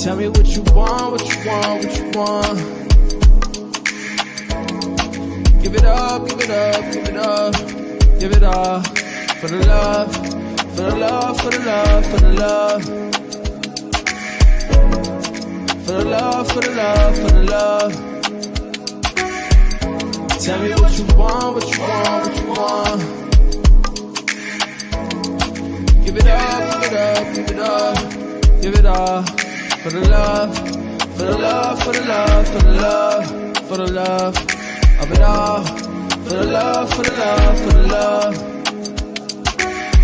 Tell me what you want, what you want, what you want. Give it up, give it up, give it up. Give it all for the love, for the love, for the love, for the love. For the love, for the love, for the love. Tell me what you want, what you want, what you want. Give it up, give it up, give it up. Give it all for the love, for the love, for the love, for the love, for the love of it all. For the love, for the love, for the love.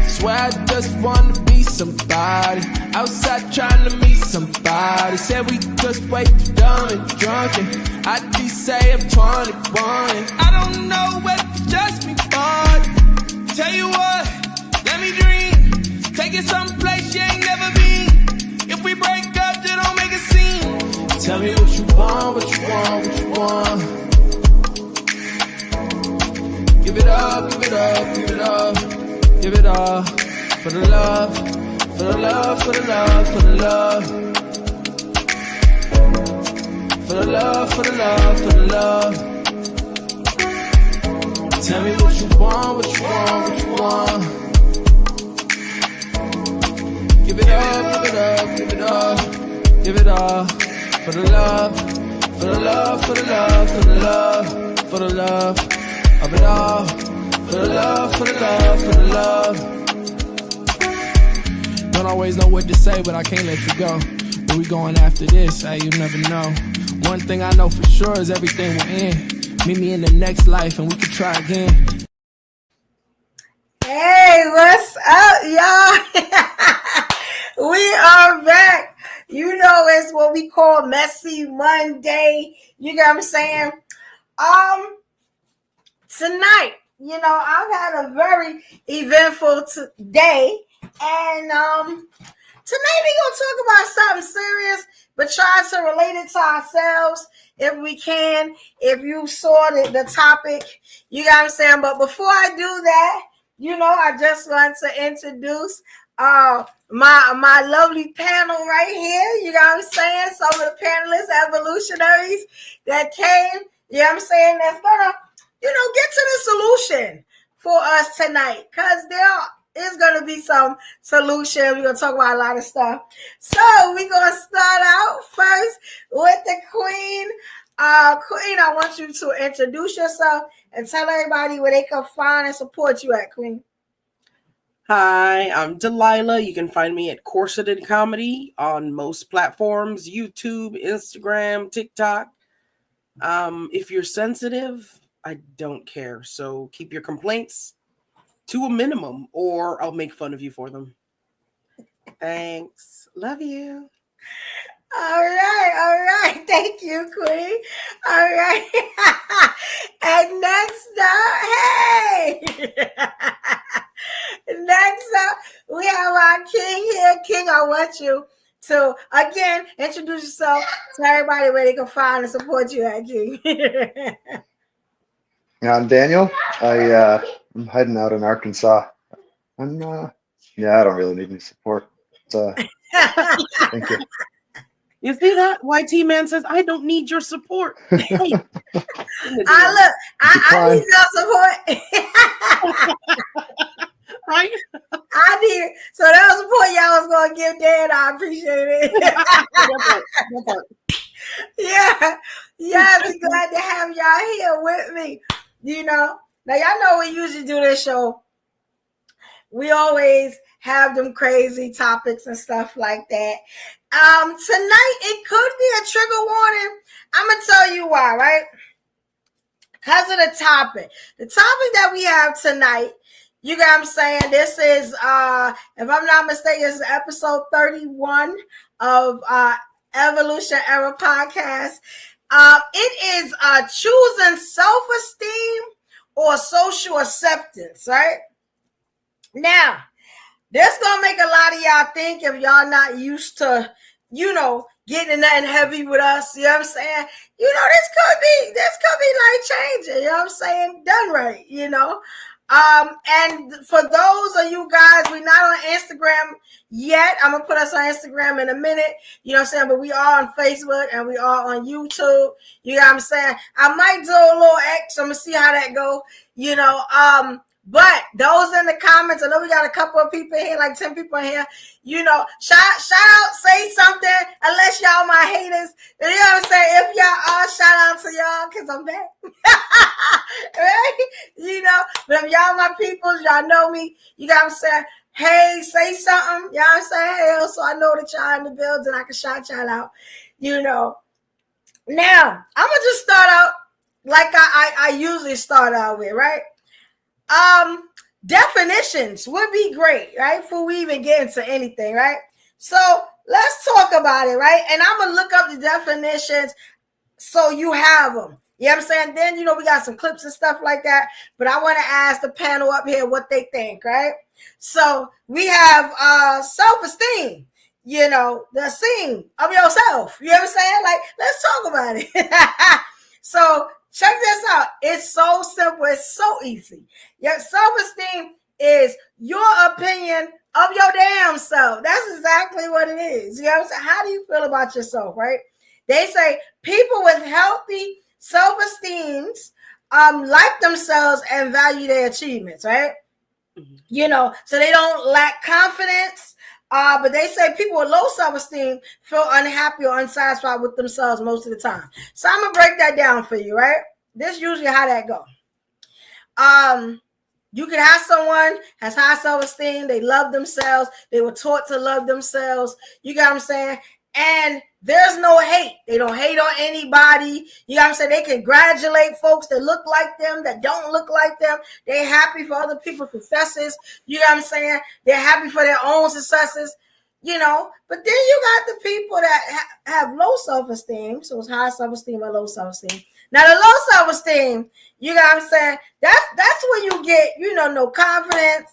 Swear I just wanna be somebody. Outside trying to meet somebody. Said we just way too dumb and drunk, and I just say I'm 21. I don't know what to just be fun. Tell you what, let me dream. Take it someplace you ain't never been. If we break up, just don't make a scene. Tell me what you want, what you want, what you want. Give it up, give it up, give it up. Give it all for the love, for the love, for the love, for the love. For the love, for the love, for the love. Tell me what you want, what you want, what you want. Give it up, give it up, give it up. Give it all for the love, for the love, for the love, for the love, for the love of it all. For the love, for the love, for the love. Don't always know what to say, but I can't let you go. Where we going after this? Hey, you never know. One thing I know for sure is everything will end. Meet me in the next life and we can try again. Hey, what's up, y'all? We are back. You know, it's what we call Messy Monday. You know what I'm saying? Tonight, you know, I've had a very eventful day, and tonight we're going to talk about something serious, but try to relate it to ourselves if we can. If you saw the topic, you know what I'm saying? But before I do that, you know, I just want to introduce my lovely panel right here. You know what I'm saying? Some of the panelists, evolutionaries that came, you know what I'm saying, that's going to, you know, get to the solution for us tonight, because there is going to be some solution. We're going to talk about a lot of stuff. So we're going to start out first with the queen. Queen, I want you to introduce yourself and tell everybody where they can find and support you at, Queen. Hi, I'm Delilah. You can find me at Corseted Comedy on most platforms, YouTube, Instagram, TikTok. If you're sensitive, I don't care. So keep your complaints to a minimum, or I'll make fun of you for them. Thanks. Love you. All right. Thank you, Queen. All right. And next up, hey. Next up, we have our king here. King, I want you to, again, introduce yourself to everybody where they can find and support you at, King. Yeah, I'm Daniel. I'm heading out in Arkansas. I don't really need any support. Thank you. You see that? YT Man says, I don't need your support. Hey. I need your support. Right? I need it. So that was support y'all was going to give Dan. I appreciate it. Yeah, be glad to have y'all here with me. You know, now y'all know we usually do this show. We always have them crazy topics and stuff like that. Tonight it could be a trigger warning. I'm gonna tell you why, right? Because of the topic. The topic that we have tonight, you know what I'm saying? This is, if I'm not mistaken, this is episode 31 of Evolution Era Podcast. It is choosing self-esteem or social acceptance, right? Now, this gonna make a lot of y'all think, if y'all not used to, you know, getting nothing heavy with us, you know what I'm saying? You know, this could be life changing, you know what I'm saying? Done right, you know. And for those of you guys, we're not on Instagram yet. I'm gonna put us on Instagram in a minute. You know what I'm saying? But we are on Facebook and we are on YouTube. You know what I'm saying? I might do a little X. I'm gonna see how that go. You know, but those in the comments, I know we got a couple of people here, like 10 people in here. You know, shout out, say something, unless y'all my haters. You know what I'm saying? If y'all are, shout out to y'all, because I'm back. Right? You know, but if y'all my peoples, y'all know me. You got what I'm saying? Hey, say something. Y'all I'm saying? Hey, so I know that y'all in the building. I can shout y'all out. You know. Now, I'm going to just start out like I usually start out with, right? Definitions would be great, right? Before we even get into anything, right? So let's talk about it, right? And I'm gonna look up the definitions so you have them. You know what I'm saying? Then, you know, we got some clips and stuff like that, but I want to ask the panel up here what they think, right? So we have self-esteem, you know, the esteem of yourself. You know what I'm saying? Like, let's talk about it. So check this out. It's so simple. It's so easy. Your self-esteem is your opinion of your damn self. That's exactly what it is. You know what I'm saying? How do you feel about yourself, right? They say people with healthy self-esteems like themselves and value their achievements, right? Mm-hmm. You know, so they don't lack confidence. But they say people with low self-esteem feel unhappy or unsatisfied with themselves most of the time. So I'm gonna break that down for you, right? This is usually how that go. You can have someone has high self-esteem, they love themselves, they were taught to love themselves. You got what I'm saying? And there's no hate. They don't hate on anybody. You know what I'm saying? They congratulate folks that look like them, that don't look like them. They're happy for other people's successes. You know what I'm saying? They're happy for their own successes, you know. But then you got the people that have low self-esteem. So it's high self-esteem or low self-esteem. Now, the low self-esteem, you know what I'm saying? That's when you get, you know, no confidence.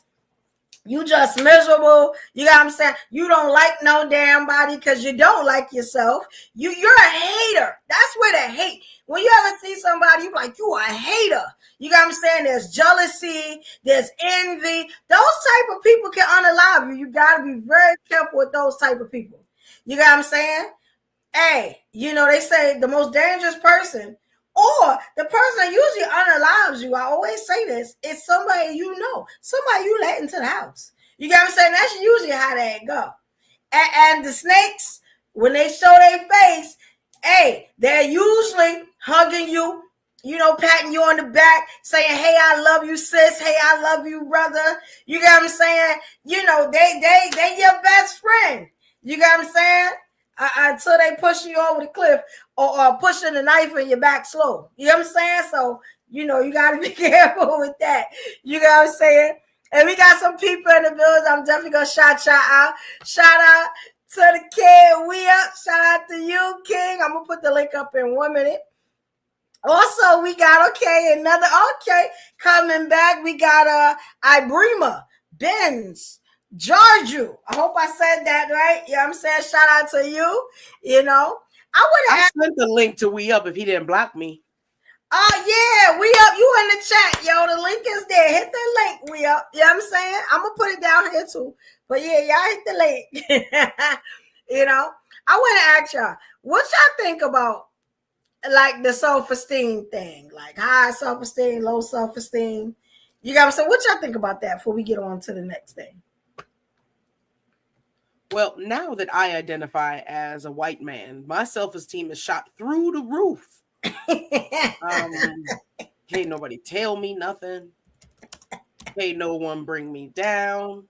You just miserable. You know what I'm saying? You don't like no damn body because you don't like yourself. You're a hater. That's where the hate. When you ever see somebody, you're like, you a hater. You know what I'm saying? There's jealousy. There's envy. Those type of people can unalive you. You got to be very careful with those type of people. You know what I'm saying? Hey, you know, they say the most dangerous person or the person that usually unalives you, I always say this, is somebody you know, somebody you let into the house. You get what I'm saying? That's usually how they go. And the snakes, when they show their face, hey, they're usually hugging you, you know, patting you on the back, saying, hey, I love you, sis. Hey, I love you, brother. You get what I'm saying? You know, they your best friend. You get what I'm saying? Until they push you over the cliff or pushing the knife in your back slow. You know what I'm saying? So, you know, you got to be careful with that. You know what I'm saying? And we got some people in the building. I'm definitely going to shout out. Shout out to the kid. We up. Shout out to you, King. I'm going to put the link up in 1 minute. Also, we got, coming back. We got Ibrima, Benz, Georgiou. I hope I said that right. You know what I'm saying? Shout out to you. You know, I sent the link to We Up if he didn't block me. Yeah, We Up. You in the chat, yo. The link is there. Hit the link, We Up. You know what I'm saying? I'm gonna put it down here too. But yeah, y'all hit the link. You know, I want to ask y'all, what y'all think about like the self-esteem thing, like high self-esteem, low self-esteem? You got what I'm saying? What y'all think about that before we get on to the next thing? Well, now that I identify as a white man, my self-esteem is shot through the roof. Can't nobody tell me nothing. Can't no one bring me down.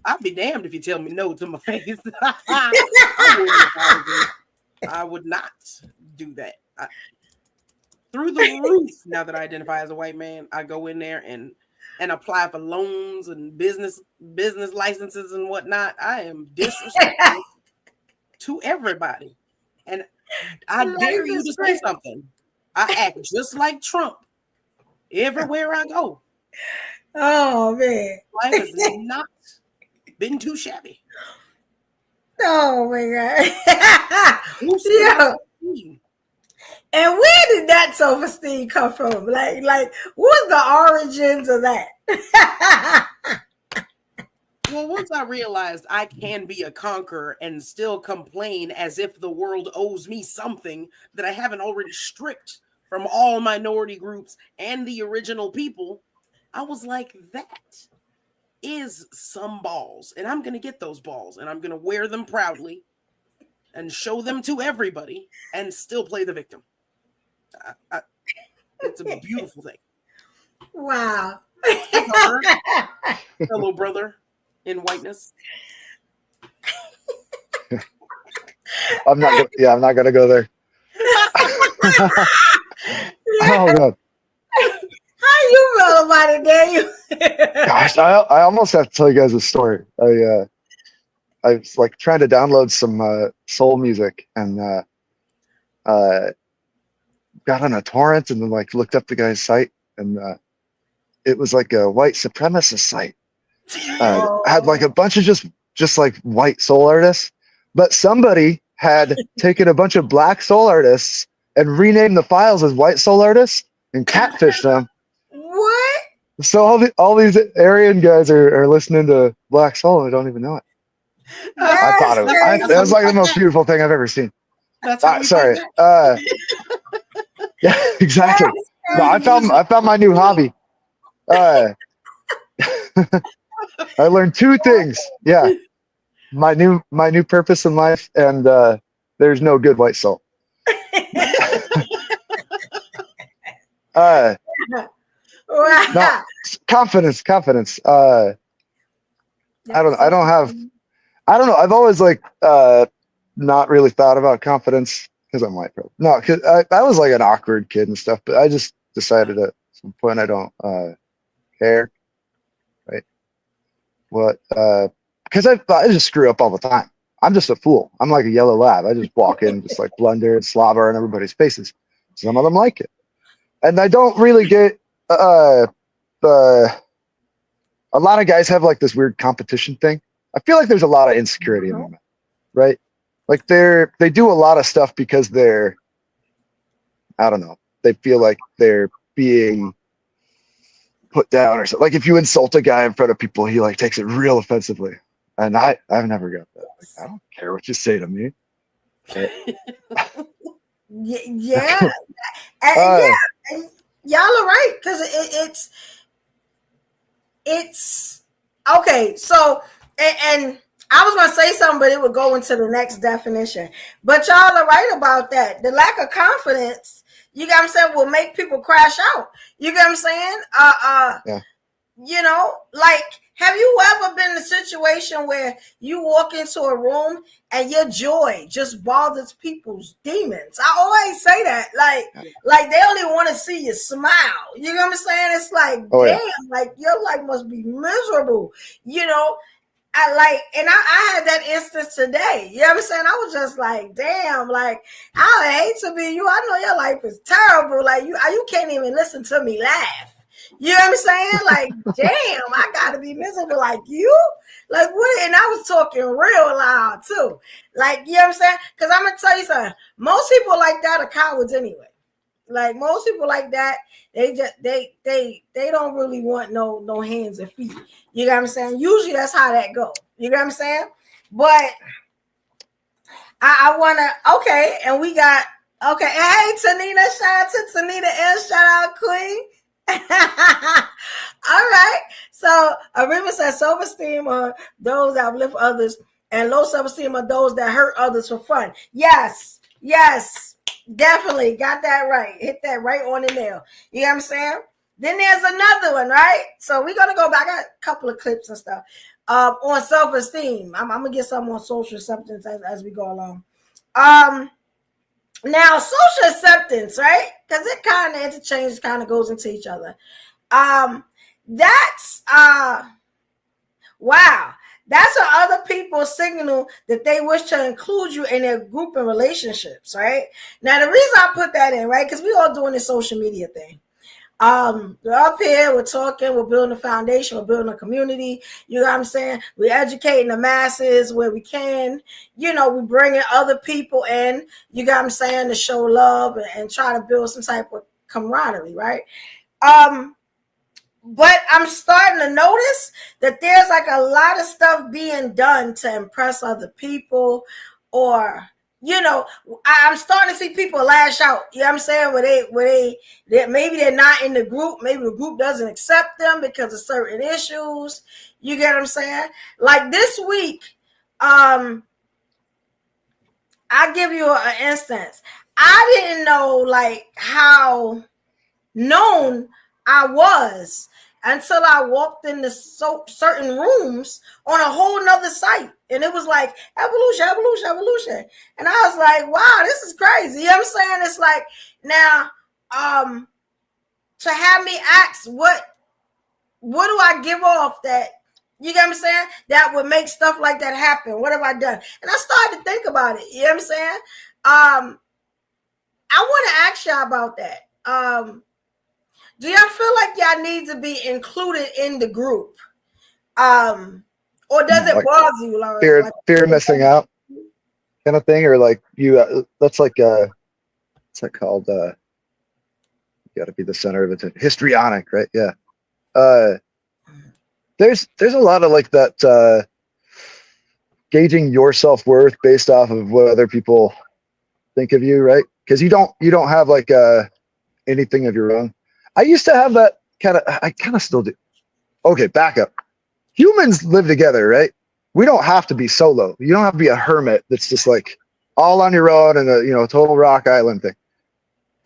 I'd be damned if you tell me no to my face. I would not do that. Through the roof, now that I identify as a white man, I go in there and apply for loans and business licenses and whatnot. I am disrespectful to everybody. And I dare you to say something. I act just like Trump everywhere I go. Oh, man. Life has not been too shabby. Oh, my God. Yeah. And where did that self-esteem come from? Like what's the origins of that? Well, once I realized I can be a conqueror and still complain as if the world owes me something that I haven't already stripped from all minority groups and the original people, I was like, that is some balls. And I'm going to get those balls and I'm going to wear them proudly and show them to everybody and still play the victim. It's a beautiful thing. Wow. Hello, brother in whiteness. I'm not gonna go there. Oh god. How you feel about it, Daniel? Gosh, I almost have to tell you guys a story. I was like trying to download some soul music and got on a torrent and then like looked up the guy's site and it was like a white supremacist site. Had like a bunch of just like white soul artists, but somebody had taken a bunch of black soul artists and renamed the files as white soul artists and catfished them. What? So all these Aryan guys are listening to black soul and they don't even know it. I thought it was like the most beautiful thing I've ever seen. That's sorry. Yeah, exactly. No, I found my new hobby. I learned two things. Yeah, my new purpose in life, and there's no good white soul. Wow. No, confidence. I don't know. I've always like not really thought about confidence because I'm white. No, because I was like an awkward kid and stuff, but I just decided at some point I don't care. Right. What? Because I just screw up all the time. I'm just a fool. I'm like a yellow lab. I just walk in, just like blunder and slobber on everybody's faces. Some of them like it, and I don't really get. A lot of guys have like this weird competition thing. I feel like there's a lot of insecurity in them, right? Like they do a lot of stuff because I don't know, they feel like they're being put down or something. Like if you insult a guy in front of people, he like takes it real offensively. And I've never got that. Like, I don't care what you say to me. Yeah. Yeah. Y'all are right, because it's okay. So and I was gonna say something, but it would go into the next definition. But y'all are right about that. The lack of confidence, you got what I'm saying, will make people crash out. You get what I'm saying? Yeah. You know, like, have you ever been in a situation where you walk into a room and your joy just bothers people's demons? I always say that, like they only want to see you smile. You know what I'm saying? It's like, damn, like your life must be miserable. You know, I had that instance today. You know what I'm saying? I was just like, damn, like I hate to be you. I know your life is terrible. Like you can't even listen to me laugh. You know what I'm saying? Like, damn, I gotta be miserable like you. Like, what? And I was talking real loud too. Like, you know what I'm saying? Because I'm gonna tell you something. Most people like that are cowards anyway. Like most people like that, they don't really want no hands and feet. You know what I'm saying? Usually that's how that goes. You know what I'm saying? But I wanna and we got Hey Tanita, shout out to Tanita and shout out Queen. All right. So Arima says self-esteem are those that uplift others, and low self-esteem are those that hurt others for fun. Yes, definitely got that right. Hit that right on the nail. You know what I'm saying? Then there's another one, right? So we're gonna go back. I got a couple of clips and stuff on self-esteem. I'm gonna get some on social acceptance as we go along. Now, social acceptance, right? Because it kind of interchanges, kind of goes into each other. That's wow. That's what other people signal that they wish to include you in their group and relationships, right? Now, the reason I put that in, right? Because we all doing this social media thing. We're up here, we're talking, we're building a foundation, we're building a community. You know what I'm saying? We're educating the masses where we can. You know, we're bringing other people in, you know what I'm saying, to show love and try to build some type of camaraderie, right? But I'm starting to notice that there's like a lot of stuff being done to impress other people, or you know, I'm starting to see people lash out. You know what I'm saying? Where they maybe they're not in the group, maybe the group doesn't accept them because of certain issues. You get what I'm saying? Like this week, I'll give you an instance. I didn't know like how known I was until I walked into certain rooms on a whole nother site. And it was like evolution. And I was like, wow, this is crazy. You know what I'm saying? It's like now to have me ask what do I give off that, you get what I'm saying, that would make stuff like that happen? What have I done? And I started to think about it. You know what I'm saying? I want to ask y'all about that. Do y'all feel like y'all need to be included in the group? Or does it bother you, Laura? Fear of missing out kind of thing? Or like you, that's like, what's that called? You got to be the center of it. Histrionic, right? Yeah. There's a lot of like that, gauging your self-worth based off of what other people think of you, right? Because you don't have like anything of your own. I used to have that I kind of still do. Okay, back up. Humans live together, right? We don't have to be solo. You don't have to be a hermit that's just like all on your own and a total rock island thing.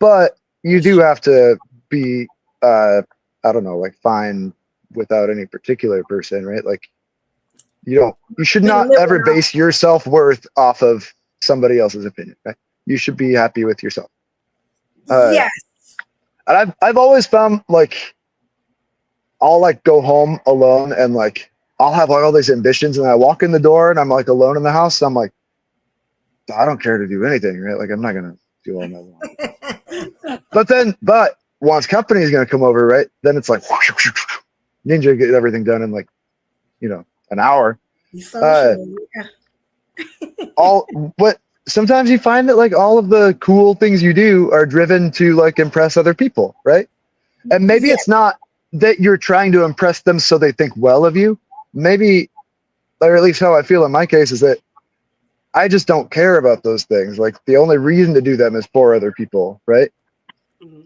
But you do have to be I don't know, like fine without any particular person, right? Like you should not ever base your self-worth off of somebody else's opinion, right? You should be happy with yourself. Yes. And I've always found like I'll like go home alone and like I'll have like all these ambitions and I walk in the door and I'm like alone in the house. And I'm like, I don't care to do anything, right? Like I'm not gonna do all that. But once company is gonna come over, right? Then it's like ninja get everything done in like an hour. But sometimes you find that like all of the cool things you do are driven to like impress other people, right? And maybe it's not that you're trying to impress them so they think well of you. Maybe, or at least how I feel in my case, is that I just don't care about those things. Like the only reason to do them is for other people, right? Mm-hmm.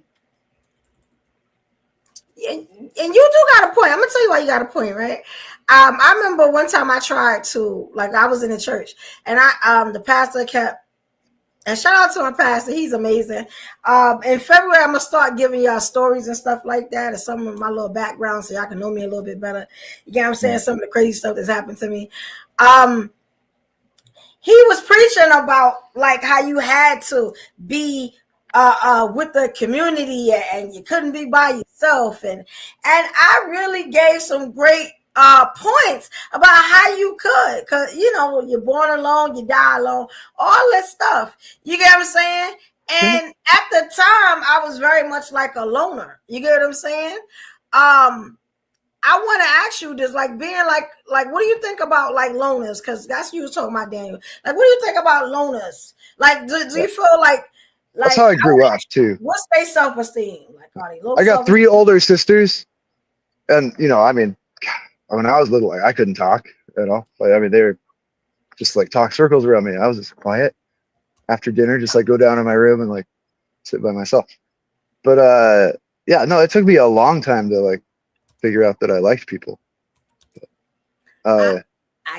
And you do got a point. I'm gonna tell you why you got a point, right? I remember one time I tried to, like, I was in the church and the pastor kept, and shout out to my pastor, he's amazing. In February, I'm gonna start giving y'all stories and stuff like that, and some of my little background, so y'all can know me a little bit better. You get what I'm saying? Some of the crazy stuff that's happened to me. He was preaching about like how you had to be with the community and you couldn't be by yourself, and I really gave some great points about how you could, because you're born alone, you die alone, all this stuff, you get what I'm saying? And at the time I was very much like a loner, you get what I'm saying? I want to ask you this, like being like what do you think about like loners? Because that's what you was talking about, Daniel. Like, what do you think about loners? Like, do you feel like that's how I grew up too? What's their self-esteem? Like, are they low? I got 3 older sisters, and I mean, when I was little, like, I couldn't talk at all. Like, I mean, they were just like talk circles around me. I was just quiet after dinner, just like go down in my room and like sit by myself. But yeah, no, it took me a long time to like figure out that I liked people. I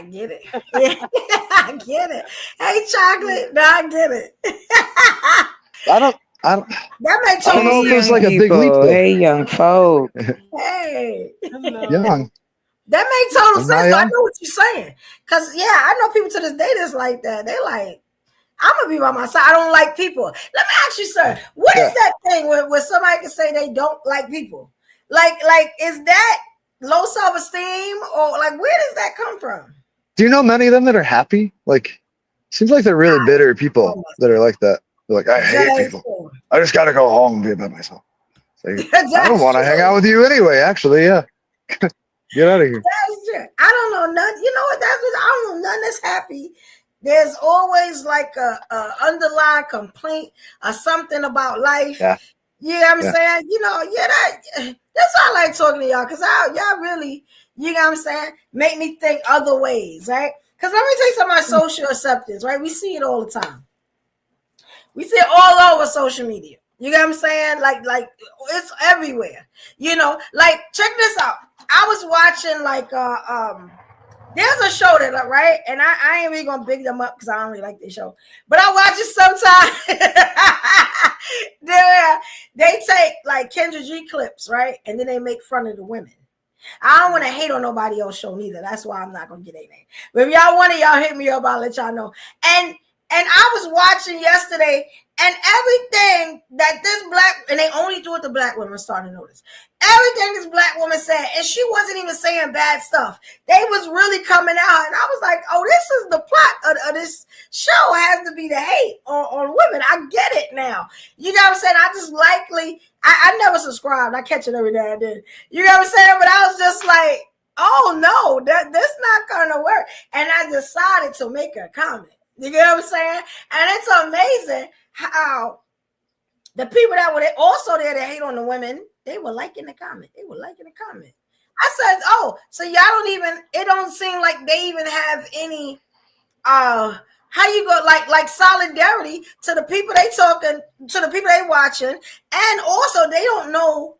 get it. I get it. Hey, chocolate. No, I get it. I don't. That makes I don't know if there's like a big leap. Hey, young folk. Hey. Young. That makes total sense. I know what you're saying. Because, I know people to this day that's like that. They like, I'm going to be by my side. I don't like people. Let me ask you, sir, what is that thing where somebody can say they don't like people? Like, is that low self-esteem, or like, where does that come from? Do you know many of them that are happy? Like, seems like they're really bitter people that are like that. They're like, I hate people. I just got to go home and be by myself. Like, I don't want to hang out with you anyway. Actually, yeah. Get out of here. That's true. I don't know none. You know what? I don't know none that's happy. There's always like a underlying complaint or something about life. Yeah. You know what I'm saying? You know, that's why I like talking to y'all, because y'all really, you know what I'm saying, make me think other ways, right? Because let me tell you something about social acceptance, right? We see it all the time. We see it all over social media. You know what I'm saying? Like it's everywhere. You know, like check this out. I was watching like there's a show that right, and I ain't really gonna big them up because I don't really like this show, but I watch it sometimes. They take like Kendra G clips, right, and then they make fun of the women. I don't want to hate on nobody else's show neither. That's why I'm not gonna get anything. But if y'all want it, y'all hit me up. I'll let y'all know. And I was watching yesterday, and everything that this black, and they only do it to black women, starting to notice. Everything this black woman said, and she wasn't even saying bad stuff. They was really coming out, and I was like, oh, this is the plot of this show, has to be the hate on women. I get it now. You know what I'm saying? I never subscribed. I catch it every now and then. You know what I'm saying? But I was just like, oh, no, that's not going to work. And I decided to make a comment. You get what I'm saying? And it's amazing how the people that were also there to hate on the women, they were liking the comment. I said, oh, so y'all it don't seem like they even have any, how you go, like solidarity to the people they talking, to the people they watching. And also they don't know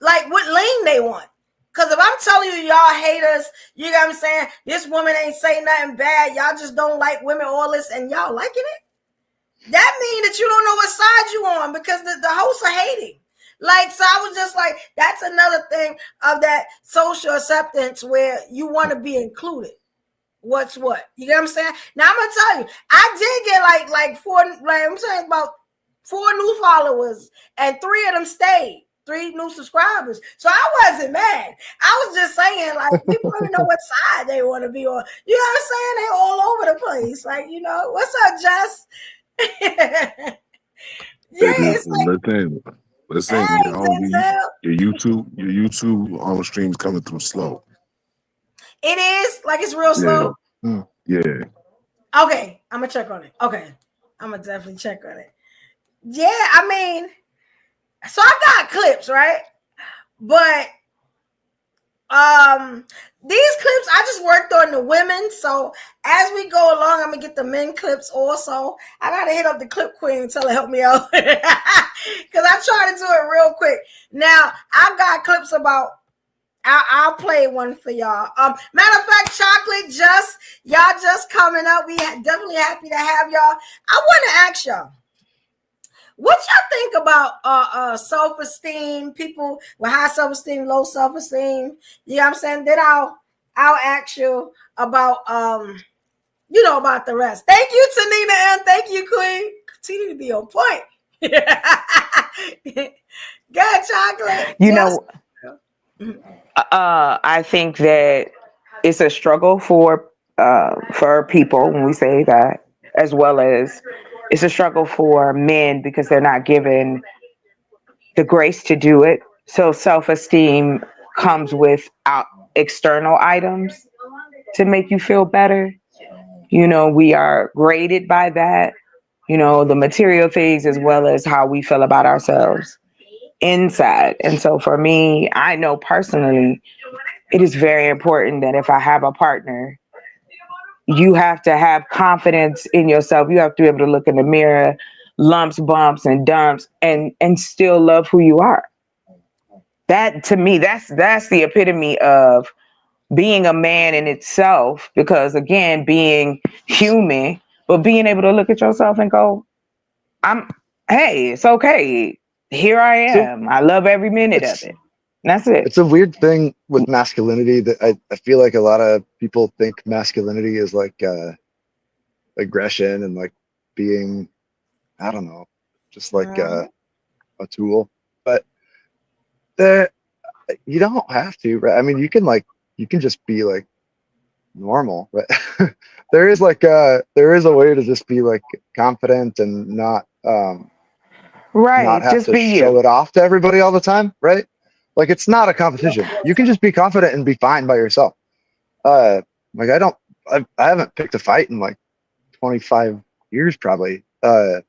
like what lane they want. Because if I'm telling you, y'all haters, you know what I'm saying? This woman ain't saying nothing bad. Y'all just don't like women, all this, and y'all liking it. That means that you don't know what side you on, because the hosts are hating. Like, so I was just like, that's another thing of that social acceptance where you want to be included. What's what? You know what I'm saying? Now I'm gonna tell you, I did get like four, like I'm saying about 4 new followers, and 3 of them stayed. 3 new subscribers. So I wasn't mad. I was just saying, like, people don't know what side they want to be on. You know what I'm saying? They all over the place. Like, you know, what's up, Jess? It's like, listen, hey, your YouTube stream's coming through slow. It is like it's real slow. Yeah. Okay, I'm gonna check on it. Okay, I'm gonna definitely check on it. Yeah, I mean, so I got clips, right? But these clips I just worked on the women. So as we go along, I'm gonna get the men clips also. I gotta hit up the clip queen and tell her to help me out because I try to do it real quick. Now I got clips about. I'll play one for y'all. Matter of fact, Chocolate, y'all just coming up. We definitely happy to have y'all. I want to ask y'all, what y'all think about self-esteem, people with high self-esteem, low self-esteem? You know what I'm saying? Then I'll ask you about about the rest. Thank you, Tanina, and thank you, Queen. Continue to be on point. Good, Chocolate. You know, I think that it's a struggle for people when we say that, as well as it's a struggle for men because they're not given the grace to do it. So self-esteem comes with external items to make you feel better. You know, we are graded by that, the material things as well as how we feel about ourselves inside. And so for me, I know personally, it is very important that if I have a partner, you have to have confidence in yourself. You have to be able to look in the mirror, lumps, bumps, and dumps, and still love who you are. That, to me, that's the epitome of being a man in itself, because again, being human, but being able to look at yourself and go, hey, it's okay. Here I am. I love every minute of it. And that's it. It's a weird thing with masculinity that I feel like a lot of people think masculinity is like aggression and like being, I don't know, just like a tool. But you don't have to, right? I mean, you can just be like normal, but there is a way to just be like confident and not Right. have Just to be show you. it off to everybody all the time, right? Like it's not a competition. You can just be confident and be fine by yourself. Like I haven't picked a fight in like 25 years probably. But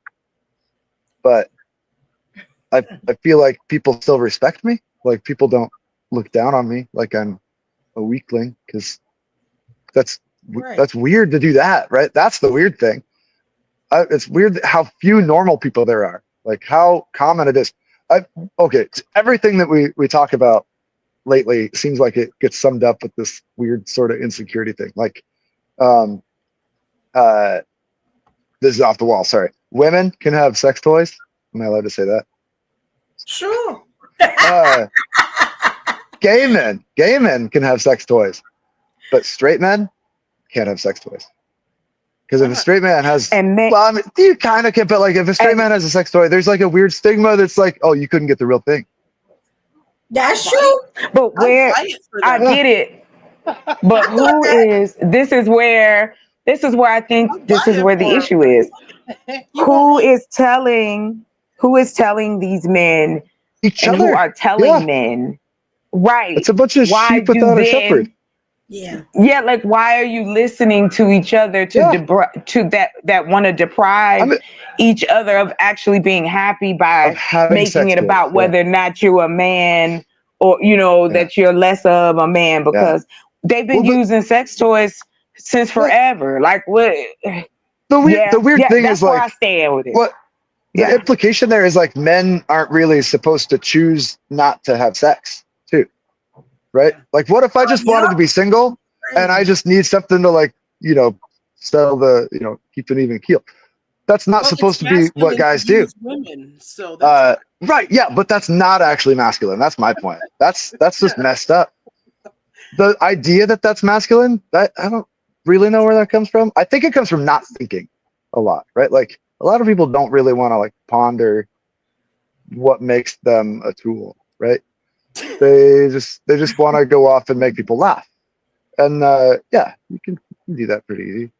I feel like people still respect me. Like people don't look down on me like I'm a weakling, because that's weird to do that, right? That's the weird thing. It's weird how few normal people there are. Like how common it is. Okay, everything that we talk about lately seems like it gets summed up with this weird sort of insecurity thing. Like, this is off the wall. Sorry, women can have sex toys. Am I allowed to say that? Sure. Gay men can have sex toys, but straight men can't have sex toys. Because if a straight man has, well, I mean, you kind of can, but like if a straight man has a sex toy, there's like a weird stigma that's like, oh, you couldn't get the real thing. That's true. But where I get it, but this is where I think this is where the issue is. Who is telling these men each and other? Who are telling men, right? It's a bunch of sheep without a shepherd. Yeah. Like why are you listening to each other to that want to deprive each other of actually being happy by making it about whether or not you're a man or that you're less of a man, because they've been using sex toys since forever. Like what? The weird thing that's is where like I stand with it. What the implication there is like men aren't really supposed to choose not to have sex too, right? Like what if I just wanted to be single? And I just need something to like, settle the, keep an even keel. That's not supposed to be what guys do. Women, so right. Yeah. But that's not actually masculine. That's my point. That's just messed up. The idea that that's masculine, I don't really know where that comes from. I think it comes from not thinking a lot, right? Like a lot of people don't really want to like ponder what makes them a tool, right? They just want to go off and make people laugh. And you can do that pretty easy.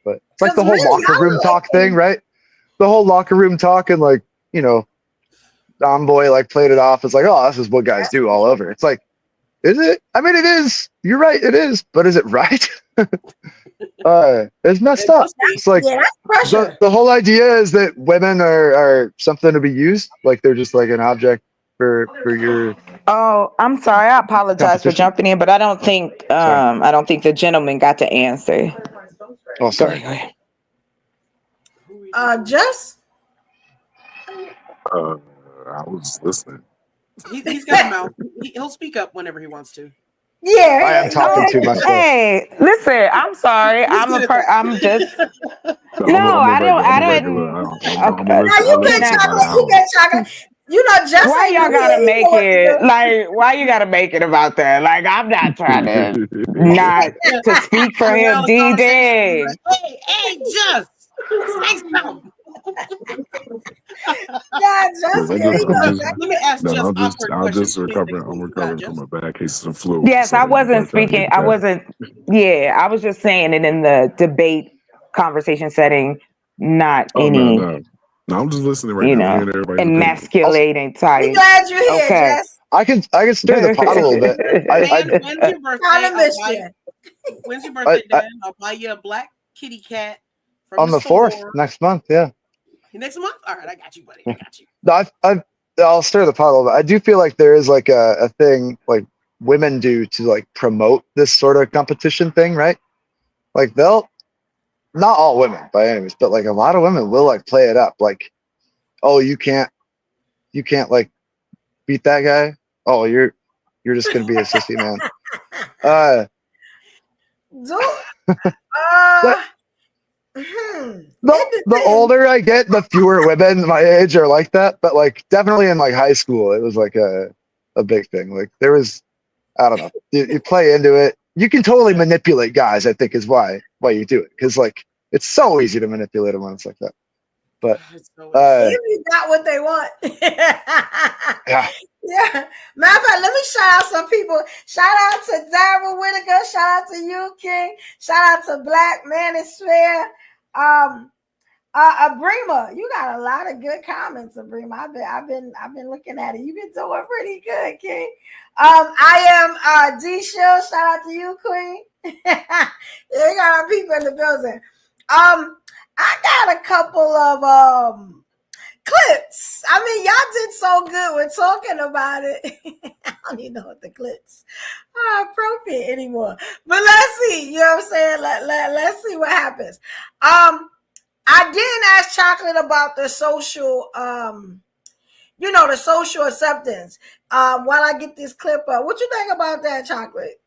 But it's like the whole locker room talk thing, right? The whole locker room talk, and like, Don Boy like played it off as like, oh, this is what guys do all over. It's like, is it? I mean, it is. You're right, it is. But is it right? It's messed up. It's like the whole idea is that women are something to be used, like they're just like an object for your. Oh, I'm sorry. I apologize for jumping in, but I don't think the gentleman got to answer. Oh, sorry. Go ahead. Just. I was listening. He's got a mouth. He'll speak up whenever he wants to. Yeah, I am talking too much. Hey, listen, I'm sorry. I'm just. No, I don't. You get chocolate. Just why y'all gotta make it like? Why you gotta make it about that? Like, I'm not trying to not to speak for him, DD. Hey, just say something. Let me ask I'm recovering from a bad case of flu. Yes, I wasn't speaking. I was just saying it in the debate conversation setting, not any. No, I'm just listening right now. Hearing everybody emasculating type. We glad you're here, Jess. I can stir the pot a little bit. When's your birthday? When's your birthday, Dan? I'll buy you a black kitty cat from on the 4th next month. Yeah. Next month? All right, I got you, buddy. I got you. No, I'll stir the pot a little bit. I do feel like there is like a thing like women do to like promote this sort of competition thing, right? Like not all women by any means, but like a lot of women will like play it up. Like, oh, you can't like beat that guy. Oh, you're just gonna be a sissy man. The older I get, the fewer women my age are like that. But like definitely in like high school, it was like a big thing. Like there was, I don't know, you play into it. You can totally manipulate guys, I think, is why you do it. Because like it's so easy to manipulate them when it's like that. But you got what they want. Yeah. Matter of fact, let me shout out some people. Shout out to Darryl Whitaker. Shout out to you, King. Shout out to Black Manosphere. Abrima, you got a lot of good comments, Abrima. I've been looking at it. You've been doing pretty good, King. I am D Shill. Shout out to you, Queen. They got our people in the building. I got a couple of clips. I mean, y'all did so good with talking about it. I don't even know what the clips are appropriate anymore. But let's see. You know what I'm saying? Let's see what happens. I didn't ask Chocolate about the social, the social acceptance. While I get this clip up, what you think about that, Chocolate?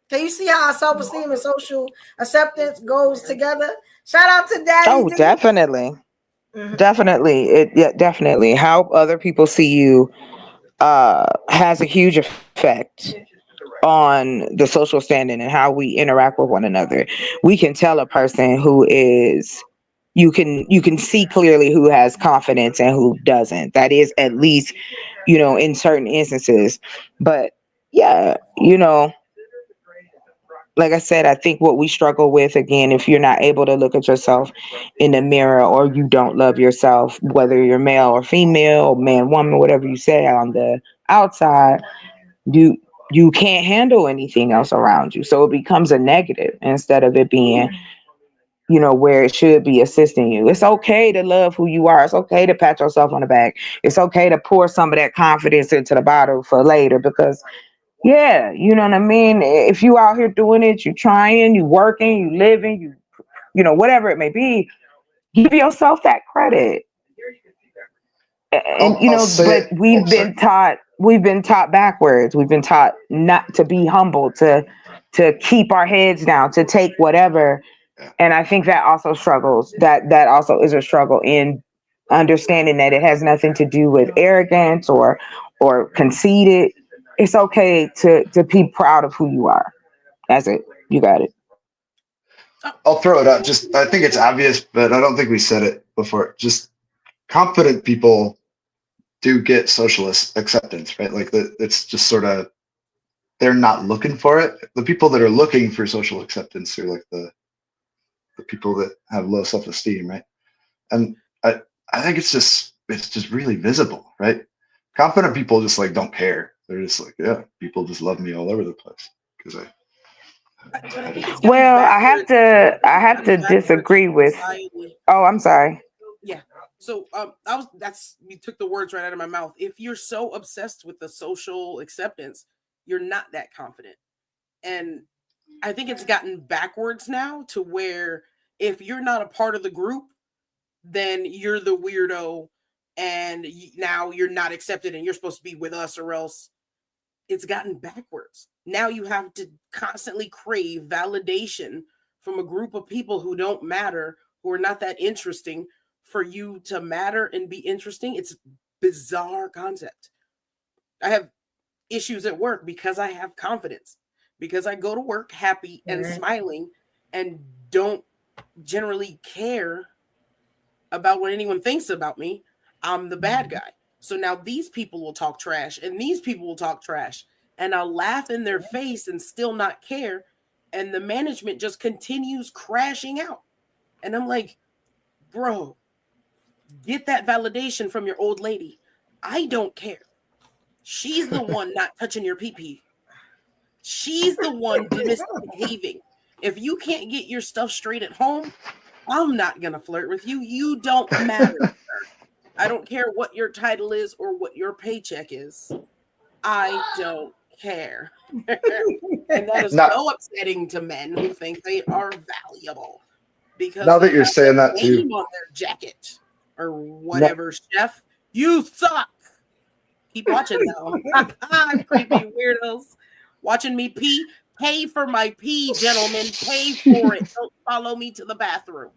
Can you see how self-esteem and social acceptance goes together? Shout out to Daddy. Oh, D. definitely. Definitely. Definitely. How other people see you has a huge effect on the social standing and how we interact with one another. We can tell a person who is you can see clearly who has confidence and who doesn't. That is at least, in certain instances. But yeah, like I said, I think what we struggle with, again, if you're not able to look at yourself in the mirror, or you don't love yourself, whether you're male or female, man, woman, whatever you say on the outside, you can't handle anything else around you. So it becomes a negative instead of it being, where it should be assisting you. It's okay to love who you are. It's okay to pat yourself on the back. It's okay to pour some of that confidence into the bottle for later, because yeah, you know what I mean? If you out here doing it, you trying, you working, you living, whatever it may be, give yourself that credit. And I'll say but it. Oh, sorry. we've been taught backwards. We've been taught not to be humble, to keep our heads down, to take whatever. And I think that also that also is a struggle in understanding that it has nothing to do with arrogance or conceited. It's okay to be proud of who you are. That's it. You got it. I'll throw it out. Just I think it's obvious, but I don't think we said it before. Just confident people do get socialist acceptance, right? Like it's just sort of they're not looking for it. The people that are looking for social acceptance are like the people that have low self-esteem, right? And I think it's just really visible, right? Confident people just like don't care. They're just like, yeah, people just love me all over the place because But I think it's gotten Well, backwards. I have to disagree with. Society. Oh, I'm sorry. Yeah. So you took the words right out of my mouth. If you're so obsessed with the social acceptance, you're not that confident. And I think it's gotten backwards now to where if you're not a part of the group, then you're the weirdo and now you're not accepted and you're supposed to be with us, or else it's gotten backwards. Now you have to constantly crave validation from a group of people who don't matter, who are not that interesting for you to matter and be interesting. It's a bizarre concept. I have issues at work because I have confidence, because I go to work happy and smiling and don't generally care about what anyone thinks about me. I'm the bad guy. So now these people will talk trash and these people will talk trash, and I'll laugh in their face and still not care. And the management just continues crashing out. And I'm like, bro, get that validation from your old lady. I don't care. She's the one not touching your pee-pee. She's the one misbehaving. If you can't get your stuff straight at home, I'm not going to flirt with you. You don't matter, sir. I don't care what your title is or what your paycheck is. I don't care. And that is so upsetting to men who think they are valuable because now they that you're have saying their that too, name on their jacket or whatever. Chef, you suck. Keep watching though. I'm creepy weirdos watching me pee. Pay for my pee, gentlemen. Pay for it. Don't follow me to the bathroom.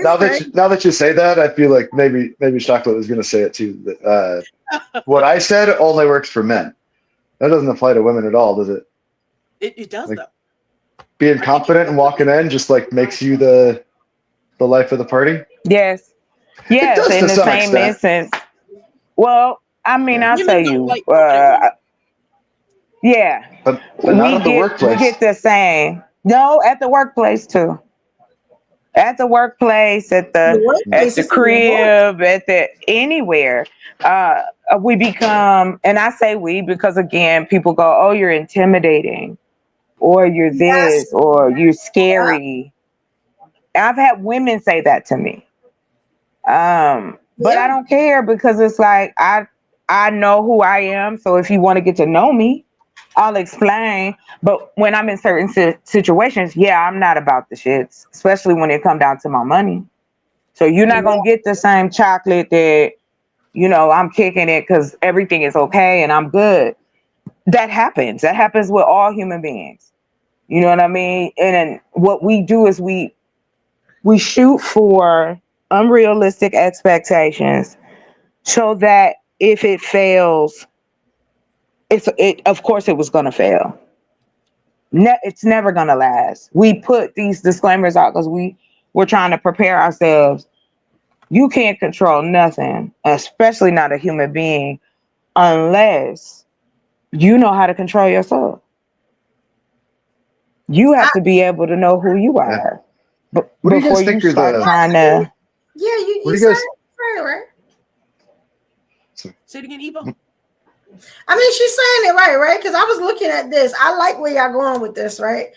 Now that you say that, I feel like maybe Chocolate was going to say it too. That what I said only works for men. That doesn't apply to women at all, does it? It does, like, though. Being confident and walking in just like makes you the life of the party. Yes. It does In to the some same extent. instance. Well, I mean, I'll tell Women don't you. like confident Yeah. But not at the workplace. We get the same. No, at the workplace too. at the workplace, at The the workplace is crib, at the anywhere. We become, and I say we because again, people go, "Oh, you're intimidating," or "You're yes, this," or "You're yeah, scary." I've had women say that to me. But I yeah. don't care because it's like I know who I am. So if you want to get to know me, I'll explain. But when I'm in certain situations, yeah, I'm not about the shits, especially when it come down to my money. So you're not gonna get the same chocolate that I'm kicking it because everything is okay and I'm good. That happens. That happens with all human beings. You know what I mean? And then what we do is we shoot for unrealistic expectations so that if it fails, it of course it was going to fail. It's never going to last. We put these disclaimers out because we're trying to prepare ourselves. You can't control nothing, especially not a human being, unless you know how to control yourself. You have I, to be able to know who you Yeah. are What do you before guys you think are start the? trying to. yeah, What you do you said guys? it right. Say it again, Eva. I mean, she's saying it right? Because I was looking at this. I like where y'all going with this, right?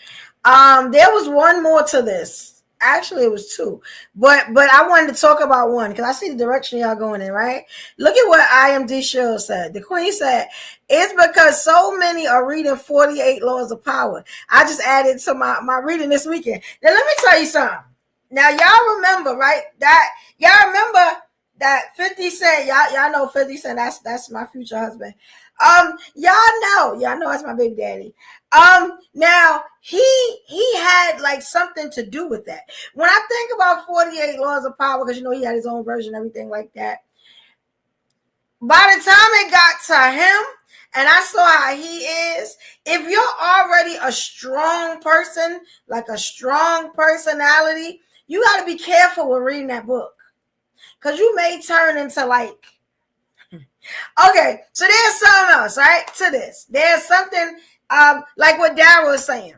There was one more to this. Actually, it was two, but I wanted to talk about one because I see the direction y'all going in, right? Look at what IMD Show said. The Queen said, it's because so many are reading 48 Laws of Power. I just added to my reading this weekend. Now, let me tell you something. Now, y'all remember, right? Y'all remember that 50 Cent, y'all know 50 Cent, that's my future husband. Y'all know that's my baby daddy. Now he had like something to do with that. When I think about 48 Laws of Power, because he had his own version, everything like that. By the time it got to him, and I saw how he is, if you're already a strong person, like a strong personality, you got to be careful with reading that book. Because you may turn into like, okay, so there's something else, right? To this. There's something like what Darryl was saying.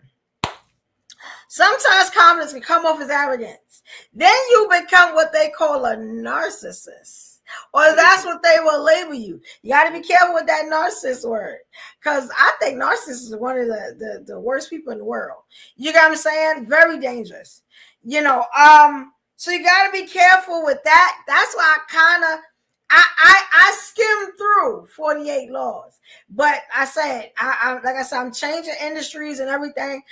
Sometimes confidence can come off as arrogance. Then you become what they call a narcissist. Or that's what they will label you. You got to be careful with that narcissist word. Because I think narcissists are one of the worst people in the world. You got what I'm saying? Very dangerous. So you got to be careful with that. That's why I skimmed through 48 laws. But I said, like I said, I'm changing industries and everything.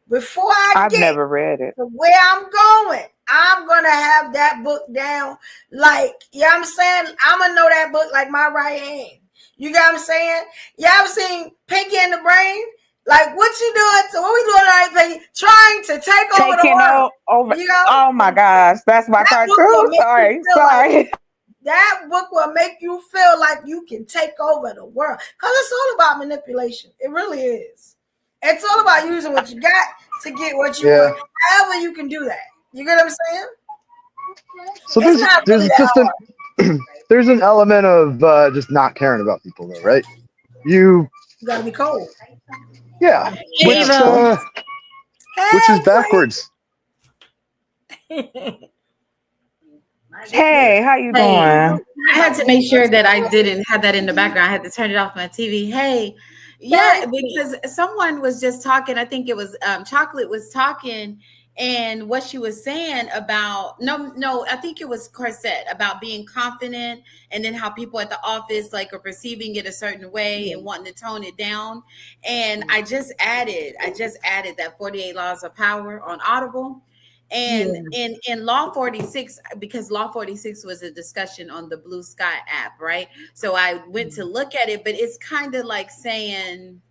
Before I I've get never read it. to where I'm going, I'm going to have that book down. Like, you know what I'm saying? I'm going to know that book like my right hand. You got what I'm saying? You ever seen Pinky and the Brain? Like, what you doing? So what we doing right, Pinky? Trying to take over the world. Over. You know? Oh my gosh, that's my That book will cartoon. make you feel Sorry. that book will make you feel like you can take over the world. Because it's all about manipulation. It really is. It's all about using what you got to get what you want. However you can do that. You get what I'm saying? So It's not really that hard. there's an element of just not caring about people, though, right? You gotta be cold. Yeah, which is backwards. Hey, how you doing? I had to make sure that I didn't have that in the background. I had to turn it off my TV. Hey, yeah, because someone was just talking. I think it was Chocolate was talking, and what she was saying about I think it was Corset about being confident, and then how people at the office like are perceiving it a certain way and wanting to tone it down. And I just added that 48 Laws of Power on Audible. And in Law 46, because Law 46 was a discussion on the Blue Sky app, right? So I went to look at it, but it's kind of like saying,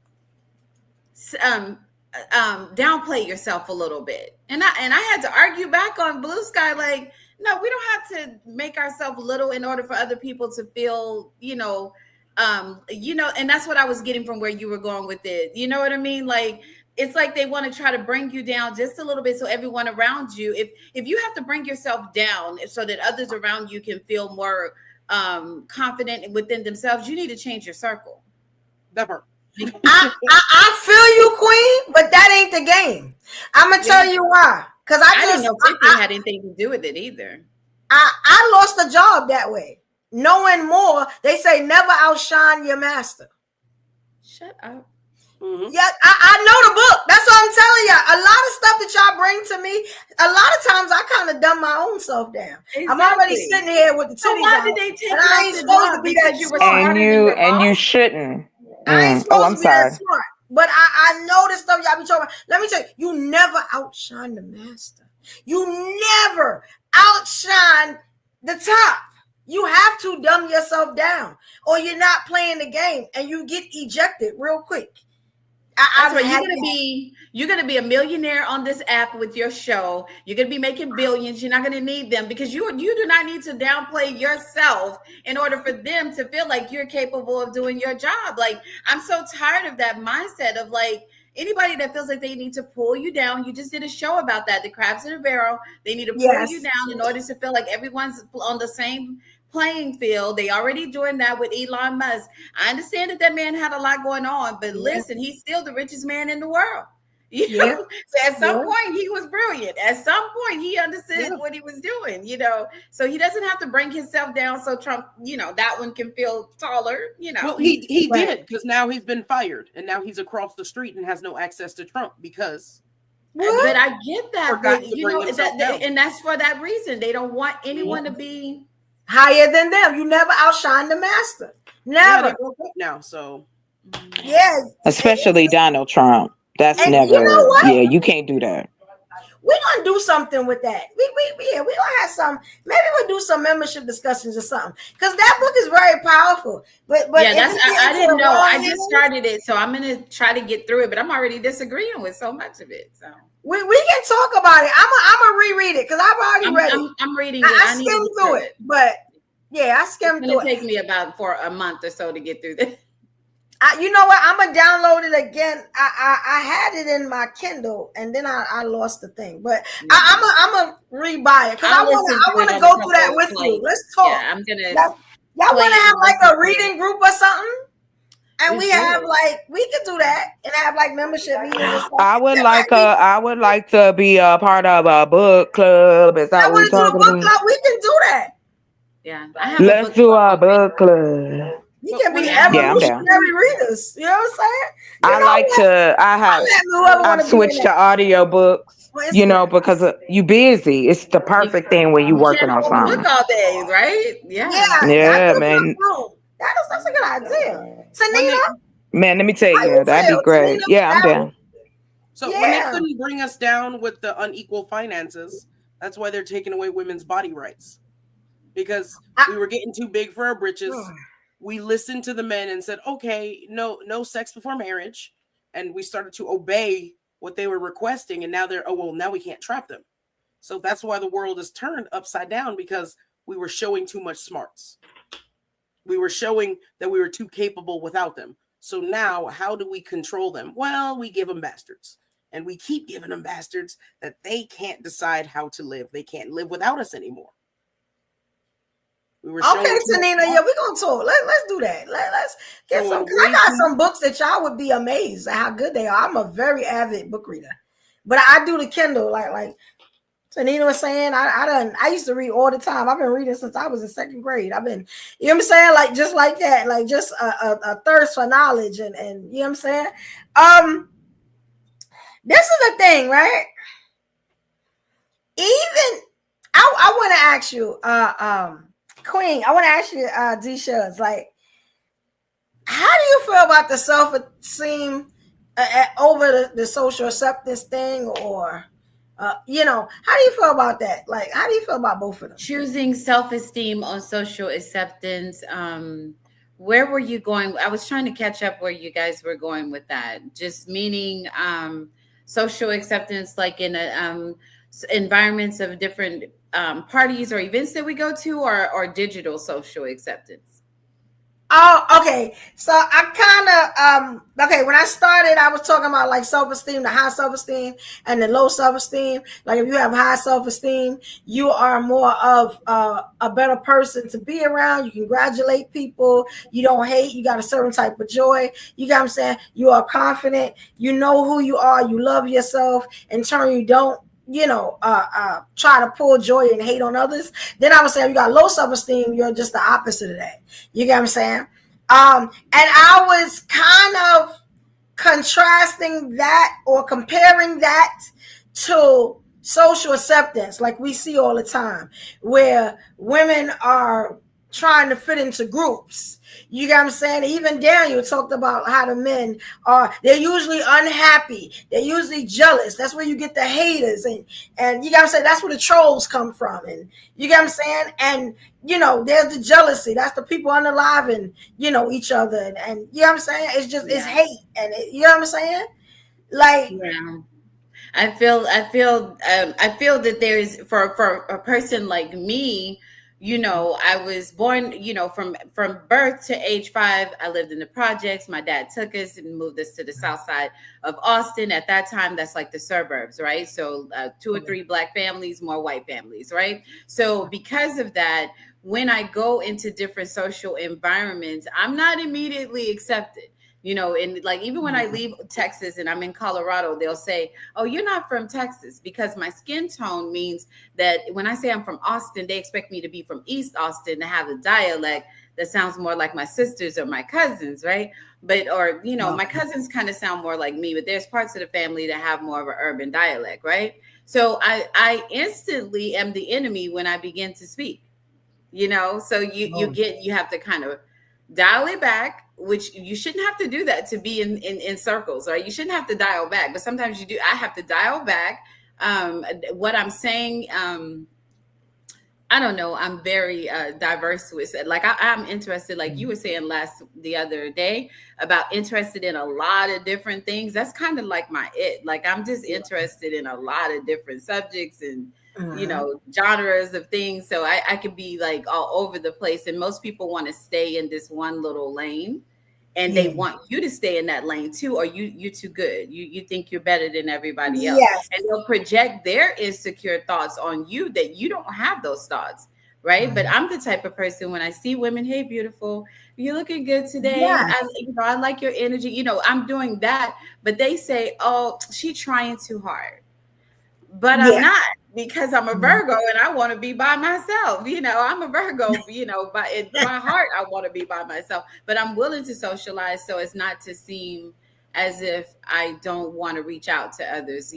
downplay yourself a little bit. And I had to argue back on Blue Sky, like, no, we don't have to make ourselves little in order for other people to feel, and that's what I was getting from where you were going with it. You know what I mean? Like, it's like they want to try to bring you down just a little bit so everyone around you, if you have to bring yourself down so that others around you can feel more confident within themselves, you need to change your circle. Never. I feel you, Queen, but that ain't the game. I'm gonna tell you why. Because I didn't know 50 had anything to do with it either. I lost a job that way. Knowing more, they say never outshine your master. Shut up. Mm-hmm. Yeah, I know the book. That's what I'm telling y'all. A lot of stuff that y'all bring to me, a lot of times I kind of dumb my own self down. Exactly. I'm already sitting here with the titties why out, did they take and I ain't supposed to be that smart. And you shouldn't. I ain't supposed to be that smart. But I know this stuff y'all be talking about. Let me tell you, you never outshine the master. You never outshine the top. You have to dumb yourself down, or you're not playing the game, and you get ejected real quick. You're gonna be a millionaire on this app with your show. You're gonna be making billions. You're not gonna need them because you do not need to downplay yourself in order for them to feel like you're capable of doing your job. Like, I'm so tired of that mindset of like anybody that feels like they need to pull you down. You just did a show about that. The crabs in a barrel. They need to pull you down in order to feel like everyone's on the same playing field. They already doing that with Elon Musk. I understand that man had a lot going on, but listen, he's still the richest man in the world. You know? So at some point he was brilliant. At some point he understood what he was doing, you know. So he doesn't have to bring himself down so Trump, you know, that one can feel taller, you know. Well, he did, because now he's been fired and now he's across the street and has no access to Trump because But I get that, but you know, and that's for that reason. They don't want anyone to be higher than them. You never outshine the master. Never. Yeah, now, so especially Donald Trump. That's and never. You know what? Yeah, you can't do that. We're gonna do something with that. We're gonna have some. Maybe we'll do some membership discussions or something. Because that book is very powerful. But yeah, I didn't know. I just started it, so I'm gonna try to get through it. But I'm already disagreeing with so much of it. So we can talk about it. I'm gonna reread it because I've already read it. I'm reading it. I skimmed through it, but yeah, I skimmed through it. It's gonna take me about for a month or so to get through this. You know what? I'm gonna download it again. I had it in my Kindle and then I lost the thing. But I'm gonna rebuy it because I want to go through that with you. Let's talk. Yeah, I'm gonna. Y'all want to have like a reading group or something? And we have like we could do that and have like membership meetings. I would like to be a part of a book club. Is that what we're talking about? We can do that. Yeah, let's do a book club. You can be evolutionary readers. You know what I'm saying? I switched to audio books, you know, because you busy. It's the perfect thing when you working on something. Book all day, right? Yeah, man. That's a good idea. Tanina? Man, let me tell you, that'd be great. Tanina, yeah, I'm down. So when they couldn't bring us down with the unequal finances, that's why they're taking away women's body rights. Because we were getting too big for our britches. We listened to the men and said, okay, no sex before marriage. And we started to obey what they were requesting. And now now we can't trap them. So that's why the world is turned upside down, because we were showing too much smarts. We were showing that we were too capable without them. So now how do we control them? Well, we give them bastards. And we keep giving them bastards that they can't decide how to live. They can't live without us anymore. Okay, Tanina, yeah, we're gonna talk. Let's do that. Let's get some. Cause I got some books that y'all would be amazed at how good they are. I'm a very avid book reader, but I do the Kindle. Like Tanina was saying, I used to read all the time. I've been reading since I was in second grade. I've been, you know what I'm saying, like just like that, like just a thirst for knowledge, and you know what I'm saying. This is the thing, right? Even I want to ask you, Queen, I want to ask you, D-Shuds, like, how do you feel about the self-esteem over the social acceptance thing, or, you know, how do you feel about that? Like, how do you feel about both of them? Choosing self-esteem on social acceptance. Where were you going? I was trying to catch up where you guys were going with that. Just meaning social acceptance, like in environments of different parties or events that we go to, or digital social acceptance? Oh, okay. So I kind of okay. When I started, I was talking about like self-esteem, the high self-esteem and the low self-esteem. Like if you have high self-esteem, you are more of a better person to be around. You congratulate people. You don't hate. You got a certain type of joy. You got what I'm saying? You are confident. You know who you are. You love yourself. In turn, you don't try to pull joy and hate on others, then I would say you got low self-esteem, you're just the opposite of that. You get what I'm saying? And I was kind of contrasting that or comparing that to social acceptance, like we see all the time, where women are trying to fit into groups. You get what I'm saying? Even Daniel talked about how the men they're usually unhappy, they're usually jealous. That's where you get the haters, and you got to say that's where the trolls come from, and you get what I'm saying? And there's the jealousy. That's the people unaliving, each other, and you know what I'm saying? It's just it's hate, and you know what I'm saying? Like, yeah. I feel that there is for a person like me, I was born, from birth to age 5, I lived in the projects. My dad took us and moved us to the south side of Austin. At that time, that's like the suburbs, right? So 2 or 3 Black families, more white families, right? So because of that, when I go into different social environments, I'm not immediately accepted. And like even when I leave Texas and I'm in Colorado, they'll say, "Oh, you're not from Texas," because my skin tone means that when I say I'm from Austin, they expect me to be from East Austin, to have a dialect that sounds more like my sisters or my cousins, right? But my cousins kind of sound more like me, but there's parts of the family that have more of an urban dialect, right? So I instantly am the enemy when I begin to speak. So you have to kind of dial it back, which you shouldn't have to do that to be in circles, right? You shouldn't have to dial back, but sometimes you do. I have to dial back what I'm saying. I don't know. I'm very diverse with it. Like I'm interested, like you were saying the other day, about interested in a lot of different things. That's kind of like my it. Like I'm just interested in a lot of different subjects and genres of things. So I could be like all over the place. And most people want to stay in this one little lane, and they want you to stay in that lane too, or you're too good. You think you're better than everybody else. Yes. And they'll project their insecure thoughts on you that you don't have those thoughts. Right. But I'm the type of person, when I see women, "Hey, beautiful, you're looking good today. Yes. I like your energy." I'm doing that. But they say, "Oh, she's trying too hard." But I'm not, because I'm a Virgo and I want to be by myself. I'm a Virgo, but in my heart, I want to be by myself. But I'm willing to socialize so as not to seem as if I don't want to reach out to others,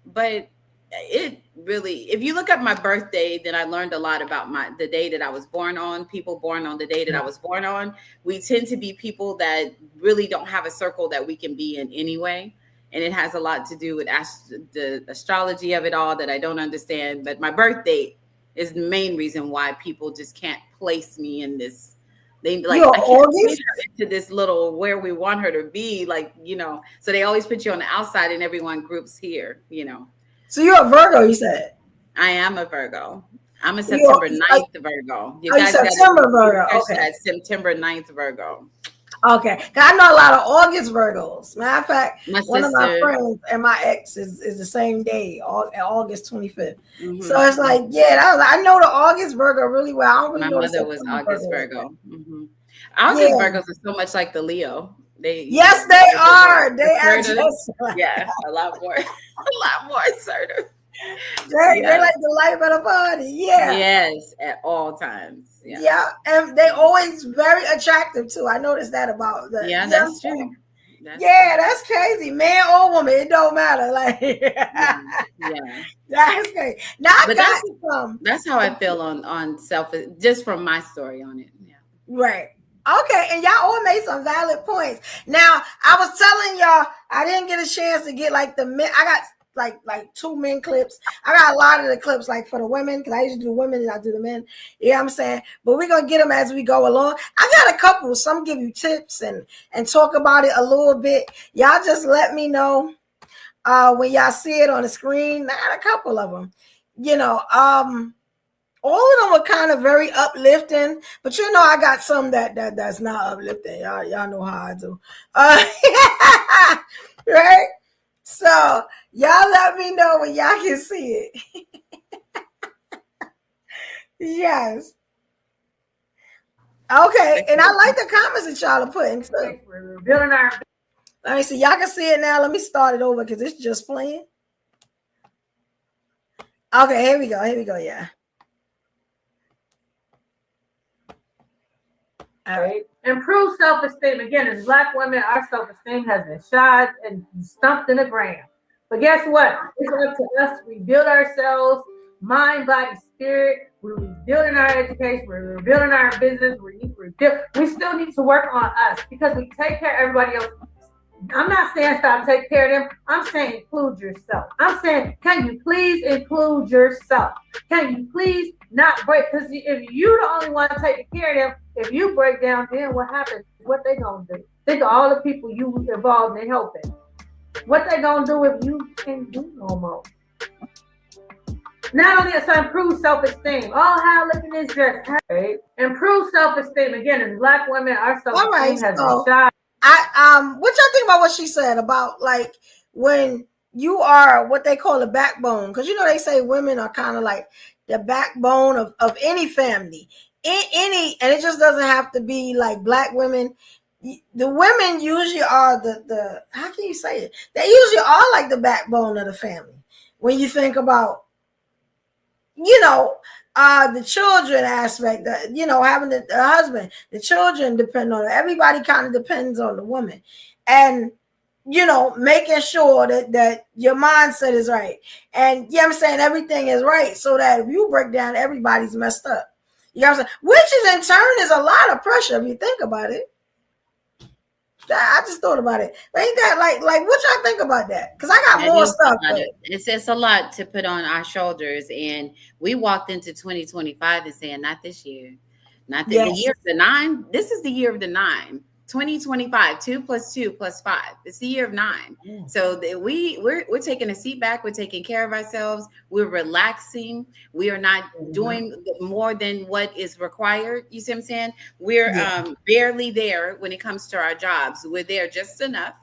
But it really, if you look at my birthday, then I learned a lot about the day that I was born on. People born on the day that I was born on, we tend to be people that really don't have a circle that we can be in anyway. And it has a lot to do with the astrology of it all that I don't understand. But my birth date is the main reason why people just can't place me in this. They like, I can't place her into this little where we want her to be, so they always put you on the outside and everyone groups here, So you're a Virgo, you said? I am a Virgo. I'm a September 9th Virgo. You guys September Virgo. Okay. September 9th Virgo. Okay, because I know a lot of August Virgos. Matter of fact, one of my friends and my ex is the same day, August 25th. Mm-hmm. So it's like, I know the August Virgo really well. I don't really know. My mother was August Virgo. Mm-hmm. August Virgos are so much like the Leo. They are. They are just a lot more assertive. They're like the life of the party. Yeah. Yes, at all times. Yeah. And they always very attractive too. I noticed that about them. Yeah, that's true. That's crazy. Man or woman, it don't matter. Like, that's crazy. Now that's how I feel on self, just from my story on it. Yeah. Right. Okay, and y'all all made some valid points. Now, I was telling y'all I didn't get a chance to get like the men. I got like 2 men clips. I got a lot of the clips like for the women, because I usually do women and I do the men. You know what I'm saying? But we're gonna get them as we go along. I got a couple. Some give you tips and talk about it a little bit. Y'all just let me know when y'all see it on the screen. I got a couple of them. All of them are kind of very uplifting, but I got some that's not uplifting. Y'all know how I do. Right? So y'all let me know when y'all can see it. Yes. Okay, and I like the comments that y'all are putting too. Let me see. Y'all can see it now. Let me start it over because it's just playing. Okay, here we go. Yeah. Right? Improve self-esteem. Again, as Black women, our self-esteem has been shot and stumped in the ground. But guess what? It's up to us to rebuild ourselves, mind, body, spirit. We're rebuilding our education. We're rebuilding our business. We still need to work on us because we take care of everybody else. I'm not saying stop taking care of them. I'm saying include yourself. I'm saying, can you please include yourself? Can you please not break? Because if you're the only one taking care of them, if you break down, then what happens? What they gonna do? Think of all the people you involved in helping. What they gonna do if you can't do no more? Not only so improve self-esteem. Oh, how look at this dress. Right? Improve self-esteem. Again, as Black women, our self-esteem has been shot. What y'all think about what she said about like when you are what they call a backbone? Because they say women are kind of like the backbone of any family, and it just doesn't have to be like Black women. The women usually are the how can you say it? They usually are like the backbone of the family. When you think about, the children aspect, having the husband, the children depend on it. Everybody kind of depends on the woman, and making sure that your mindset is right, and I'm saying everything is right, so that if you break down, everybody's messed up. You know what I'm saying? Which is in turn is a lot of pressure if you think about it. I just thought about it. But ain't that like what y'all think about that? Because I got more stuff. It's a lot to put on our shoulders, and we walked into 2025 and saying, not this year, not the year of the 9. This is the year of the 9. 2025, 2 + 2 + 5. It's the year of 9. So we're taking a seat back. We're taking care of ourselves. We're relaxing. We are not doing more than what is required. You see what I'm saying? We're barely there when it comes to our jobs. We're there just enough.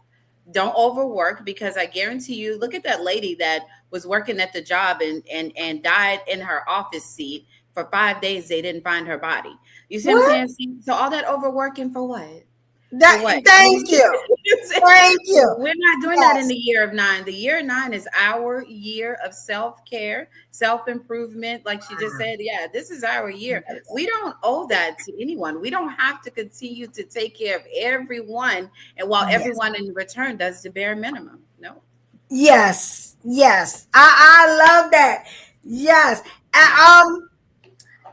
Don't overwork, because I guarantee you, look at that lady that was working at the job and died in her office seat for 5 days. They didn't find her body. You see what I'm saying? So all that overworking for what? Thank you. Thank you. We're not doing that in the year of 9. The year 9 is our year of self-care, self-improvement. Like she just said, this is our year. We don't owe that to anyone. We don't have to continue to take care of everyone, and while everyone in return does the bare minimum. No. Yes. I love that. Yes. That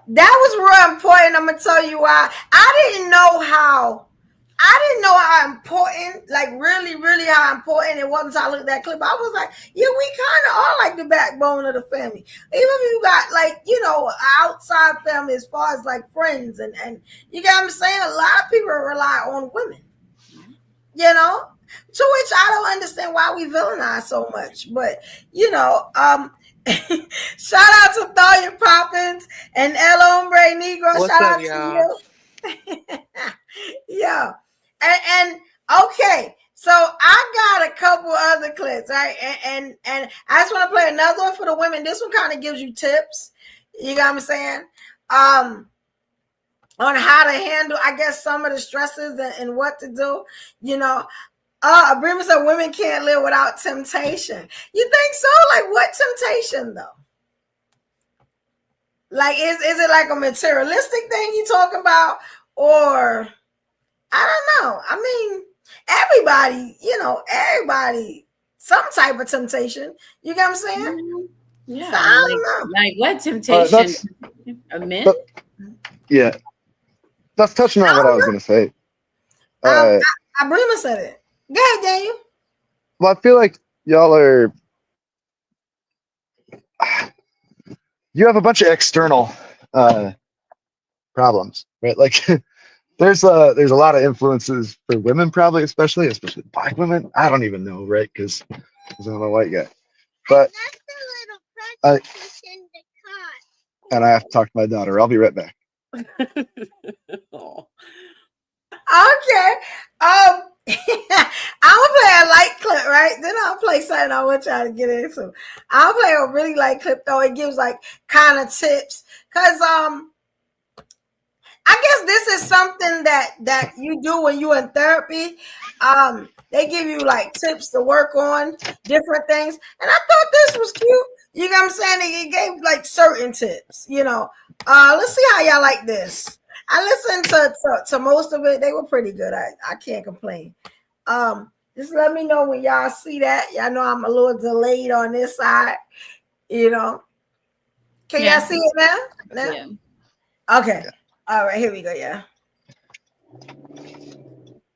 was real important. I'm gonna tell you why. I didn't know how important, like really, really how important it was until I looked at that clip. I was like, we kind of are like the backbone of the family. Even if you got like, outside family as far as like friends and you get what I'm saying? A lot of people rely on women, to which I don't understand why we villainize so much. But, shout out to Thalia Poppins and El Hombre Negro. What's shout up, out y'all? to you. Yeah. And okay, so I got a couple other clips, right? And I just want to play another one for the women. This one kind of gives you tips, you know what I'm saying? On how to handle, I guess, some of the stresses and what to do, Abrima said women can't live without temptation. You think so? Like, what temptation though? Like, is it like a materialistic thing you talking about, or I don't know. I mean, everybody, some type of temptation. You get what I'm saying? Yeah. So I don't know. Like what temptation? A men? That's touching on what I was going to say. Abrima said it. Go ahead, Daniel. Well, I feel like y'all are. You have a bunch of external problems, right? Like. There's a lot of influences for women, probably, especially Black women. I don't even know, right? Because I'm a white guy. But and I have to talk to my daughter. I'll be right back. Okay. I'm gonna play a light clip, right? Then I'll play something I want y'all to get into. I'll play a really light clip though. It gives like kind of tips, because I guess this is something that you do when you're in therapy. They give you like tips to work on different things. And I thought this was cute. You know what I'm saying? He gave like certain tips, you know. Let's see how y'all like this. I listened to most of it. They were pretty good. I can't complain. Just let me know when y'all see that. Y'all know I'm a little delayed on this side, you know. Can y'all see it now? Yeah. Okay. All right, here we go, yeah.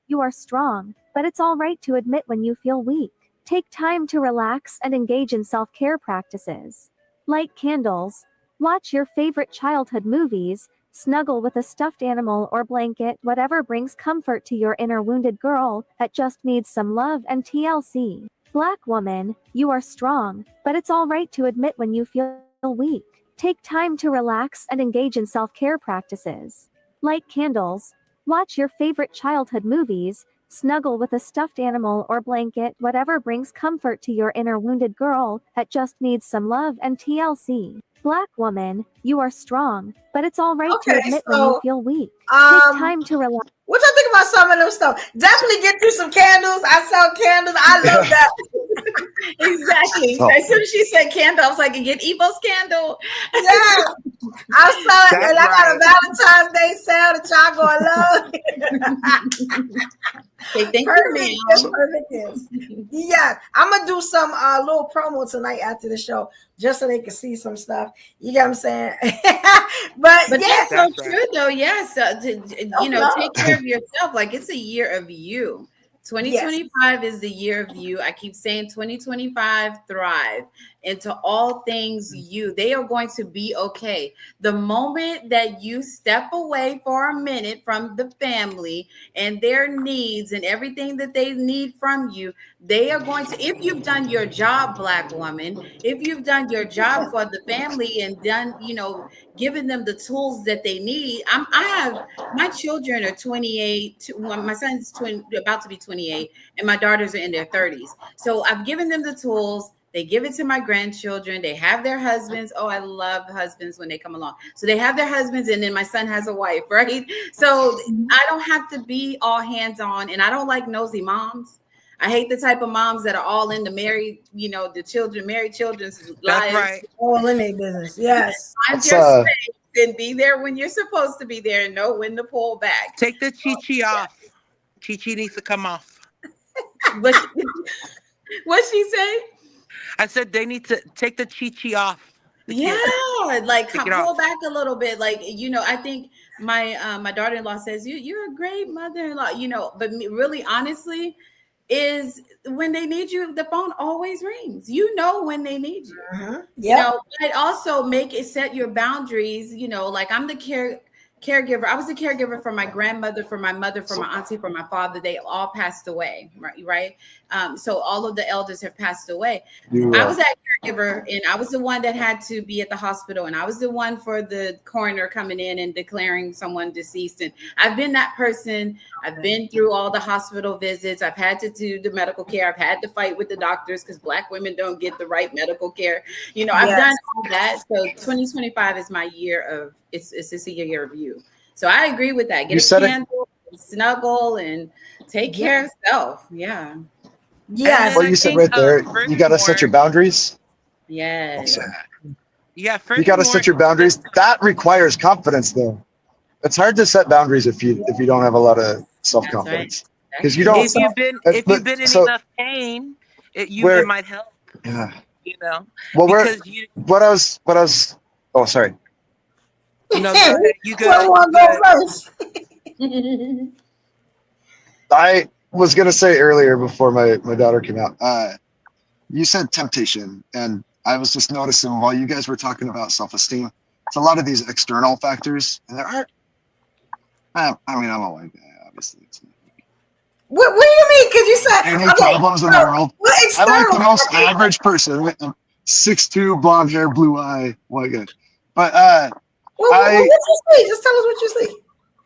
You are strong, but it's all right to admit when you feel weak. Take time to relax and engage in self-care practices. Light candles, watch your favorite childhood movies, snuggle with a stuffed animal or blanket, whatever brings comfort to your inner wounded girl that just needs some love and TLC. Black woman, you are strong, but it's all right to admit when you feel weak. Take time to relax and engage in self-care practices. Light candles, watch your favorite childhood movies, snuggle with a stuffed animal or blanket, whatever brings comfort to your inner wounded girl that just needs some love and TLC. Black woman, you are strong, but it's all right to admit when you feel weak. Take time to relax. What y'all think about some of them stuff? Definitely get you some candles. I sell candles. I love that. Exactly. Oh. As soon as she said candle, I was like, get Evo's candle. Yeah. I'm selling, and I got a Valentine's Day sale that y'all gonna love. Thank you, Perfect gifts. Yeah, I'm gonna do some little promo tonight after the show, just so they can see some stuff. You get what I'm saying? but yeah, that's so true, though. Yes, take care of yourself. Like it's a year of you. 2025 is the year of you. I keep saying 2025 thrive into all things you. They are going to be okay. The moment that you step away for a minute from the family and their needs and everything that they need from you, they are going to, if you've done your job, Black woman, if you've done your job for the family and done, giving them the tools that they need. I have, my children are 28. My son's about to be 28, and my daughters are in their 30s. So I've given them the tools. They give it to my grandchildren. They have their husbands. Oh, I love husbands when they come along. So they have their husbands, and then my son has a wife, right? So I don't have to be all hands-on, and I don't like nosy moms. I hate the type of moms that are all in the married, married children's lives. That's right. All in their business. Yes. Find your space and be there when you're supposed to be there and know when to pull back. Take the chi-chi off. Chi-chi needs to come off. What'd she say? I said they need to take the chi-chi off. Pull back a little bit. I think my daughter-in-law says, you're a great mother-in-law, but really, honestly, is when they need you, the phone always rings. When they need you. But also set your boundaries. I'm the caregiver. I was a caregiver for my grandmother, for my mother, for my auntie, for my father. They all passed away, right? So all of the elders have passed away. I was that caregiver, and I was the one that had to be at the hospital, and I was the one for the coroner coming in and declaring someone deceased. And I've been that person. I've been through all the hospital visits. I've had to do the medical care. I've had to fight with the doctors because Black women don't get the right medical care. I've done all that. So 2025 is my year of it's a year of you. So I agree with that. Get a candle, snuggle, and take care of self. Yeah. Yes. Well, you said right there, you got to set your boundaries. Yes. Yeah. You got to set your boundaries. That requires confidence, though. It's hard to set boundaries if you don't have a lot of self-confidence. Because you don't. If you've been in enough pain, it might help. Yeah. Well, what I was. Oh, sorry. No, go ahead. You go first. I was gonna say earlier before my daughter came out. You said temptation, and I was just noticing while you guys were talking about self-esteem, it's a lot of these external factors, and there are. I'm not like that, obviously. What do you mean? Because you said any problems in the world. I'm like the most average person. 6'2", blonde hair, blue eye, white guy. But what you see? Just tell us what you see.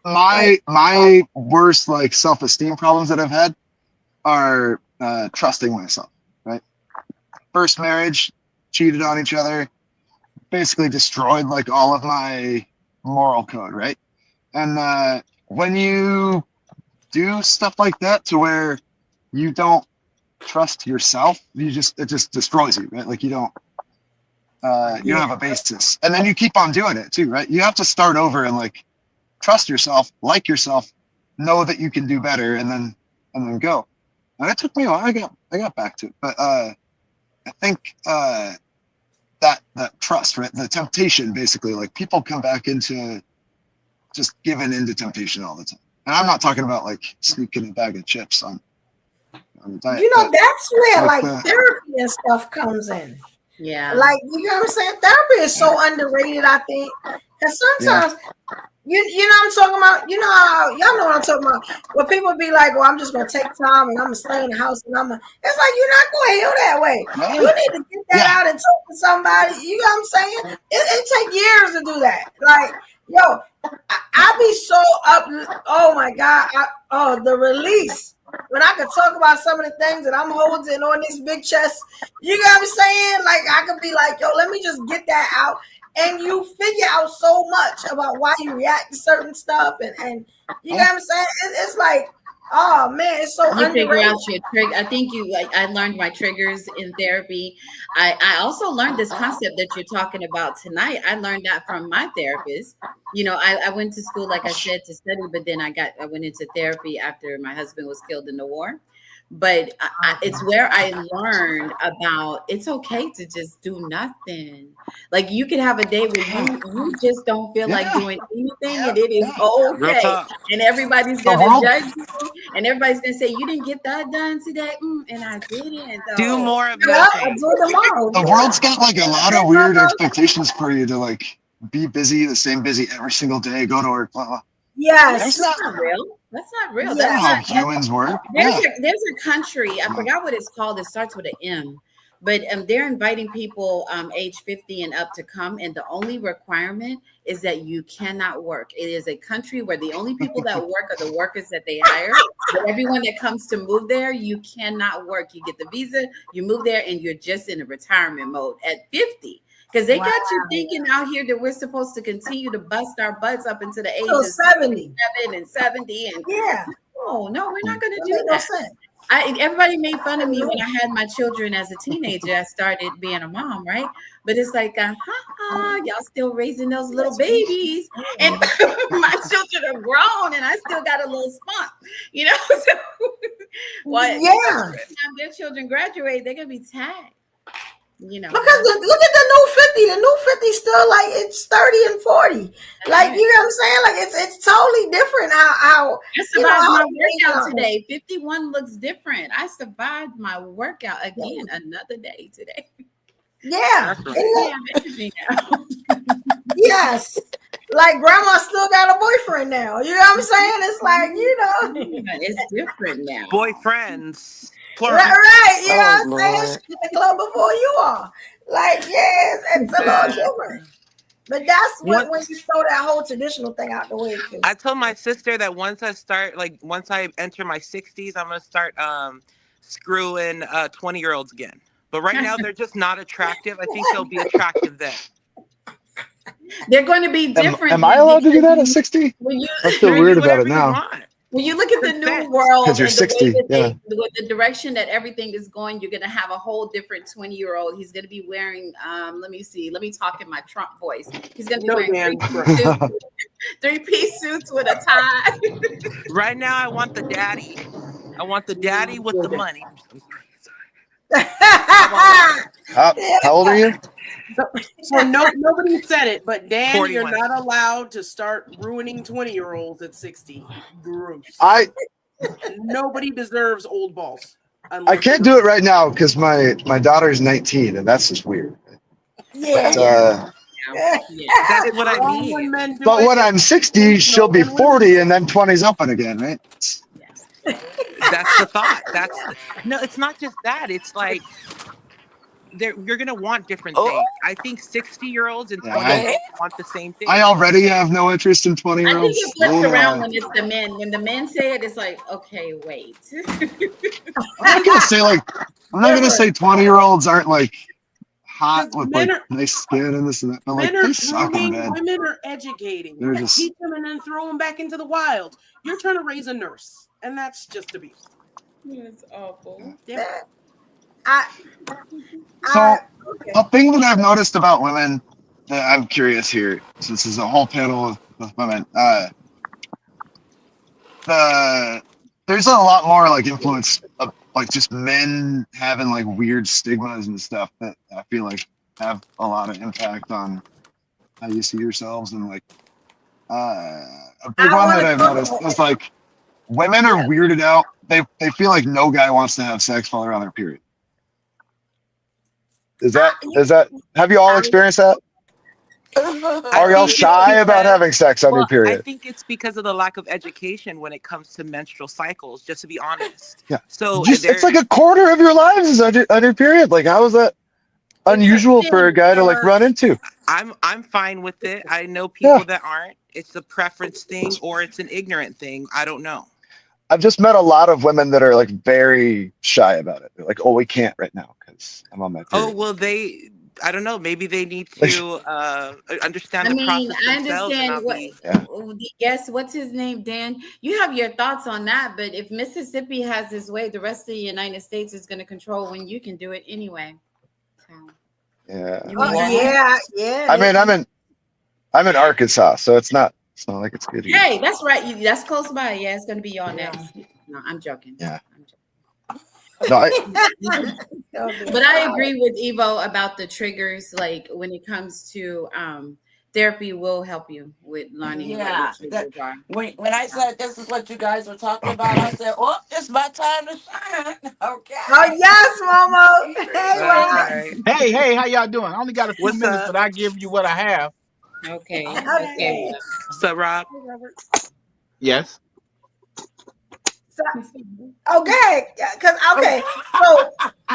My worst self-esteem problems that I've had are trusting myself. Right, first marriage, cheated on each other, basically destroyed all of my moral code. Right, and when you do stuff like that to where you don't trust yourself, it just destroys you. Right, you don't. you don't have a basis. And then you keep on doing it too, right? You have to start over and like trust yourself, like yourself, know that you can do better, and then go. And it took me a while. I got back to it. But I think that trust, right? The temptation, basically, like people come back into just giving into temptation all the time. And I'm not talking about like sneaking a bag of chips on the diet. You know, that's where like like therapy and stuff comes in. Yeah. Like, you know what I'm saying? Therapy is so underrated, I think. Because sometimes, you know what I'm talking about? You know how, y'all know what I'm talking about. Where people be like, well, I'm just going to take time and I'm going to stay in the house and it's like, you're not going to heal that way. You need to get that out and talk to somebody. You know what I'm saying? It take years to do that. Like, yo, I be so up. Oh my God. The release. When I could talk about some of the things that I'm holding on this big chest, you know what I'm saying? Like, I could be like, yo, let me just get that out. And you figure out so much about why you react to certain stuff. And you know what I'm saying? It's like, oh man, it's so you figure underrated. out your trigger. I think I learned my triggers in therapy. I also learned this concept that you're talking about tonight. I learned that from my therapist. You know, I went to school, like I said, to study, but then I went into therapy after my husband was killed in the war. But it's where I learned about it's okay to just do nothing. Like, you can have a day where you just don't feel like doing anything, and it is okay. And everybody's gonna judge you, and everybody's gonna say, you didn't get that done today, and I didn't. Though. Do more of that. The world's got like a lot of weird expectations for you to like be busy, the same busy every single day, go to work, blah blah. Yes, that's not real. That's not real. That's That's how not humans work. There's a country, I forgot what it's called. It starts with an M, but they're inviting people age 50 and up to come, and the only requirement is that you cannot work. It is a country where the only people that work are the workers that they hire. But everyone that comes to move there, you cannot work. You get the visa, you move there, and you're just in a retirement mode at 50. Because they got you thinking out here that we're supposed to continue to bust our butts up into the age of 70 and 70. And no, we're not going to do no that. sense. Everybody made fun of me when I had my children as a teenager. I started being a mom, right? But it's like, y'all still raising those little babies, and my children are grown, and I still got a little spunk, you know. So, by the time their children graduate, they're gonna be tagged. You know, because look at the new 50. The new 50 still like it's 30 and 40. Like, you know what I'm saying? Like, it's totally different how I survived my workout today. 51 looks different. I survived my workout again another day today. Yeah. Yeah. Yes. Like, grandma still got a boyfriend now. You know what I'm saying? It's like, you know, it's different now. Boyfriends. Right. You know what I'm saying? She's in the club before you are. Like, yes, it's a little different. But that's when you throw that whole traditional thing out the way. I told my sister that once I enter my 60s, I'm gonna start screwing 20-year-olds again. But right now they're just not attractive. I think they'll be attractive then. They're going to be different. Am I allowed to do that at 60? I feel weird about it now. When you look at the new world, because you're 60, with the direction that everything is going, you're going to have a whole different 20-year-old. He's going to be wearing, let me talk in my Trump voice. He's going to be wearing three-piece suits with a tie. Right now, I want the daddy. I want the daddy with the money. How old are you? So nobody said it, but Dan, 41. You're not allowed to start ruining 20-year-olds at 60. Gross. Nobody deserves old balls. I can't do it right now because my daughter's 19, and that's just weird. Yeah. That's what I mean. But when I'm 60, she'll be 40, and then 20's open again, right? That's the thought. No, it's not just that. It's like you're gonna want different things. I think 60-year-olds and 20-year-olds want the same thing. I already have no interest in 20-year-olds. I think it flips around when it's the men. When the men say it, it's like, okay, wait. I'm not gonna say 20-year-olds aren't like hot with like nice skin and this and that. But like, men are they suck in bed. women are educating. They're just teach them and then throw them back into the wild. You're trying to raise a nurse, and that's just abuse. It's awful. So A thing that I've noticed about women that I'm curious here, since this is a whole panel with women, there's a lot more like influence of like just men having like weird stigmas and stuff that I feel like have a lot of impact on how you see yourselves. And like a big one that I've noticed is like women are weirded out. They feel like no guy wants to have sex while they're on their period. Is that have you all experienced that? Are y'all shy about having sex on your period? I think it's because of the lack of education when it comes to menstrual cycles, just to be honest. Yeah. So it's like a quarter of your lives is on your period. Like, how is that unusual for a guy to like run into? I'm fine with it. I know people that aren't. It's a preference thing or it's an ignorant thing. I don't know. I've just met a lot of women that are like very shy about it. They're like, oh, we can't right now because I'm on my period. Oh, well, I don't know. Maybe they need to understand the process themselves. I understand Yes, what's his name, Dan? You have your thoughts on that, but if Mississippi has his way, the rest of the United States is going to control when you can do it anyway. So. Yeah. Yeah. I mean, I'm in Arkansas, so it's not like it's good here. Hey, that's right. That's close by. Yeah, it's going to be y'all next. No, I'm joking. Yeah. No, but I agree with Evo about the triggers. Like when it comes to therapy, will help you with learning. Yeah, when I said this is what you guys were talking about, I said, "Oh, it's my time to shine." Okay. Oh yes, Momo. Hey, hey, how y'all doing? I only got a few minutes, but I give you what I have. Okay. Okay. So, Rob. Yes. Okay, because so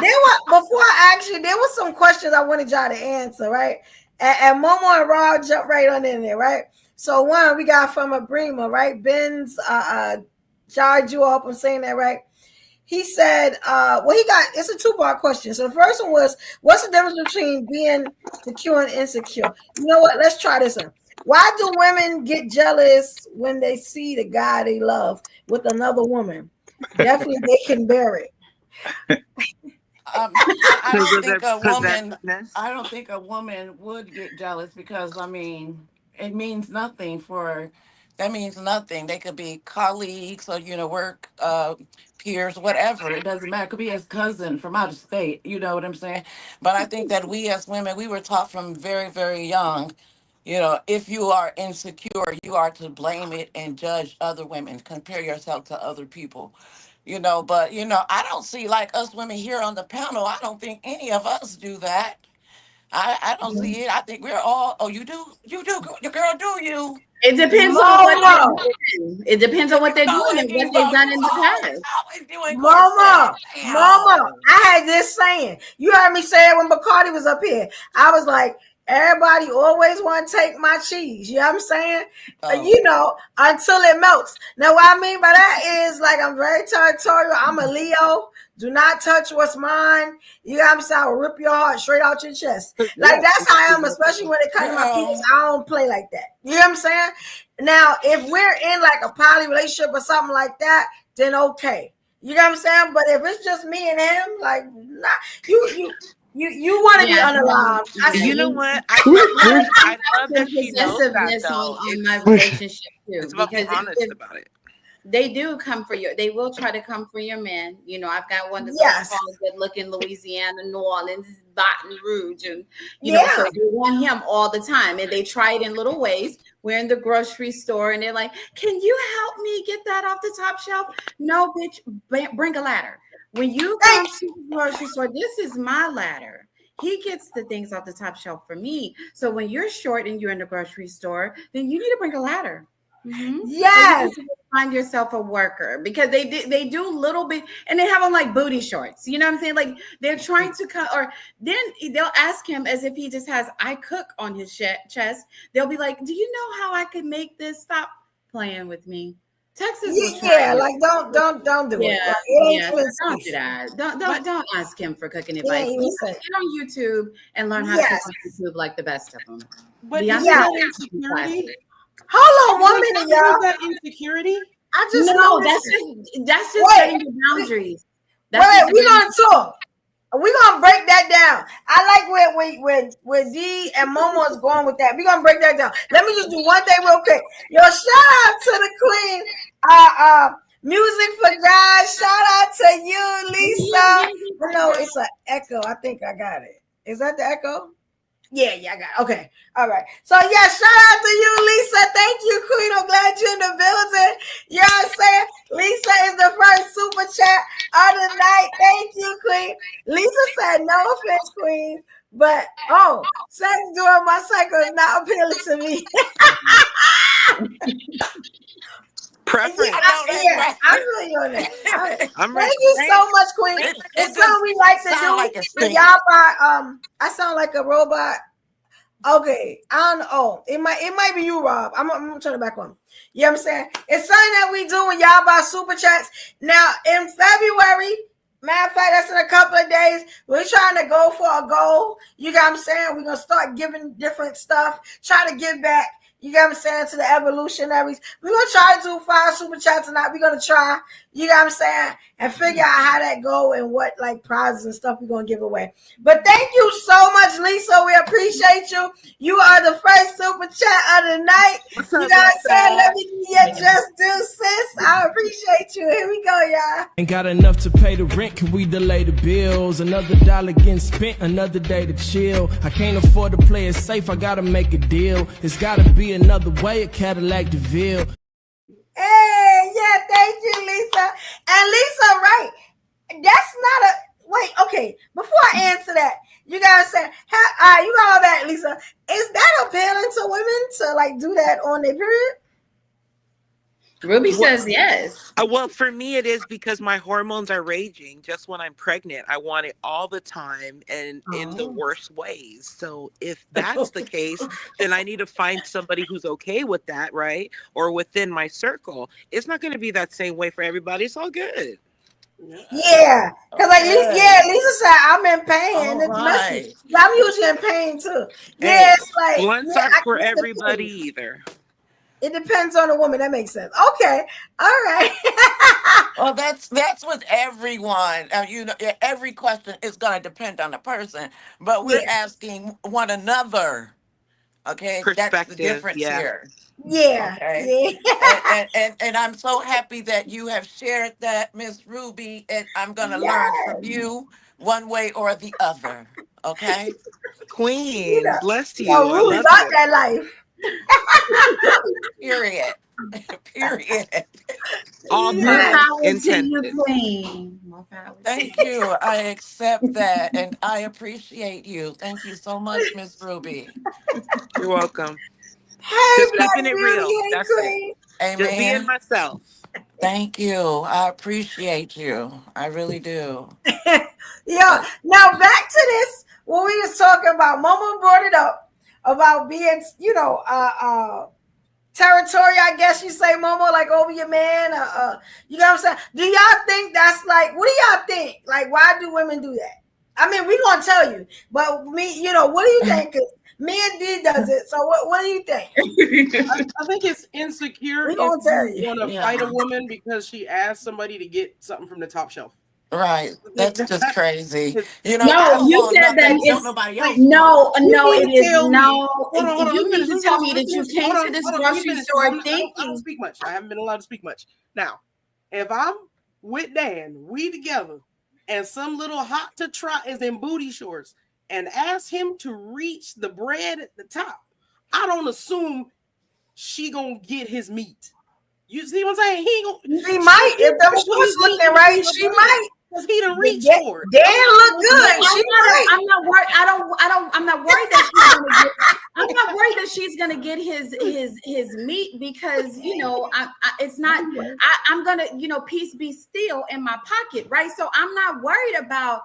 there was some questions I wanted y'all to answer, right? And Momo and Rob jumped right on in there, right? So one we got from Abrima, right? Ben's charged you up on saying that, right? He said, it's a two-part question. So the first one was, what's the difference between being secure and insecure? You know what? Let's try this one. Why do women get jealous when they see the guy they love with another woman? Definitely they can bear it. I don't think a woman would get jealous because it means nothing that means nothing. They could be colleagues or work peers, whatever. It doesn't matter. It could be his cousin from out of state. You know what I'm saying? But I think that we as women, we were taught from very, very young, if you are insecure, you are to blame it and judge other women, compare yourself to other people. But I don't see like us women here on the panel. I don't think any of us do that. I don't see it. I think we're all. Oh, you do, your girl, do you? It depends on what they're doing. It depends on what they're doing and what they've done in the past. Mama, I had this saying. You heard me say it when Bacardi was up here. I was like, everybody always want to take my cheese. You know what I'm saying? Until it melts. Now, what I mean by that is like I'm very territorial. I'm a Leo. Do not touch what's mine. You know what I'm saying? I will rip your heart straight out your chest. Like that's how I am, especially when it comes to my penis. I don't play like that. You know what I'm saying? Now, if we're in like a poly relationship or something like that, then okay. You know what I'm saying? But if it's just me and him, like nah, you want to be unalive. You know what? I love that she knows that though. On my relationship too. It's about being honest about it. They do come for you. They will try to come for your man. I've got one that's good looking Louisiana, New Orleans, Baton Rouge, and so you want him all the time. And they try it in little ways. We're in the grocery store, and they're like, "Can you help me get that off the top shelf?" No, bitch, bring a ladder. When you come to the grocery store, this is my ladder. He gets the things off the top shelf for me. So when you're short and you're in the grocery store, then you need to bring a ladder. Mm-hmm. Yes. So find yourself a worker because they do little bit and they have on like booty shorts. You know what I'm saying? Like they're trying to cut, or then they'll ask him as if he just has I cook on his chest. They'll be like, "Do you know how I could make this? Stop playing with me." Texas, like don't do it. Yeah, don't do that. Don't ask him for cooking advice. Get on YouTube and learn how to cook on YouTube like the best of them. But insecurity. Hold on 1 minute, y'all. Is that insecurity? I just that's just setting your boundaries. Wait, we're gonna talk. We're gonna break that down. I like where D and Momo is going with that. We're gonna break that down. Let me just do one thing real quick. Yo, shout out to the queen. Music for God. Shout out to you, Lisa. No, it's an echo. I think I got it. Is that the echo? Yeah, I got it. Okay. All right. So yeah, shout out to you, Lisa. Thank you, Queen. I'm glad you're in the building. You know what I'm saying? Lisa is the first super chat of the night. Thank you, Queen. Lisa said, no offense, Queen, but sex during my cycle is not appealing to me. Preference. I'm really on that. I'm Thank you so much, Queen. It's something we like to do. Like y'all I sound like a robot. Okay, I don't know. It might be you, Rob. I'm gonna turn it back on. You know what I'm saying? It's something that we do when y'all buy super chats. Now in February, matter of fact, that's in a couple of days. We're trying to go for a goal. You know what I'm saying? We're gonna start giving different stuff, try to give back. You know what I'm saying, to the evolutionaries. We're going to try to do 5 super chats tonight. We're going to try, you know what I'm saying, and figure out how that go and what, like, prizes and stuff we're going to give away. But thank you so much, Lisa. We appreciate you. You are the first super chat of the night. What's you up, know what I'm saying? Lisa? Let me give you just do, sis. I appreciate you. Here we go, y'all. Ain't got enough to pay the rent, can we delay the bills? Another dollar getting spent, another day to chill. I can't afford to play it safe, I gotta make a deal. It's gotta be another way, a Cadillac DeVille. Hey, yeah, thank you, Lisa. And Lisa, right, that's not a, wait, okay, before I answer that, you gotta say, you got all that, Lisa. Is that appealing to women to, like, do that on their period? Ruby says yes. Well, for me, it is because my hormones are raging. Just when I'm pregnant, I want it all the time and in the worst ways. So if that's the case, then I need to find somebody who's okay with that, right? Or within my circle. It's not going to be that same way for everybody. It's all good. Yeah, because Lisa said I'm in pain. Right. I'm usually in pain too. Yeah, it's like blunts aren't for everybody either. It depends on the woman. That makes sense. Okay, all right. Well, that's with everyone. Every question is going to depend on the person, but we're asking one another. Okay, that's the difference here. Yeah. Okay. And I'm so happy that you have shared that, Miss Ruby, and I'm going to learn from you one way or the other. Okay. Queen, bless you. I love that life. Period. All power intended. to you, Queen. Thank you. I accept that, and I appreciate you. Thank you so much, Miss Ruby. You're welcome. Hey, just keeping it real. That's it. Amen. Just being myself. Thank you. I appreciate you. I really do. Yeah. Now back to this. When we was talking about, Momo brought it up about being, territorial, I guess you say, Momo, like over your man. You know what I'm saying? Do y'all think that's like, what do y'all think? Like, why do women do that? I mean, we're going to tell you. But me, what do you think? Me and D does it. So what do you think? I think it's insecure if you want to fight a woman because she asked somebody to get something from the top shelf. Right. That's just crazy. No, you said that it's nobody else. No, it is no. Hold on, you need to tell me that you came to this grocery store thinking. I don't speak much. I haven't been allowed to speak much. Now, if I'm with Dan, we together, and some little hot to trot is in booty shorts and ask him to reach the bread at the top, I don't assume she gonna get his meat. You see what I'm saying? She might. If them shorts looking right, she might. Because he done reached for it. Dan look good. I'm not worried. I'm not worried that she's gonna get. I'm not worried that she's gonna get his meat because it's not. I'm gonna peace be still in my pocket, right? So I'm not worried about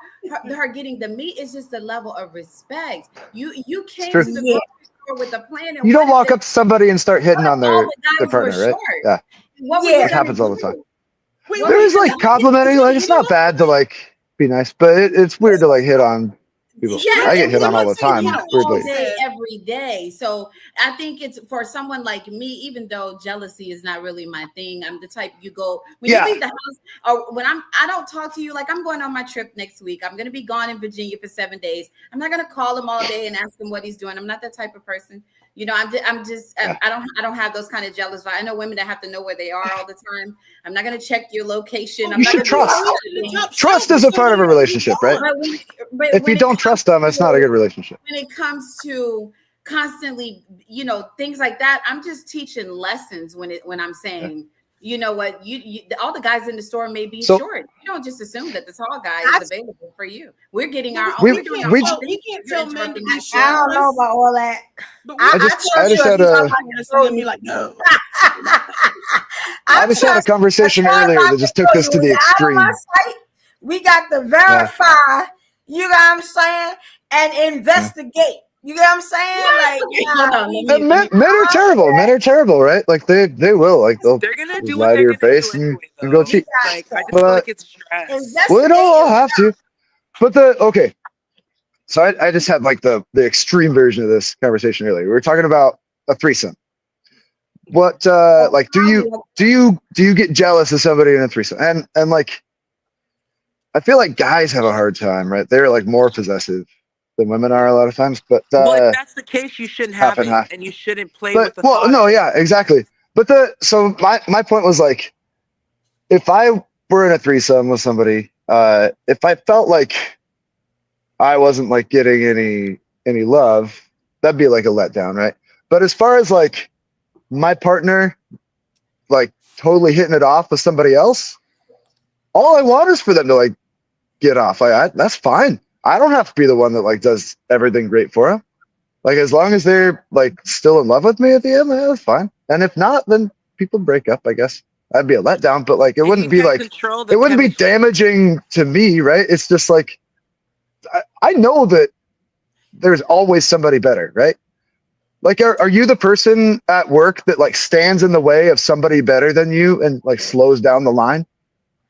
her getting the meat. It's just a level of respect. You came to the grocery store with a plan. And you don't walk up to somebody and start hitting on their partner, right? Yeah. It happens all the time. There's like complimenting, like it's not bad to like be nice, but it's weird to like hit on people. I get hit on all the time. Weirdly. every day. So I think it's for someone like me, even though jealousy is not really my thing. I'm the type you go when you leave the house, or when I don't talk to you. Like, I'm going on my trip next week. I'm going to be gone in Virginia for 7 days. I'm not going to call him all day and ask him what he's doing. I'm not that type of person. You know, I'm just I don't have those kind of jealous vibes. I know women that have to know where they are all the time. I'm not going to check your location. You should trust. Trust is a part of a relationship, right? If you don't trust them, it's not a good relationship. When it comes to constantly, you know, things like that, I'm just teaching lessons when I'm saying, you know what, you all the guys in the store may be short. You don't just assume that the tall guy is available for you. We're getting our own. You can't tell men to be shameless. I don't know about all that. I just had a I just had a conversation earlier that just took this to the extreme. We got to verify, you know what I'm saying, and investigate. You know what I'm saying? Like, men are terrible. Men are terrible, right? Like they will, like they're gonna do lie to your face and go cheat. Like, I just feel like it's stress. Well, no, I'll have to. But so I just had like the extreme version of this conversation earlier. We were talking about a threesome. What like do you get jealous of somebody in a threesome? And like I feel like guys have a hard time, right? They're like more possessive than women are a lot of times. But well, if that's the case, you shouldn't have it, and you shouldn't play with the thought. No, yeah, exactly. But so my point was like, if I were in a threesome with somebody, if I felt like I wasn't like getting any love, that'd be like a letdown, right? But as far as like my partner like totally hitting it off with somebody else, all I want is for them to like get off. Like that's fine. I don't have to be the one that like does everything great for them. Like as long as they're like still in love with me at the end, that's fine. And if not, then people break up, I guess. That'd be a letdown, but like it wouldn't be like it wouldn't be damaging to me, right? It's just like I know that there's always somebody better, right? Like are you the person at work that like stands in the way of somebody better than you and like slows down the line?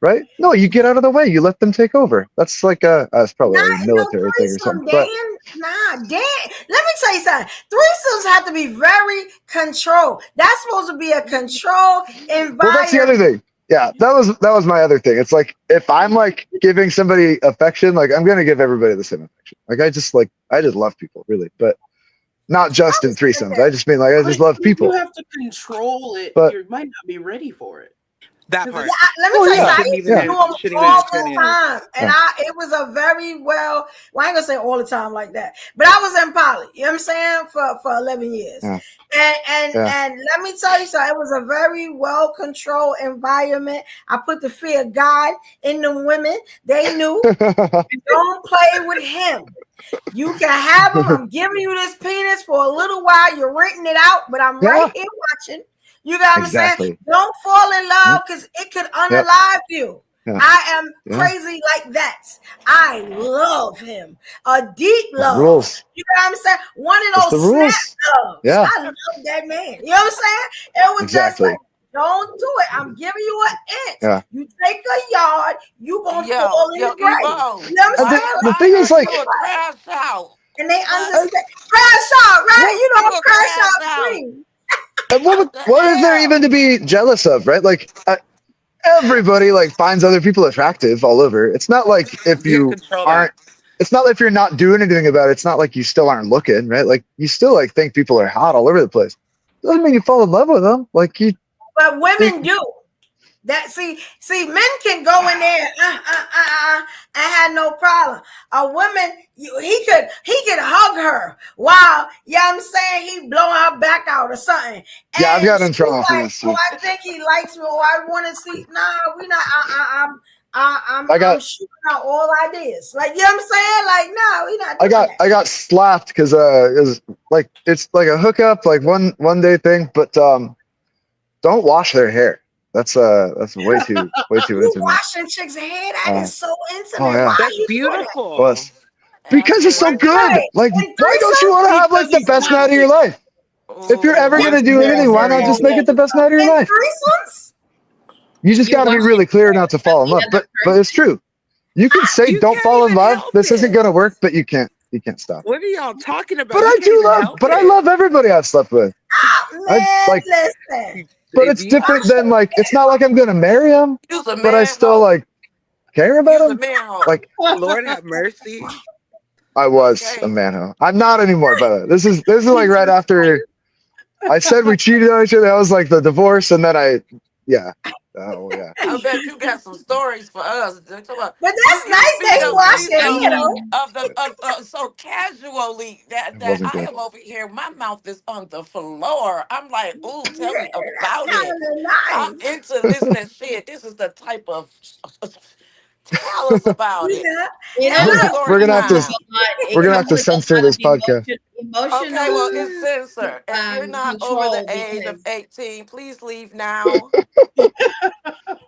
Right? No, you get out of the way. You let them take over. That's like that's probably a military thing or something. But let me tell you something. Threesomes have to be very controlled. That's supposed to be a controlled environment. Well, that's the other thing. Yeah, that was my other thing. It's like if I'm like giving somebody affection, like I'm gonna give everybody the same affection. Like I just love people, really, but not just in threesomes. I just mean like I just love people. You have to control it. But you might not be ready for it. That part. Yeah, let me tell you, I used to do them all the time, and it was a very well. I ain't gonna say all the time like that, but I was in poly. You know what I'm saying for 11 years, and let me tell you something. It was a very well controlled environment. I put the fear of God in the women. They knew don't play with him. You can have him. I'm giving you this penis for a little while. You're renting it out, but I'm right here watching. You got what I'm saying? Don't fall in love because it could unalive you. Yeah. I am crazy like that. I love him. A deep love. Rules. You know what I'm saying? One of those snap loves. Yeah. I love that man. You know what I'm saying? It was just like, don't do it. I'm giving you an inch. Yeah. You take a yard, you gonna fall in the grave. You know what I'm saying? The thing is like crash out. And they understand. Crash out, right? You know, crash out free. And what is there even to be jealous of, right? Like everybody like finds other people attractive all over. It's not like if you aren't. It's not like if you're not doing anything about it. It's not like you still aren't looking, right? Like you still like think people are hot all over the place. Doesn't mean you fall in love with them. Like you. But women do. That see, men can go in there and had no problem. A woman, he could hug her while, you know what I'm saying, he blowing her back out or something. And yeah, I've gotten in trouble for this. Oh, I think he likes me, or I want to see. Nah, we not. I'm shooting out all ideas. Like, you know what I'm saying? Like, no, we not. I got slapped because it's like a hookup, like one day thing, but don't wash their hair. That's way too intimate. Washing chicks' hair, that is so intimate. Oh, yeah. That's beautiful. Because it's so good. Like, why don't you want to have like the best night of your life? If you're ever gonna do anything, why not just make it the best night of your life? You just got to be really clear not to fall in love. But it's true. You can say don't fall in love. This isn't gonna work, but you can't. You can't stop. What are y'all talking about? But You I can't do even love. help But I it. love everybody I've slept with. Oh, man, listen. But it's different than like. It's not like I'm gonna marry him. You's a But I still manhole. like care about You's a him. manhole. Like Lord have mercy. I was Okay. a manhole. I'm not anymore. But this is like right after I said we cheated on each other. That was like the divorce, and then yeah. Oh yeah. I bet you got some stories for us. Talk about- But You that's you nice speak that he of me washed your hair, so though. so casually that It wasn't I good. am over here. My mouth is on the floor. I'm like, ooh, tell me Yeah, that's about it. kind of I'm nice. into listening. Shit, this is the type of. Tell us about it. Yeah. It And Have also a look, story We're gonna have comes with to. time. a lot. We're It gonna have comes to with a censor lot of this podcast. Okay, emotional well, it's censored. If you're not over the control age of because 18, please leave now.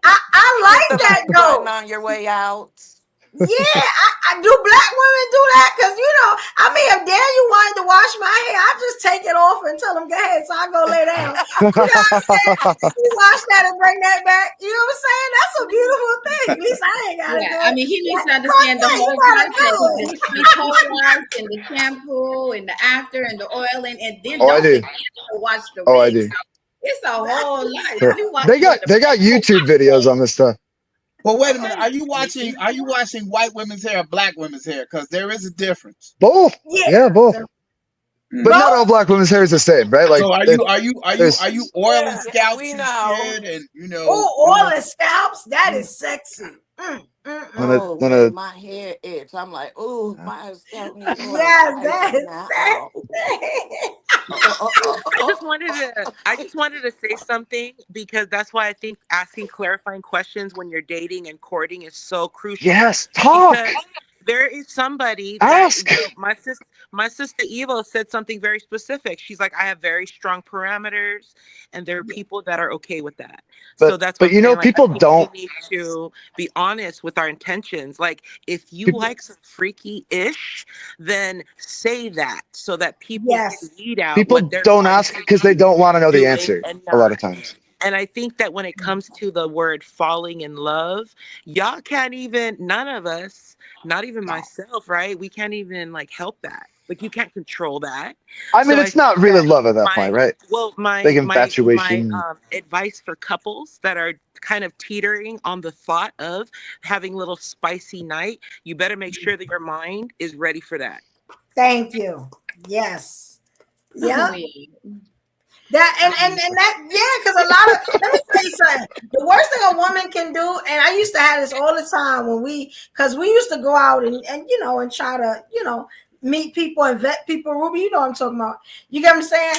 I Hit like the that like button though. on your way out. Yeah, I do. Black women do that because I mean, if Daniel wanted to wash my hair, I just take it off and tell him go ahead, so I go lay down. You know what I'm saying? You wash that and bring that back. You know what I'm saying? That's a beautiful thing. At least I ain't gotta yeah, do I it. mean he needs Like, to understand the yeah, you whole gotta do process of it. the cold wash and the shampoo and the after and the oiling and then Oh, I don't do. forget to wash the Oh, I wigs. do. So it's a whole lot. Sure. You wash They with got YouTube videos on this stuff. But wait a minute, Okay. are you watching white women's hair or black women's hair? Because there is a difference. Both. Yeah. Yeah, both. But not Both. all black women's hair is the same, right? Like So are there's you oiling Yeah. Yeah, scalps we and know. shit, and Oh, oil and scalps. That is sexy. when a Oh when man, a my hair itch. I'm like, ooh, my scalp needs oil Yes, right that is now. sexy. I just wanted to say something because that's why I think asking clarifying questions when you're dating and courting is so crucial. yes, Because talk. there is somebody that Ask. my sister Eva said something very specific. She's like, I have very strong parameters, and there are people that are okay with that. So that's what But I'm saying. Like, I people think we don't need to be honest with our intentions. Like, if you people like some freaky ish, then say that so that people can Yes. weed out what people they're don't going ask to because they be don't want to know the doing answer and a lot not. of times. And I think that when it comes to the word falling in love, y'all can't even, none of us, not even myself, right? We can't even like help that. Like you can't control that. I mean, So I it's not think really that love at that point, my right? well, Like my infatuation. advice for couples that are kind of teetering on the thought of having a little spicy night, you better make sure that your mind is ready for that. Thank you. Yes. Yeah. Oh, yeah. That and that because a lot of let me tell you something. The worst thing a woman can do, and I used to have this all the time when because we used to go out and and try to meet people and vet people. Ruby, you know what I'm talking about. You get what I'm saying?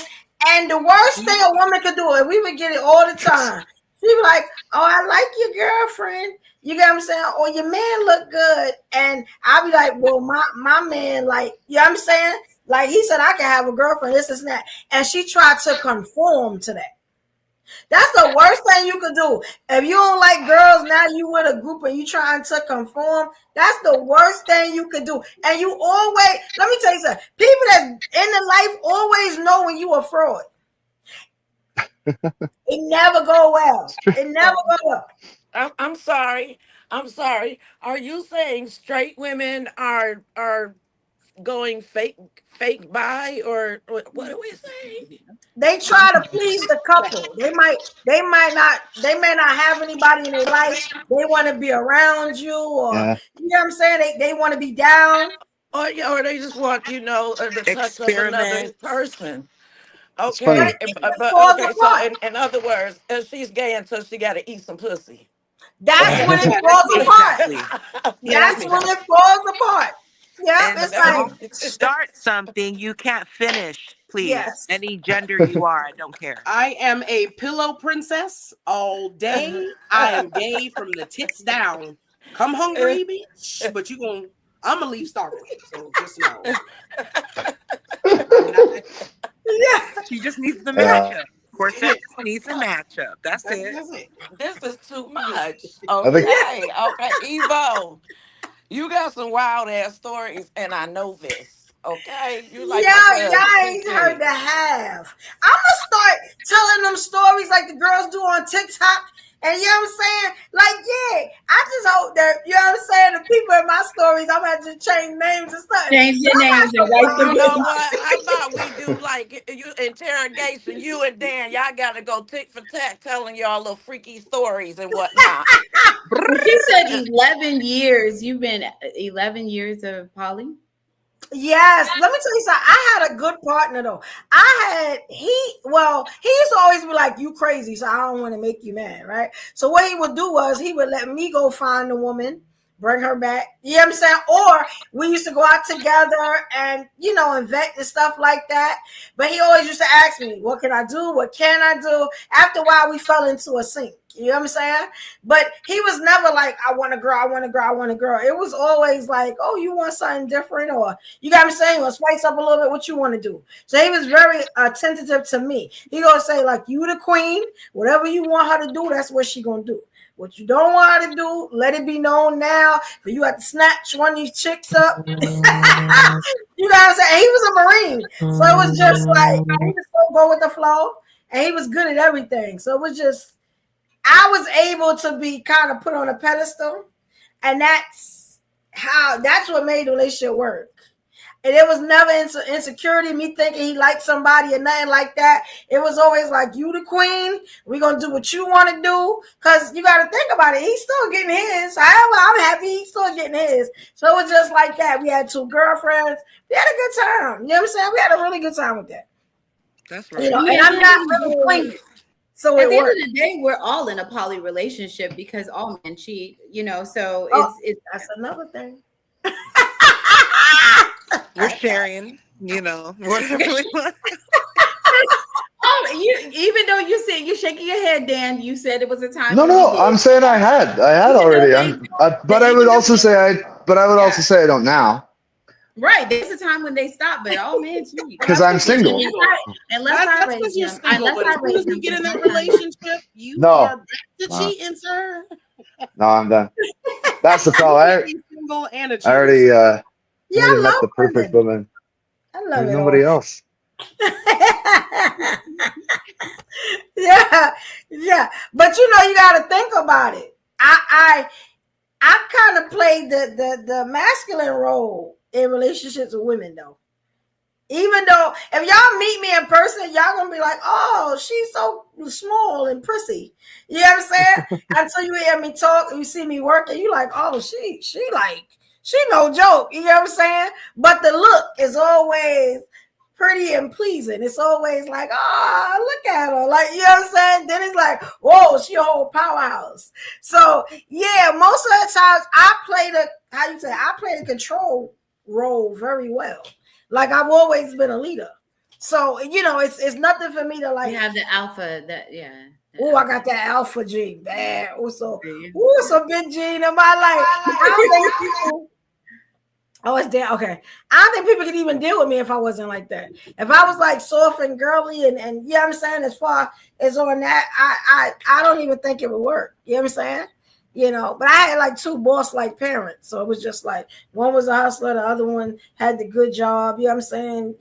And the worst thing a woman could do, and we would get it all the time. She be like, "Oh, I like your girlfriend." You get what I'm saying? Or your man look good, and I'll be like, "Well, my man, like, you know what I'm saying?" Like he said, I can have a girlfriend, this and that. And she tried to conform to that. That's the worst thing you could do. If you don't like girls, now you with a group and you trying to conform, that's the worst thing you could do. And you always, let me tell you something, people that's in the life always know when you a fraud. It never go well. It never go well. I'm sorry. I'm sorry. Are you saying straight women are going fake bi or what are we saying? They try to please the couple. They may not have anybody in their life. They want to be around you, or Yeah, you know what I'm saying. They want to be down. Or yeah, or they just want the touch of another Experiment. person. it's But funny. Okay, it but falls okay. So apart. in other words, if she's gay until she got to eat some pussy. That's when it falls apart. Exactly. That's Exactly. when it falls apart. Yep, And it's like don't start something you can't finish, please. yes. Any gender you are, I don't care. I am a pillow princess all day. I am gay from the tits down. Come hungry, bitch, but I'm gonna leave starving. So just know. I'm not. Yeah. She just needs the Uh, matchup. Corset just needs a matchup. That's it. That's it. This is too much. I think Okay, okay, Evo, you got some wild ass stories, and I know this. Okay, you like my cousin. Y'all Please ain't tell heard me. the half. I'm gonna start telling them stories like the girls do on TikTok And you know what I'm saying? Like, yeah, I just hope that, you know what I'm saying, the people in my stories, I'm going to have to change names and stuff. Change your names and write them. You know what? How about we do like you interrogation? You and Dan, y'all got to go tick for tack, telling y'all little freaky stories and whatnot. She said 11 years. You've been 11 years of poly? Yes, let me tell you something. I had a good partner though. He used to always be like, "You crazy," so I don't want to make you mad, right? So what he would do was he would let me go find the woman, bring her back. You know what I'm saying? Or we used to go out together and, and vet and stuff like that. But he always used to ask me, "What can I do? What can I do?" After a while, we fell into a sync. You know what I'm saying? But he was never like, "I want a girl, I want a girl, I want a girl." It was always like, "Oh, you want something different?" Or, "You got me saying, let's spice up a little bit. What you want to do?" So he was very attentive to me. He gonna say, like, "You the queen. Whatever you want her to do, that's what she gonna do. What you don't want her to do, let it be known now. But you have to snatch one of these chicks up." You know what I'm saying? And he was a Marine. So it was just like, he was so go with the flow. And he was good at everything. So it was just, I was able to be kind of put on a pedestal, and that's what made the relationship work. And it was never insecurity, me thinking he liked somebody or nothing like that. It was always like, "You the queen. We're going to do what you want to do." Because you got to think about it. He's still getting his. However, I'm happy he's still getting his. So it was just like that. We had 2 girlfriends. We had a good time. You know what I'm saying? We had a really good time with that. That's right. And I'm not really clean. So at the end of the day, we're all in a poly relationship because all men cheat, so that's another thing. We're sharing, whatever we want. Even though you're shaking your head, Dan, you said it was a time. No, I'm saying I had already. But I would also say I don't now. Right, there's a time when they stop, but all men cheat because I'm single. Unless I raise them, unless I raise them, get in that relationship, you are back to cheating, sir. No, I'm done. That's the problem. I already met the perfect woman. I love There's it. Nobody else. Yeah. But you got to think about it. I kind of played the masculine role in relationships with women, though. Even though if y'all meet me in person, y'all gonna be like, "Oh, she's so small and prissy." You know what I'm saying? Until you hear me talk, you see me working, you like, "Oh, she no joke." You know what I'm saying? But the look is always pretty and pleasing. It's always like, "Oh, look at her." Like, you know what I'm saying? Then it's like, "Whoa, she a whole powerhouse." So yeah, most of the times I play the control role very well. Like, I've always been a leader. So, it's nothing for me to like. You have the alpha Oh, I got that alpha gene. Bad. Also, it's a big gene in my life. It's damn okay. I don't think people could even deal with me if I wasn't like that. If I was like soft and girly and you know what I'm saying, as far as on that, I don't even think it would work. You know what I'm saying? But I had like 2 boss-like parents. So it was just like, one was a hustler, the other one had the good job, you know what I'm saying,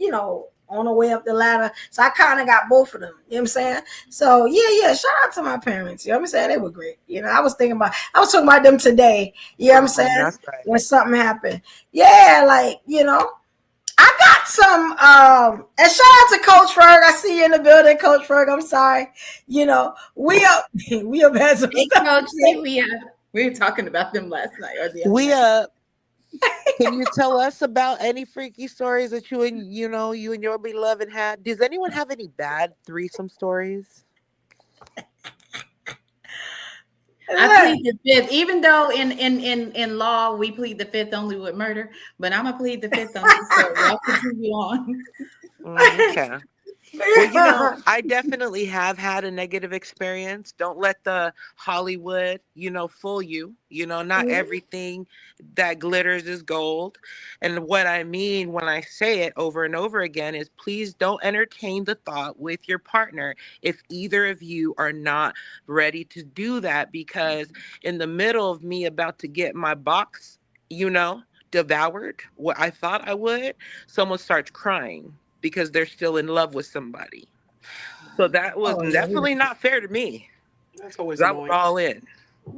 on the way up the ladder. So I kind of got both of them, you know what I'm saying? So yeah, shout out to my parents, you know what I'm saying? They were great. I was talking about them today, you know what I'm saying? That's right. When something happened. Yeah, like, I got some and shout out to Coach Ferg. I see you in the building, Coach Ferg. I'm sorry. We up had some stuff. We were talking about them last night or the other We night. Can you tell us about any freaky stories that you and your beloved had? Does anyone have any bad threesome stories? I plead the 5th, even though in law we plead the 5th only with murder, but I'm gonna plead the 5th only. So y'all continue on. Okay. Well, I definitely have had a negative experience. Don't let the Hollywood, fool you. Not everything that glitters is gold. And what I mean when I say it over and over again is, please don't entertain the thought with your partner if either of you are not ready to do that, because in the middle of me about to get my box, devoured, what I thought I would, someone starts crying because they're still in love with somebody. So that was definitely not fair to me. That's always I was all in.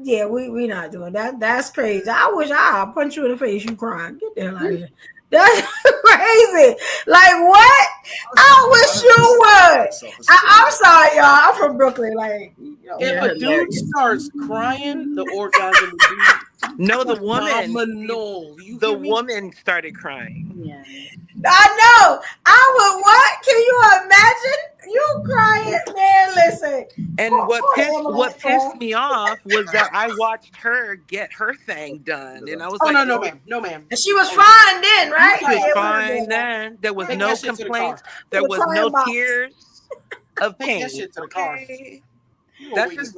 Yeah, we not doing that. That's crazy. I wish I'd punch you in the face. You crying. Get the hell out of here. That's crazy. Like what? I wish you would. I'm sorry, y'all. I'm from Brooklyn. Like, if a dude starts crying, the orgasm would be the phenomenal. The woman started crying. Yeah. I know. I would. What? Can you imagine? You crying, man. Listen. And what pissed me off was that I watched her get her thing done, and I was like, no, ma'am. And she was fine then, right? She was fine then. There was no complaints. There was no tears of pain. That shit to the car.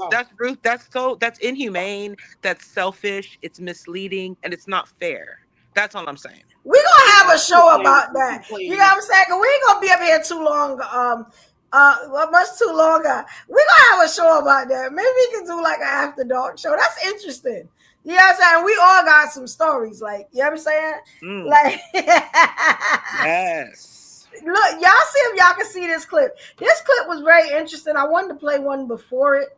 That's rude. That's inhumane. That's selfish. It's misleading, and it's not fair. That's all I'm saying. We're gonna have a show about that. You know what I'm saying? We ain't gonna be up here too long. Much too long. We're gonna have a show about that. Maybe we can do like an after dark show. That's interesting. You know what I'm saying? We all got some stories, like, you know what I'm saying? Like, yes. Look, y'all see if y'all can see this clip. This clip was very interesting. I wanted to play one before it.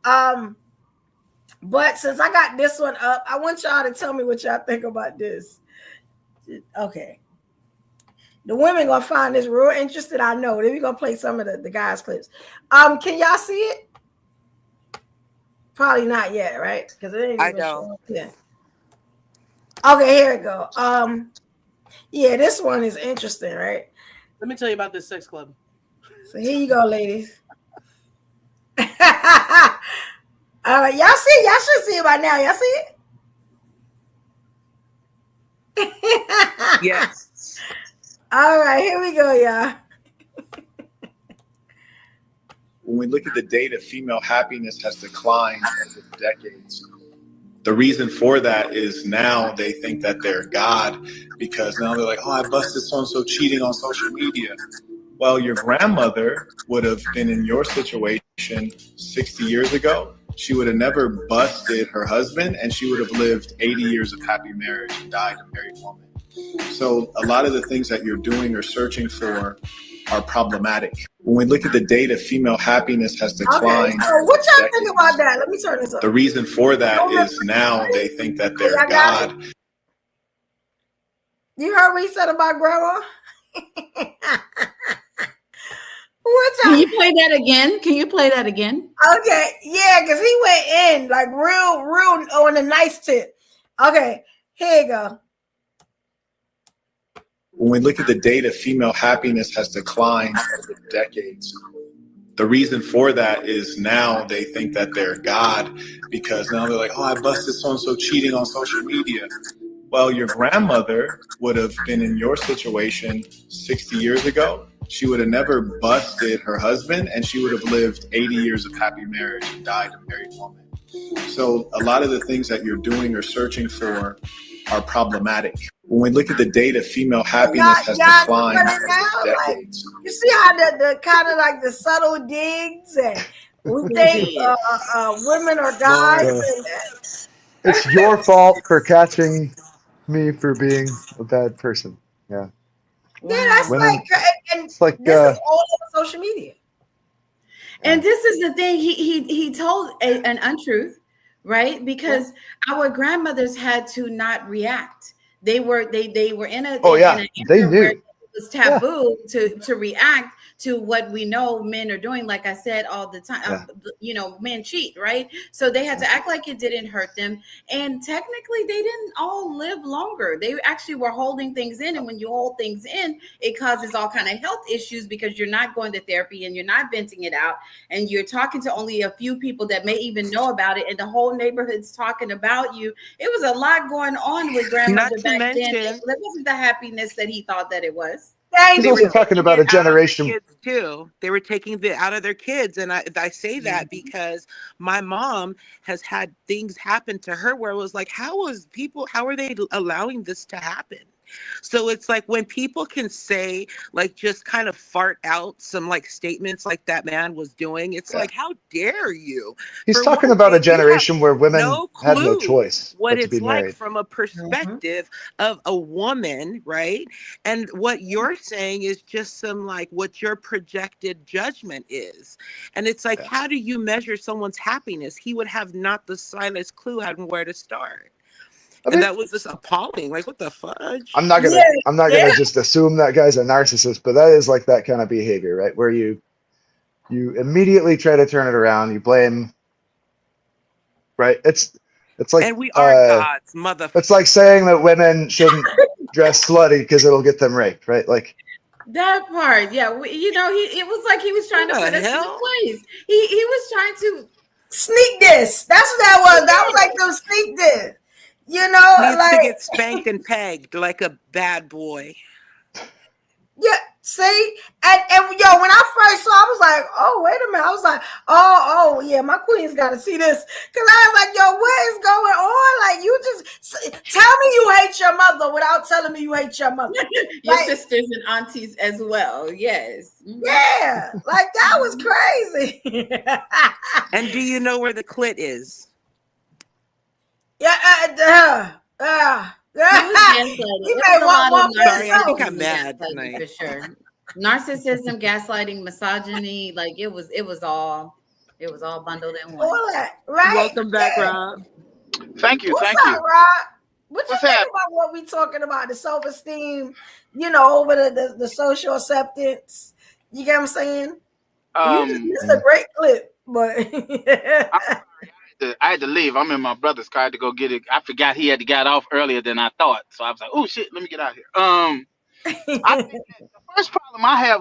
But since I got this one up, I want y'all to tell me what y'all think about this. Okay. The women gonna find this real interesting. I know. Then we're gonna play some of the guys' clips. Can y'all see it? Probably not yet, right? Because it ain't even showing. Yeah. Okay, here we go. Yeah, this one is interesting, right? Let me tell you about this sex club. So here you go, ladies. All right, y'all should see it by now. Y'all see it? Yes. All right, here we go, y'all. When we look at the data, female happiness has declined over decades. The reason for that is now they think that they're God, because now they're like, oh, I busted so-and-so cheating on social media. Well, your grandmother would have been in your situation 60 years ago. She would have never busted her husband, and she would have lived 80 years of happy marriage and died a married woman. So a lot of the things that you're doing or searching for are problematic. When we look at the data, female happiness has declined. Okay, so what y'all think about that? Let me turn this up. The reason for that is now they think that they're God. You heard what he said about grandma? Can you play that again? Can you play that again? Okay, yeah, because he went in like real on a nice tip. Okay, here you go. When we look at the data, female happiness has declined over decades. The reason for that is now they think that they're God, because now they're like, oh, I busted so-and-so cheating on social media. Well, your grandmother would have been in your situation 60 years ago. She would have never busted her husband, and she would have lived 80 years of happy marriage and died a married woman. So a lot of the things that you're doing or searching for are problematic. When we look at the data, female happiness has declined over decades. You see how the kind of like the subtle digs, and we think women are guys. It's your fault for catching me for being a bad person. Yeah. Yeah, that's Women, and it's like this is all over social media. And this is the thing, he told an untruth, right? Because our grandmothers had to not react. They were in a they knew it was taboo to react to what we know men are doing. Like I said all the time, men cheat, right? So they had to act like it didn't hurt them. And technically they didn't all live longer. They actually were holding things in. And when you hold things in, it causes all kind of health issues, because you're not going to therapy and you're not venting it out. And you're talking to only a few people that may even know about it. And the whole neighborhood's talking about you. It was a lot going on with grandmother back then. That wasn't the happiness that he thought that it was. He's also talking about a generation kids too. They were taking it out of their kids, and I say that because my mom has had things happen to her where it was like, how are they allowing this to happen? So it's like when people can say, like, just kind of fart out some like statements like that man was doing, it's like, how dare you? He's For talking one about a thing, you have generation where women no had no clue choice what but to be it's like married. from a perspective of a woman, right? And what you're saying is just some like what your projected judgment is. And it's like, how do you measure someone's happiness? He would have not the slightest clue how and where to start. And that was just appalling. Like, what the fudge? I'm not gonna just assume that guy's a narcissist, but that is like that kind of behavior, right? Where you immediately try to turn it around, you blame, right? It's like and we are gods, motherfucker. It's like saying that women shouldn't dress slutty because it'll get them raped, right? Like that part, yeah. It was like he was trying to put us in place. He was trying to sneak this. That's what that was. That was like them sneak this. Needs to get spanked and pegged like a bad boy. Yeah, see, and yo, when I first saw, I was like, oh, wait a minute. I was like, oh, yeah, my queen's got to see this, because I was like, yo, what is going on? Like, you just tell me you hate your mother without telling me you hate your mother. Your sisters and aunties as well. Yes. Yeah, like that was crazy. And do you know where the clit is? Yeah, Sorry, I think I'm mad tonight. For sure. Narcissism, gaslighting, misogyny, like it was all bundled in one. All that, right? Welcome back, Rob. Thank you. What's up, Rob? What you think about what we talking about? The self-esteem, over the social acceptance. You get what I'm saying? You just missed a great clip, but I had to leave. I'm in my brother's car. I had to go get it. I forgot he had to get off earlier than I thought. So I was like, oh shit, let me get out here. I think that the first problem I have,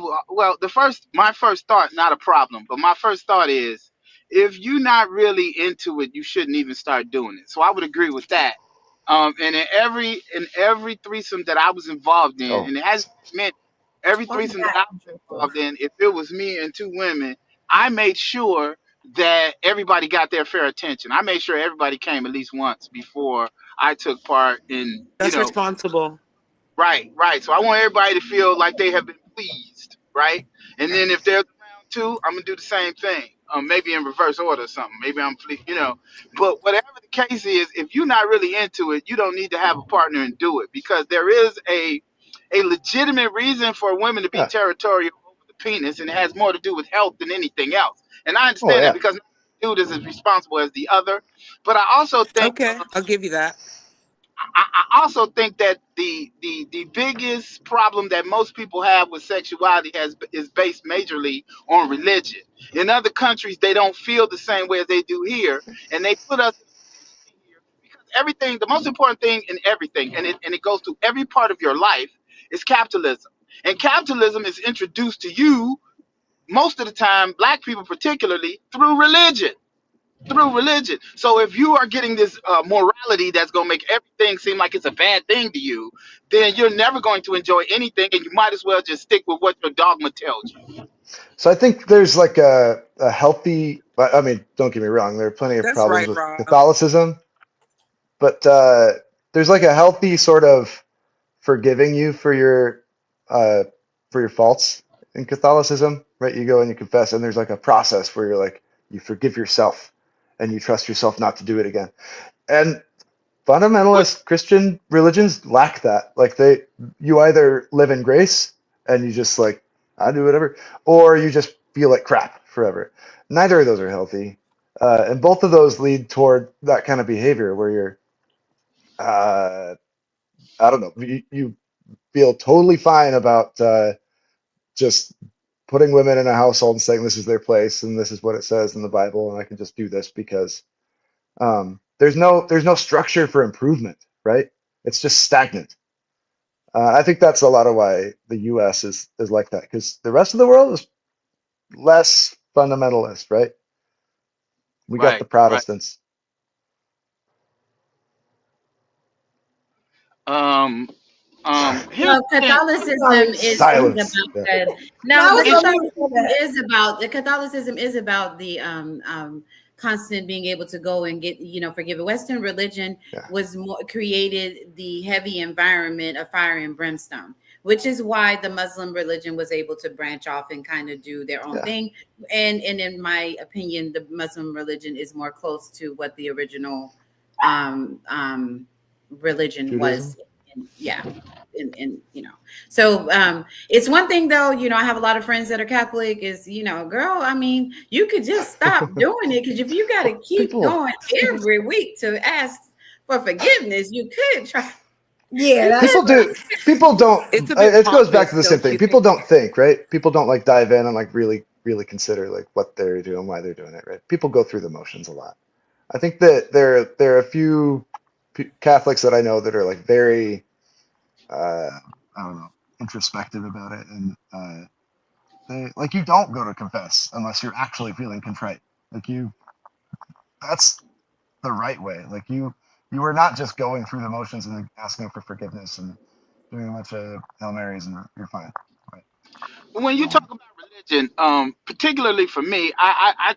my first thought, not a problem, but my first thought is, if you're not really into it, you shouldn't even start doing it. So I would agree with that. And in every threesome that I was involved in, and it hasn't meant every threesome that I was involved in, if it was me and two women, I made sure that everybody got their fair attention. I made sure everybody came at least once before I took part in. That's responsible. Right. So I want everybody to feel like they have been pleased, right? And then if there's round two, I'm gonna do the same thing. Maybe in reverse order or something. Maybe I'm, But whatever the case is, if you're not really into it, you don't need to have a partner and do it, because there is a legitimate reason for women to be territorial over the penis, and it has more to do with health than anything else. And I understand that, because dude is as responsible as the other. But I also think, I'll give you that. I also think that the biggest problem that most people have with sexuality is based majorly on religion. In other countries, they don't feel the same way as they do here, and they put us in a position here because everything, the most important thing in everything, and it goes through every part of your life, is capitalism. And capitalism is introduced to you most of the time, Black people particularly, through religion. So if you are getting this morality that's going to make everything seem like it's a bad thing to you, then you're never going to enjoy anything, and you might as well just stick with what your dogma tells you. So I think there's like a healthy, I mean, don't get me wrong, there are plenty of problems with Catholicism, but there's like a healthy sort of forgiving you for your faults in Catholicism, right? You go and you confess, and there's like a process where you're like, you forgive yourself and you trust yourself not to do it again. And fundamentalist Christian religions lack that. Like you either live in grace and you just like, I do whatever, or you just feel like crap forever. Neither of those are healthy. And both of those lead toward that kind of behavior where you're, I don't know, you feel totally fine about just putting women in a household and saying this is their place and this is what it says in the Bible and I can just do this because there's no structure for improvement, right? It's just stagnant. I think that's a lot of why the U.S. is like that, because the rest of the world is less fundamentalist, right? We got the Protestants. Catholicism is about the Catholicism is about the constant being able to go and get, forgiven. Western religion was more created the heavy environment of fire and brimstone, which is why the Muslim religion was able to branch off and kind of do their own thing. And in my opinion, the Muslim religion is more close to what the original religion Judaism? was. And so it's one thing though, I have a lot of friends that are Catholic is, girl, I mean, you could just stop doing it, because if you got to keep going every week to ask for forgiveness, you could try. Yeah, people don't. It goes back to the same thing. People don't think, right? People don't like dive in and like really consider like what they're doing, why they're doing it, right? People go through the motions a lot. I think that there are a few Catholics that I know that are like very I don't know, introspective about it, and they like, you don't go to confess unless you're actually feeling contrite. Like that's the right way. Like you are not just going through the motions and asking for forgiveness and doing a bunch of Hail Marys and you're fine. Right. When you talk about religion, particularly for me, I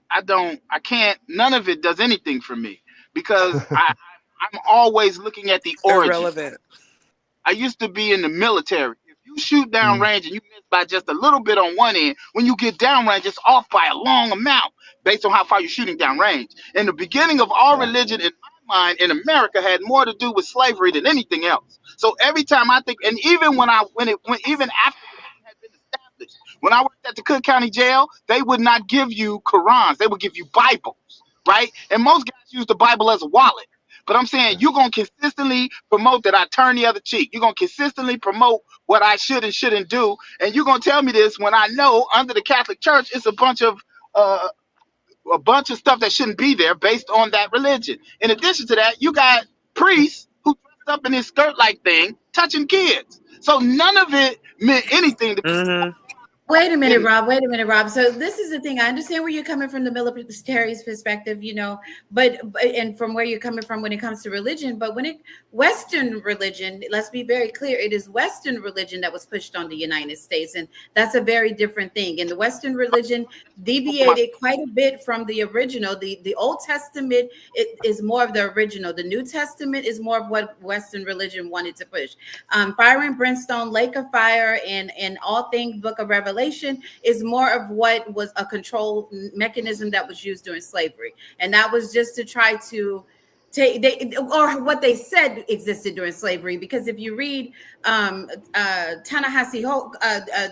can't. None of it does anything for me because I'm always looking at the origin. Irrelevant. I used to be in the military. If you shoot down range and you miss by just a little bit on one end, when you get down range, it's off by a long amount based on how far you're shooting down range. And the beginning of all religion in my mind in America had more to do with slavery than anything else. So every time I think, and even even after religion had been established, when I worked at the Cook County Jail, they would not give you Qurans. They would give you Bibles, right? And most guys use the Bible as a wallet. But I'm saying you're going to consistently promote that I turn the other cheek. You're going to consistently promote what I should and shouldn't do. And you're going to tell me this when I know under the Catholic Church, it's a bunch of stuff that shouldn't be there based on that religion. In addition to that, you got priests who dressed up in this skirt-like thing touching kids. So none of it meant anything to me. Wait a minute, Rob. So this is the thing. I understand where you're coming from, the military's perspective, but and from where you're coming from when it comes to religion. But Western religion, let's be very clear, it is Western religion that was pushed on the United States, and that's a very different thing. And the Western religion deviated quite a bit from the original. The Old Testament is more of the original. The New Testament is more of what Western religion wanted to push. Fire and brimstone, lake of fire, and all things Book of Revelation is more of what was a control mechanism that was used during slavery, and that was just to try to or what they said existed during slavery. Because if you read Ta-Nehisi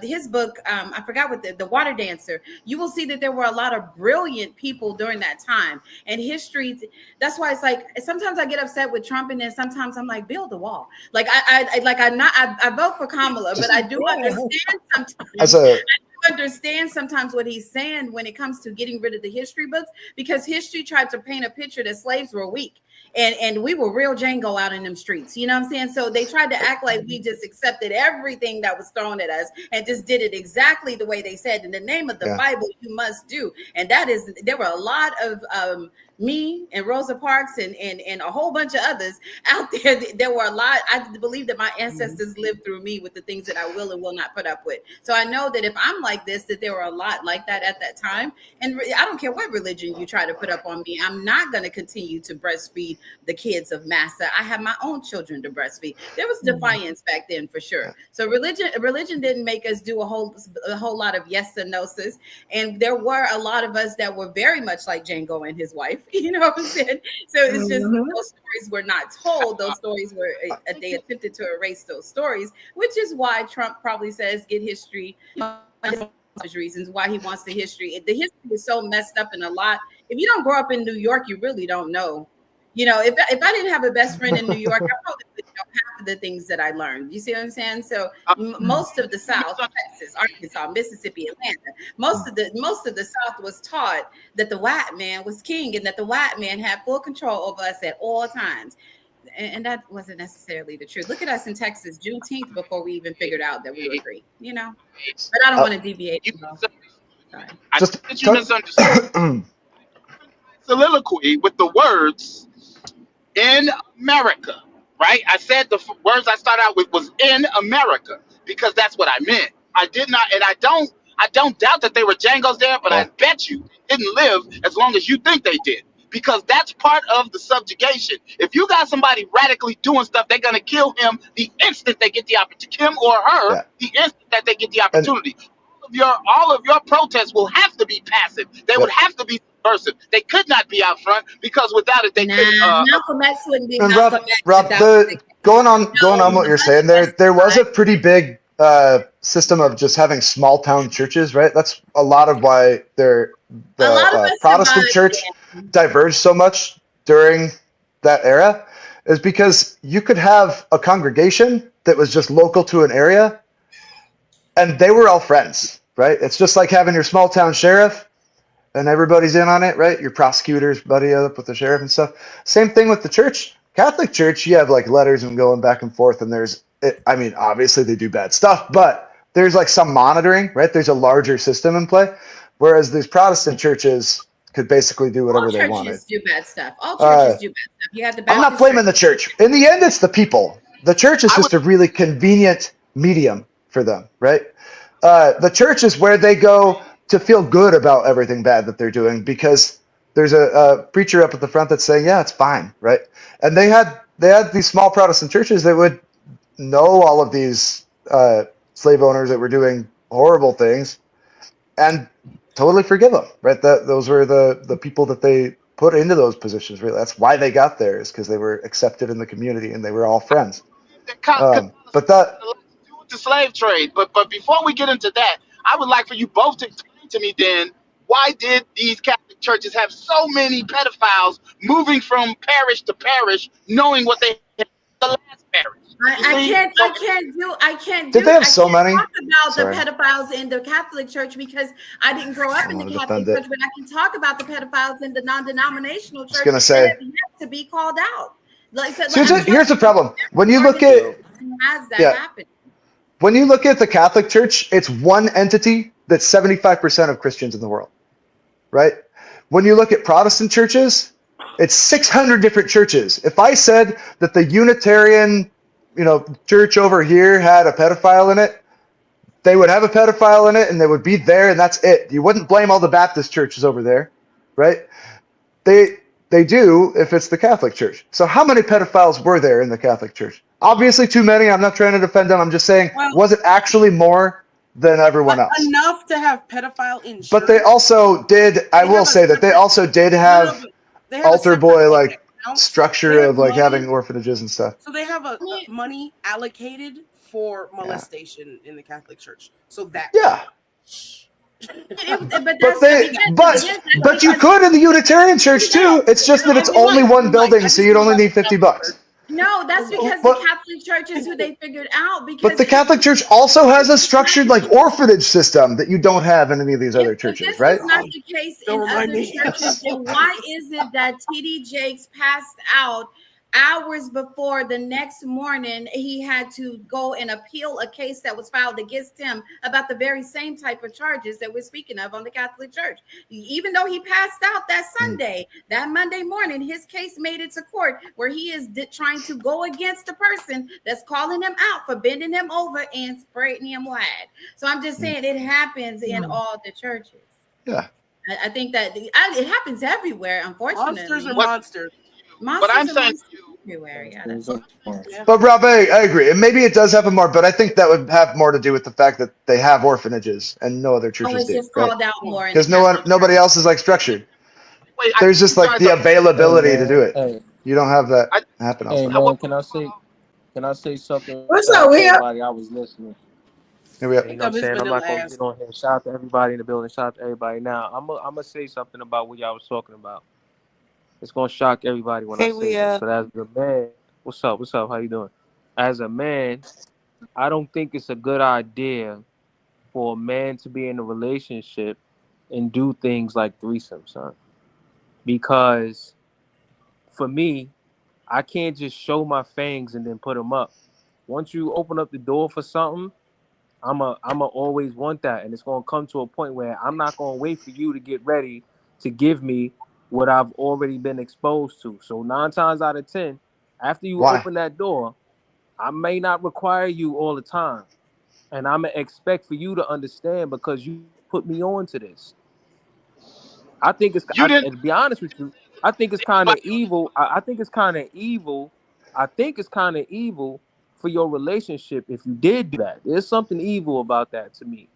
his book, I forgot what the Water Dancer, you will see that there were a lot of brilliant people during that time. And history, that's why it's like sometimes I get upset with Trump, and then sometimes I'm like, build the wall. Like I vote for Kamala, but I do understand sometimes. I understand sometimes what he's saying when it comes to getting rid of the history books, because history tried to paint a picture that slaves were weak and we were real Django out in them streets. You know what I'm saying? So they tried to act like we just accepted everything that was thrown at us and just did it exactly the way they said. In the name of the Bible, you must do. And there were a lot of me and Rosa Parks and a whole bunch of others out there. There were a lot. I believe that my ancestors lived through me with the things that I will and will not put up with. So I know that if I'm like this, that there were a lot like that at that time. And I don't care what religion you try to put up on me. I'm not going to continue to breastfeed the kids of Massa. I have my own children to breastfeed. There was defiance back then for sure. So religion didn't make us do a whole lot of yes and no's. And there were a lot of us that were very much like Django and his wife. You know what I'm saying? So it's just those stories were not told. Those stories were, they attempted to erase those stories, which is why Trump probably says get history. Reasons why he wants the history. The history is so messed up, and a lot. If you don't grow up in New York, you really don't know. You know, if I didn't have a best friend in New York, I probably wouldn't know half of the things that I learned. You see what I'm saying? So most of the South, Texas, Arkansas, Mississippi, Atlanta, most of the South was taught that the white man was king and that the white man had full control over us at all times. And that wasn't necessarily the truth. Look at us in Texas, Juneteenth, before we even figured out that we were free, you know? But I don't want to deviate. Sorry. I think you misunderstood. Soliloquy with the words in America, right? I said the words I started out with was in America because that's what I meant. I did not, and I don't I don't doubt that they were Django's there, but I bet you they didn't live as long as you think they did. Because that's part of the subjugation. If you got somebody radically doing stuff, they're gonna kill him the instant they get the opportunity. Him or her, the instant that they get the opportunity. All of your protests will have to be passive. They would have to be subversive. They could not be out front because without it, they couldn't. Malcolm X wouldn't be And Malcolm Rob, X. going on what you're saying, there was a pretty big system of just having small town churches, right? That's a lot of why the Protestant church diverged so much during that era, is because you could have a congregation that was just local to an area, and they were all friends, right? It's just like having your small town sheriff, and everybody's in on it, right? Your prosecutors buddy up with the sheriff and stuff. Same thing with the church. Catholic Church, you have like letters and going back and forth, and obviously they do bad stuff, but there's like some monitoring, right? There's a larger system in play, whereas these Protestant churches could basically do whatever they wanted. All churches do bad stuff. All churches do bad stuff. You have the Baptist I'm not blaming the church. In the end, it's the people. The church is just a really convenient medium for them, right? The church is where they go to feel good about everything bad that they're doing, because there's a preacher up at the front that's saying, yeah, it's fine, right? And they had these small Protestant churches that would know all of these slave owners that were doing horrible things and totally forgive them, right? Those were the people that they put into those positions, really. That's why they got there, is because they were accepted in the community and they were all friends. But that with the slave trade. But before we get into that, I would like for you both to explain to me then, why did these Catholic churches have so many pedophiles moving from parish to parish, knowing what they had in the last parish? I can't Did they have so many? Talk about the pedophiles in the Catholic Church because I didn't grow up in the Catholic Church, but I can talk about the pedophiles in the non-denominational church. I was going to say, that have yet to be called out. Here's the problem. When you look at when you look at the Catholic Church, it's one entity that's 75% of Christians in the world, right? When you look at Protestant churches, it's 600 different churches. If I said that the Unitarian, church over here had a pedophile in it, they would have a pedophile in it, and they would be there, and that's it. You wouldn't blame all the Baptist churches over there, right? They do if it's the Catholic Church. So how many pedophiles were there in the Catholic Church? Obviously too many. I'm not trying to defend them. I'm just saying, was it actually more than everyone else? Enough to have pedophile insurance. But they also did, I will say that they also did have altar boy structure of having orphanages and stuff. So they have a money allocated for molestation in the Catholic Church. So that but you could in the Unitarian Church too. It's just that it's only one building, so you'd only need $50. No, that's because the Catholic Church is who they figured out. But the Catholic Church also has a structured orphanage system that you don't have in any of these other churches, right? If this is not the case in other churches, then why is it that T.D. Jakes passed out hours before the next morning he had to go and appeal a case that was filed against him about the very same type of charges that we're speaking of on the Catholic Church? Even though he passed out that Sunday, that Monday morning, his case made it to court where he is trying to go against the person that's calling him out for bending him over and spraying him wide. So I'm just saying it happens in all the churches. Yeah. I think that it happens everywhere, unfortunately. Monsters are monsters. But I'm saying everywhere, But Rob, I agree. And maybe it does happen more, but I think that would have more to do with the fact that they have orphanages and no other churches do. Called out more because nobody else is structured. There's just the availability to do it. You don't have that happen. Hey man, can I say something? What's up, Will? I was listening. Here we are. You know what I'm saying? I'm not gonna get on here. Shout out to everybody in the building. Shout out to everybody. Now I'm gonna say something about what y'all was talking about. It's gonna shock everybody when I say this. But as a man, what's up? What's up? How you doing? As a man, I don't think it's a good idea for a man to be in a relationship and do things like threesomes, son. Because for me, I can't just show my fangs and then put them up. Once you open up the door for something, I'ma always want that, and it's gonna come to a point where I'm not gonna wait for you to get ready to give me what I've already been exposed to. So 9 times out of 10, after you open that door, I may not require you all the time. And I'm gonna expect for you to understand because you put me on to this. I think it's. To be honest with you, I think it's kind of evil. I think it's kind of evil. I think it's kind of evil for your relationship if you did do that. There's something evil about that to me.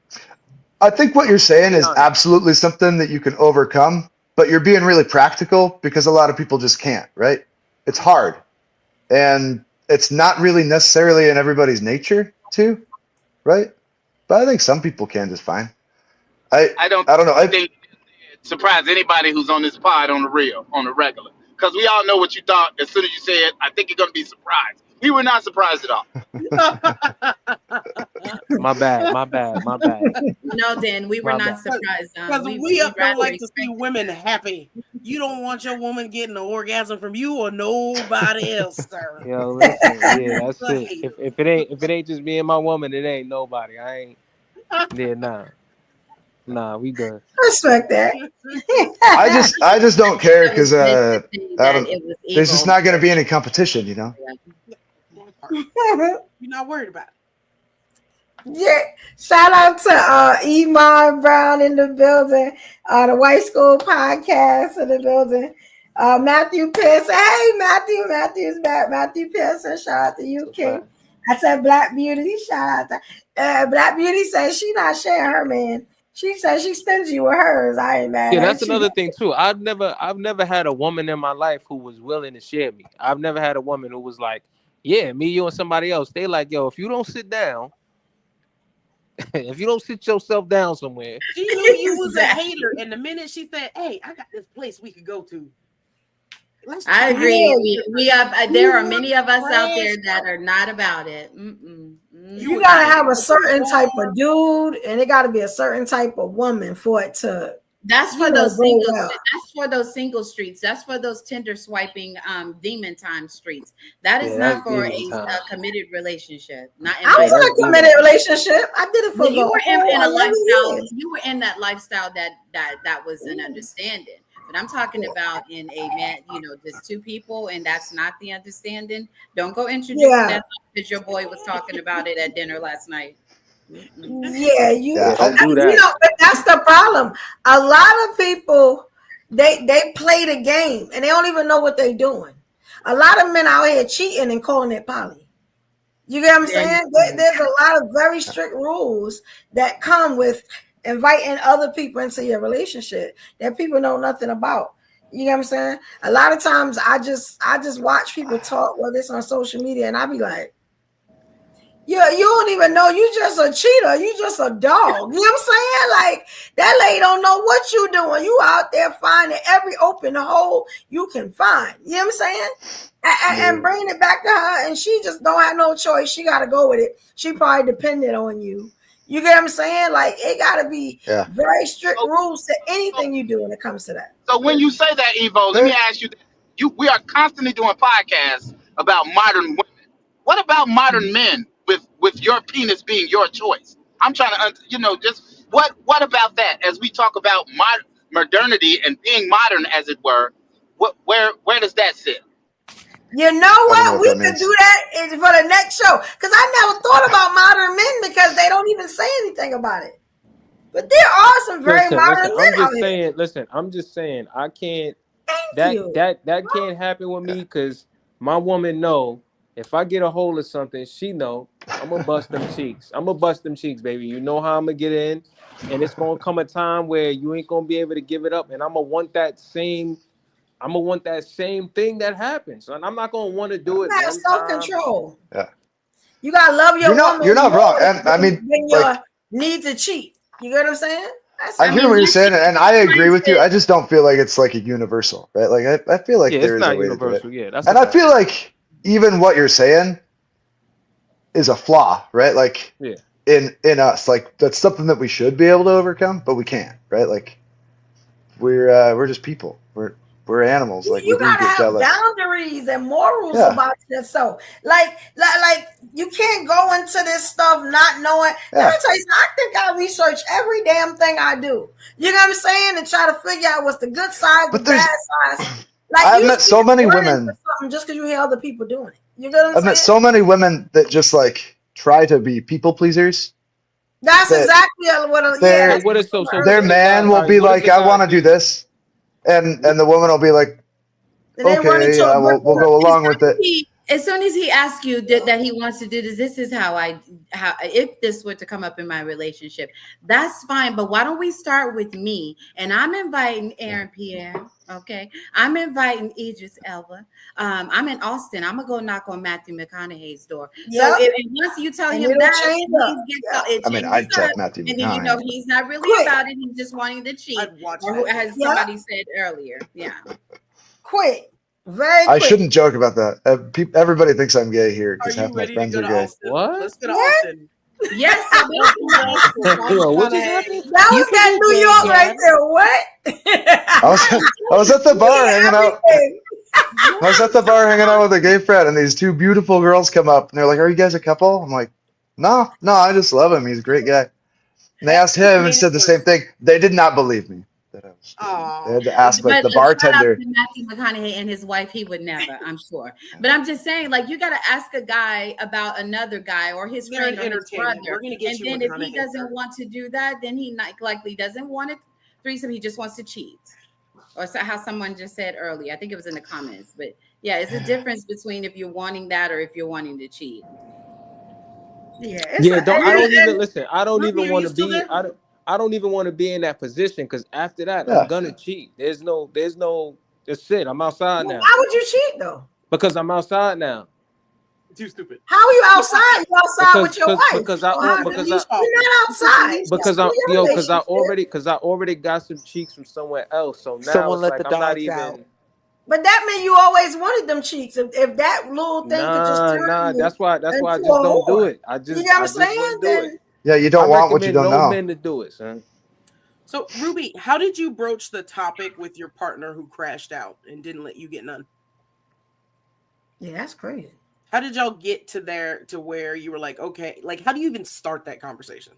I think what you're saying is absolutely something that you can overcome, but you're being really practical because a lot of people just can't, right? It's hard. And it's not really necessarily in everybody's nature to, right? But I think some people can just fine. I don't know. I think surprise anybody who's on this pod on the regular. Because we all know what you thought as soon as you said, I think you're going to be surprised. We were not surprised at all. My bad. No, Dan, we were not surprised. Because we don't like to see women happy. You don't want your woman getting an orgasm from you or nobody else, sir. Yo, listen, yeah, that's it. If it ain't just me and my woman, it ain't nobody. I ain't. Yeah, nah, we good. Respect that. I just don't care because there's just not going to be any competition, you know. You're not worried about it. Yeah, shout out to Iman Brown in the building, the White School Podcast in the building. Matthew Pearson, hey Matthew's back. Matthew Pearson, shout out to you, King. I said Black Beauty, shout out to Black Beauty says she not sharing her man. She says she's stingy with hers. I ain't mad. Yeah, that's another thing too. I've never had a woman in my life who was willing to share me. I've never had a woman who was like, yeah, me, you, and somebody else. They like, yo, if you don't sit down, if you don't sit yourself down somewhere. She knew you was a hater, and the minute she said, hey, I got this place we could go to. I agree. We have. There are many of us out there that are not about it. You gotta have a certain type of dude, and it gotta be a certain type of woman for it to. That's for those single. That's for those single streets. That's for those Tinder swiping, demon time streets. That is not for a committed relationship. I was in a committed relationship. I did it for you were in a lifestyle. You were in that lifestyle that was an understanding. But I'm talking about in a man, just two people, and that's not the understanding. Don't go introduce that because your boy was talking about it at dinner last night. Yeah, don't do that. But that's the problem. A lot of people they play the game and they don't even know what they're doing. A lot of men out here cheating and calling it poly. You get what I'm saying? There's a lot of very strict rules that come with inviting other people into your relationship that people know nothing about. You know what I'm saying? A lot of times I just watch people talk, whether it's on social media, and I be like, yeah, you don't even know you just a cheater. You just a dog. You know what I'm saying? Like, that lady don't know what you doing. You out there finding every open hole you can find. You know what I'm saying? And bringing it back to her, and she just don't have no choice. She got to go with it. She probably dependent on you. You get what I'm saying? Like, it got to be very strict rules to anything you do when it comes to that. So when you say that, Evo, let me ask you, we are constantly doing podcasts about modern women. What about modern men with your penis being your choice? I'm trying to, just what about that? As we talk about modernity and being modern, as it were, where does that sit? You know what? We could do that for the next show. Because I never thought about modern men because they don't even say anything about it. But there are some very modern men out here. I'm just saying, I can't. That can't happen with me because my woman know if I get a hold of something, she know I'm gonna bust them cheeks. I'm gonna bust them cheeks, baby. You know how I'm gonna get in, and it's gonna come a time where you ain't gonna be able to give it up, and I'm gonna want that same thing that happens, and I'm not gonna want to do it. You have self-control. Yeah, you gotta love your woman. You're not wrong. And I mean, your need to cheat. You get what I'm saying? I hear what you're saying, and I agree with you. I just don't feel like it's like a universal, right? Like I feel like there's a way universal. To do it. And I feel like even what you're saying is a flaw, right? Like in us, like that's something that we should be able to overcome, but we can't, right? Like we're just people. We're animals. Like you gotta have boundaries and morals about yourself. Like you can't go into this stuff not knowing. Let me tell you, I think I research every damn thing I do. You know what I'm saying? And try to figure out what's the good side, the bad side. Like I've met so many women just because you hear other people doing it. You know what I'm saying? I've met so many women that just like try to be people pleasers That's exactly what. Yeah. What is so? Their man will be like, I want to do this, and the woman will be like, okay, yeah, we'll go along with it. As soon as he asks you that he wants to do this is how if this were to come up in my relationship, that's fine. But why don't we start with me? And I'm inviting Aaron Pierre. Okay, I'm inviting Idris Elba. I'm in Austin. I'm gonna go knock on Matthew McConaughey's door. Yep. So once you tell him that, I mean, I'd check Matthew and then McConaughey. he's not really about it. He's just wanting to cheat, or as somebody said earlier. Yeah. Quick. Very quick. I shouldn't joke about that. Everybody thinks I'm gay here because half my friends are gay. What? Let's go to Austin. Yes. That was that New York right there. What? I was at the bar hanging out. I was at the bar hanging out with a gay friend, and these two beautiful girls come up, and they're like, "Are you guys a couple?" I'm like, No, I just love him. He's a great guy." And they asked him and said the same thing. They did not believe me. They had to ask like the bartender. Matthew McConaughey and his wife, he would never, I'm sure. But I'm just saying, like, you got to ask a guy about another guy or his friend or his brother. And then if he doesn't want to do that, then he likely doesn't want it threesome. He just wants to cheat. Or how someone just said earlier. I think it was in the comments. But yeah, it's a difference between if you're wanting that or if you're wanting to cheat. Yeah. I don't even want to be. I don't even want to be in that position because after that, I'm gonna cheat. There's no. That's it. I'm outside now. Why would you cheat though? Because I'm outside now. Too stupid. How are you outside? You outside with your wife? Because you're not outside. Because I already got some cheeks from somewhere else. So now someone let like, the I'm not dogs even. out. But that meant you always wanted them cheeks. If that little thing could just turn you that's why I just don't do it. I just you know what I'm saying? do it. Yeah, you don't want what you don't know. Men to do it, son. So, Ruby, how did you broach the topic with your partner who crashed out and didn't let you get none? Yeah, that's crazy. How did y'all get to where you were like, okay, like, how do you even start that conversation?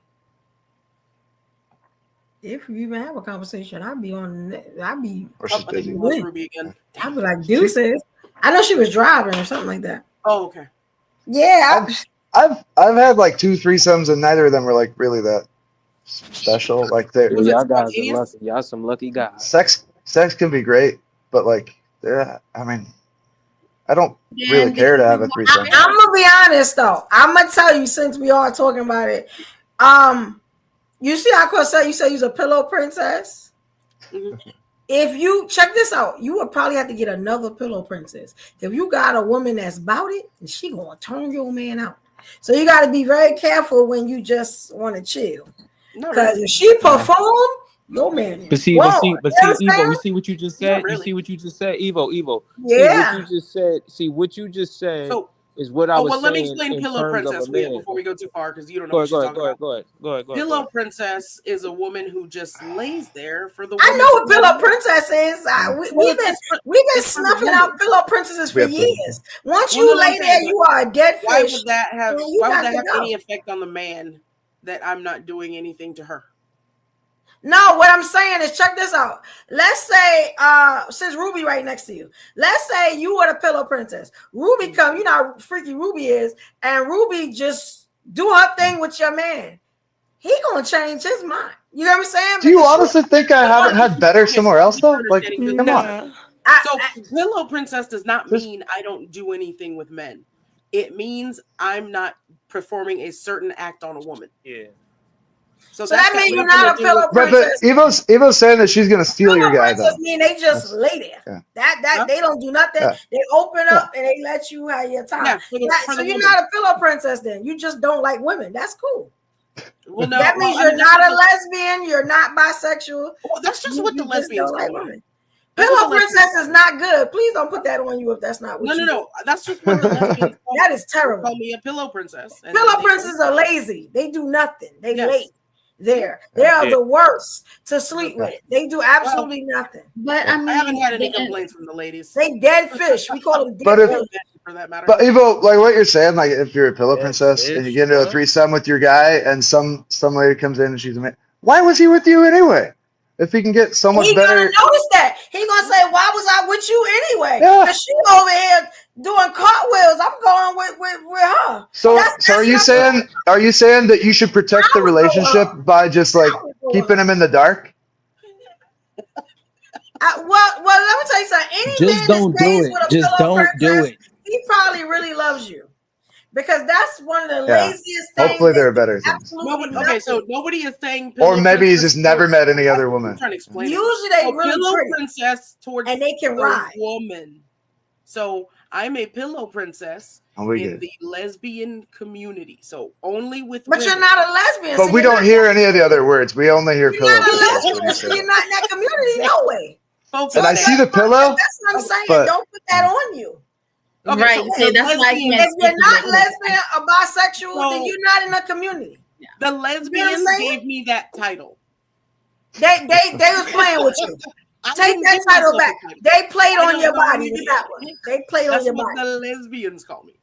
If you even have a conversation, I'd be Ruby again. I'd be like, deuces. I know she was driving or something like that. Oh, okay. Yeah. I've had like 2 threesomes and neither of them were like really that special. Like y'all guys are lucky. Y'all some lucky guys. Sex can be great, but like I mean, I don't really care to have a threesome. I'm gonna be honest though. I'm gonna tell you since we are talking about it. You see how Corsette, you say you're a pillow princess? Mm-hmm. If you check this out, you would probably have to get another pillow princess. If you got a woman that's about it, and she gonna turn your man out. So you got to be very careful when you just want to chill. Because if she perform, your man. But see, Evo, you see what you just said? Really. You see what you just said? Evo. Yeah. What you just said is what I was saying. Let me explain Pillow Princess before we go too far, because you don't know what you're talking about. Go ahead. Pillow Princess is a woman who just lays there for the woman. I know what Pillow Princess is. We've been snuffing out Pillow Princesses for years. Once you lay there, you are a dead fish. Why would that have any effect on the man that I'm not doing anything to her? No, what I'm saying is, check this out. Let's say, since Ruby right next to you, let's say you were the Pillow Princess. Ruby come, you know how freaky Ruby is, and Ruby just do her thing with your man. He gonna change his mind. You know what I'm saying? Do you honestly think I haven't had better somewhere else though? Like, come on. So Pillow Princess does not mean I don't do anything with men. It means I'm not performing a certain act on a woman. Yeah. So that means you're not a Pillow Princess. But Evo's saying that she's gonna steal your guy though. Mean they just lay there. Yeah. They don't do nothing. Yeah. They open up and they let you have your time. So you're not a Pillow Princess then. You just don't like women. That's cool. Well, no, that means you're not a lesbian. You're not bisexual. Well, that's just what the lesbians like women. Pillow Princess is not good. Please don't put that on you if that's not what you No. That's just what the lesbians that is terrible. Call me a Pillow Princess. Pillow Princesses are lazy. They do nothing. They lay there. They are the worst to sleep with. They do absolutely nothing. But I mean, I haven't had any complaints from the ladies. They dead fish. We call them dead fish. For that matter. But Evo, like what you're saying, like if you're a Pillow Princess and you get into a threesome with your guy and some lady comes in and she's a man, why was he with you anyway? If he can get so much better. He gonna notice that. He gonna say, why was I with you anyway? Because she over here doing cartwheels. I'm going with her. So are you saying that you should protect the relationship by just like keeping him in the dark? Well, let me tell you something. Any Just man don't that do stays it. with a Just pillow don't do princess, it. he probably really loves you. Because that's one of the Yeah. laziest things. Hopefully there are better things. Okay, so nobody is saying Or pillow maybe he's princess just never towards- met any other I'm woman. trying to explain Usually it. they So really pillow pretty. princess towards And they can the ride. woman. So I'm a pillow princess in the lesbian community. So only with But women. you're not a lesbian. But so we you're don't not hear any of the other words. We only hear pillow not a princess when you lesbian, say so you're that. not in that community, no way. And I see the pillow, That's what I'm saying. but Don't put that on you. Okay, Right. so See, that's why I can't If you're speak not on that. lesbian or bisexual, then you're not in the community. The lesbians saying? gave me that title. They was playing with you. I Take didn't that give title myself back. a title. They played I on don't your know body any- with that one. They played on That's your what body. the lesbians call me.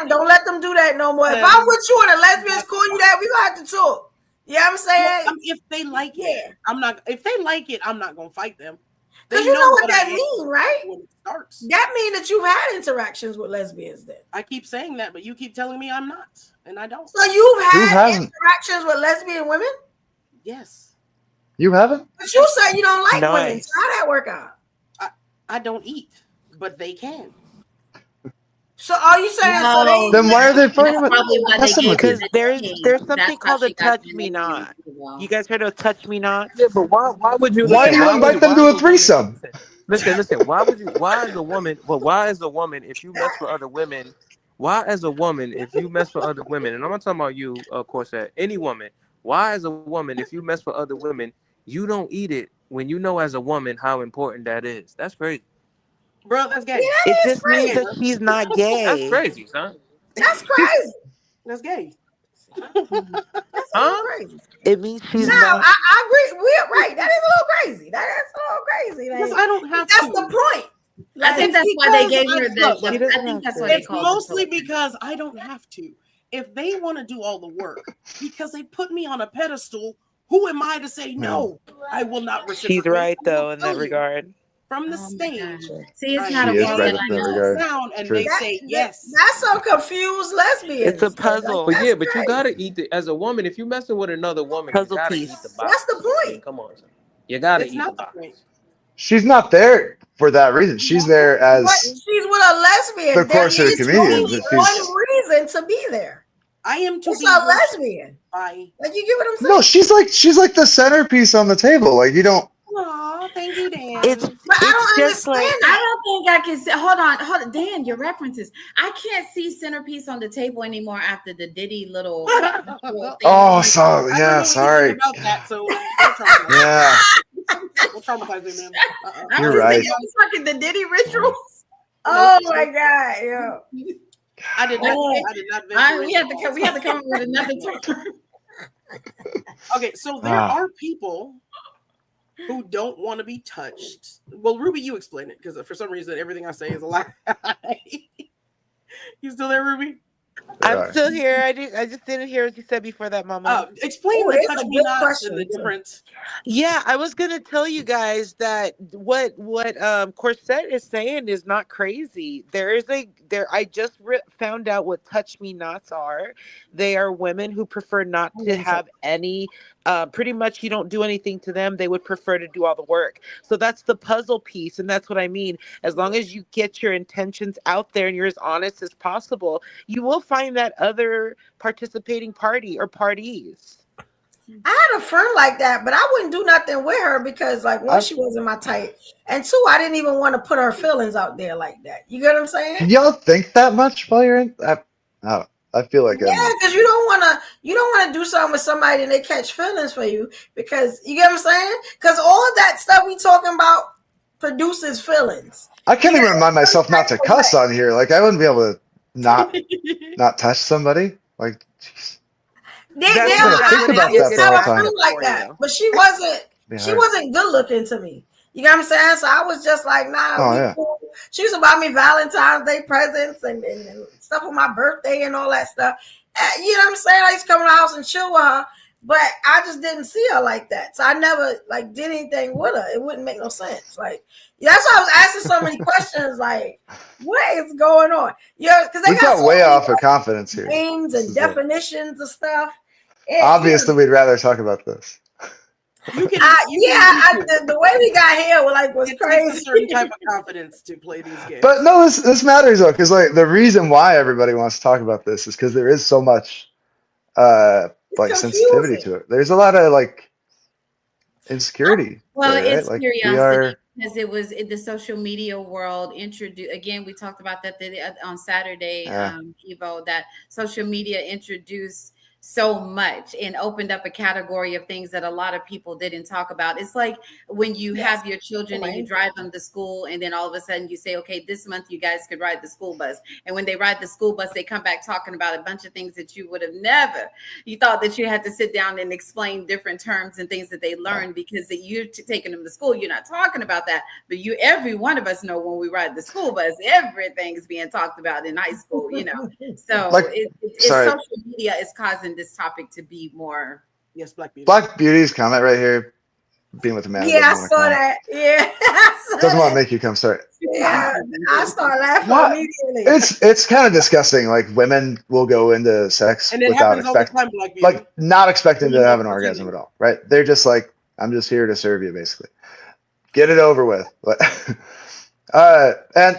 Don't let them do that no more. If I'm with you and the lesbians call you that, we gonna have to talk. You know what I'm saying? Well, if they like it, I'm not. If they like it, I'm not gonna fight them. Because They you know what I that am mean, right? when it starts. That mean that you've had interactions with lesbians then. I keep saying that, but you keep telling me I'm not, and I don't. So you've Who had hasn't? interactions with lesbian women? Yes. You haven't? But you say you don't like women. Nice. So how that work out? I don't eat, but they can. So are you saying so they Then why are they fighting with? Because there's something That's how called a she got touch me not. You guys heard of touch me not? Yeah, but why would you? Why listen, do you invite them to a threesome? Listen. Why would you? Why as a woman? But why as a woman, if you mess with other women, why as a woman, if you mess with other women, and I'm not talking about you, of course, any woman. Why as a woman, if you mess with other women, you don't eat it when you know as a woman how important that is? That's crazy. Bro, that's gay. It just means that she's not gay. That's crazy, son. That's crazy. That's gay. Huh? Crazy. It means she's No, not. I agree. We're right. That is a little crazy. That is a little crazy. Because I don't have That's to. the point. I think that's why they gave her Look, the I think that's why they it's called mostly it. because I don't have to. If they want to do all the work because they put me on a pedestal, who am I to say no? I will not reciprocate. She's right I will though in tell that you regard. from the stage. See, it's I not a She is woman. right in I that know. regard. Sound and True. they say yes. That's some confused lesbians. It's a puzzle. But yeah, but you gotta eat the as a woman. If you messing with another woman, Puzzle you gotta piece. eat the box. That's the I mean, point. come on, son. You gotta It's eat the not the box. point. She's not there for that reason. She's there But as she's with a lesbian. the There corset is comedian. only But she's one reason to be there. I am to It's be a worshipped lesbian. by. Like you get what I'm saying? no. She's like the centerpiece on the table. Like you don't. Aw, thank you, Dan. It's But I don't just understand like that. I don't think I can say. Hold on, Dan. Your references. I can't see centerpiece on the table anymore after the Diddy little. thing. Oh, so I don't know yeah. anything Sorry. about that, so don't traumatize Yeah, Don't traumatize me, man. I you're was right. thinking I was fucking the Diddy rituals. Oh my god, yo. I did not. Oh. I did not. venture We have into to come. We have to come up with another term. Okay, so there are people who don't want to be touched. Well, Ruby, you explain it because for some reason everything I say is a lie. You still there, Ruby? I'm still here. I just didn't hear what you said before that, Mama. Explain Oh, the that's touch a me good nots question, and the too. difference. Yeah, I was gonna tell you guys that what Corset is saying is not crazy. I just found out what touch me nots are. They are women who prefer not to have any. Pretty much, you don't do anything to them. They would prefer to do all the work. So that's the puzzle piece, and that's what I mean. As long as you get your intentions out there and you're as honest as possible, you will find that other participating party or parties. I had a friend like that, but I wouldn't do nothing with her because, like, one, she wasn't my type, and two, I didn't even want to put her feelings out there like that. You get what I'm saying? Can y'all think that much while you're in? I feel like Yeah, because you don't want to do something with somebody and they catch feelings for you because you get what I'm saying? Because all of that stuff we talking about produces feelings. I can't even remind myself not to cuss on here. Like I wouldn't be able to not touch somebody. Like, jeez. I think about that have a all the friend time. like that, but she wasn't good looking to me. You know what I'm saying? So I was just like, nah. Oh, yeah. Cool. She was about me Valentine's Day presents and stuff on my birthday and all that stuff. You know what I'm saying? I used to come to the house and chill with her. but I just didn't see her like that. So I never like did anything with her. It wouldn't make no sense. Like, yeah, that's why I was asking so many questions. Like, what is going on? Yeah, because they We got got so way many off of confidence here. names and definitions of stuff. Obviously, we'd rather talk about this. The way we got here was crazy. A certain type of confidence to play these games. But no, this matters though, because like the reason why everybody wants to talk about this is because there is so much sensitivity to it. There's a lot of like insecurity. Well, there, it's right? curiosity because it was in the social media world introduced. Again, we talked about that on Saturday, Evo, that social media introduced so much and opened up a category of things that a lot of people didn't talk about. It's like when you have your children and you drive them to school, and then all of a sudden you say, okay, this month you guys could ride the school bus. And when they ride the school bus, they come back talking about a bunch of things that you would have you thought that you had to sit down and explain different terms and things that they learned because that you're taking them to school. You're not talking about that, but every one of us know when we ride the school bus, everything is being talked about in high school, So social media is causing this topic to be more. Yes, Black Beauty. Black Beauty's comment right here, being with a man. Yeah, I saw that. Yeah, doesn't want to make you come. Sorry. Yeah, I start laughing immediately. It's kind of disgusting. Like women will go into sex without not expecting to have an orgasm at all. Right? They're just like, I'm just here to serve you, basically. Get it over with. And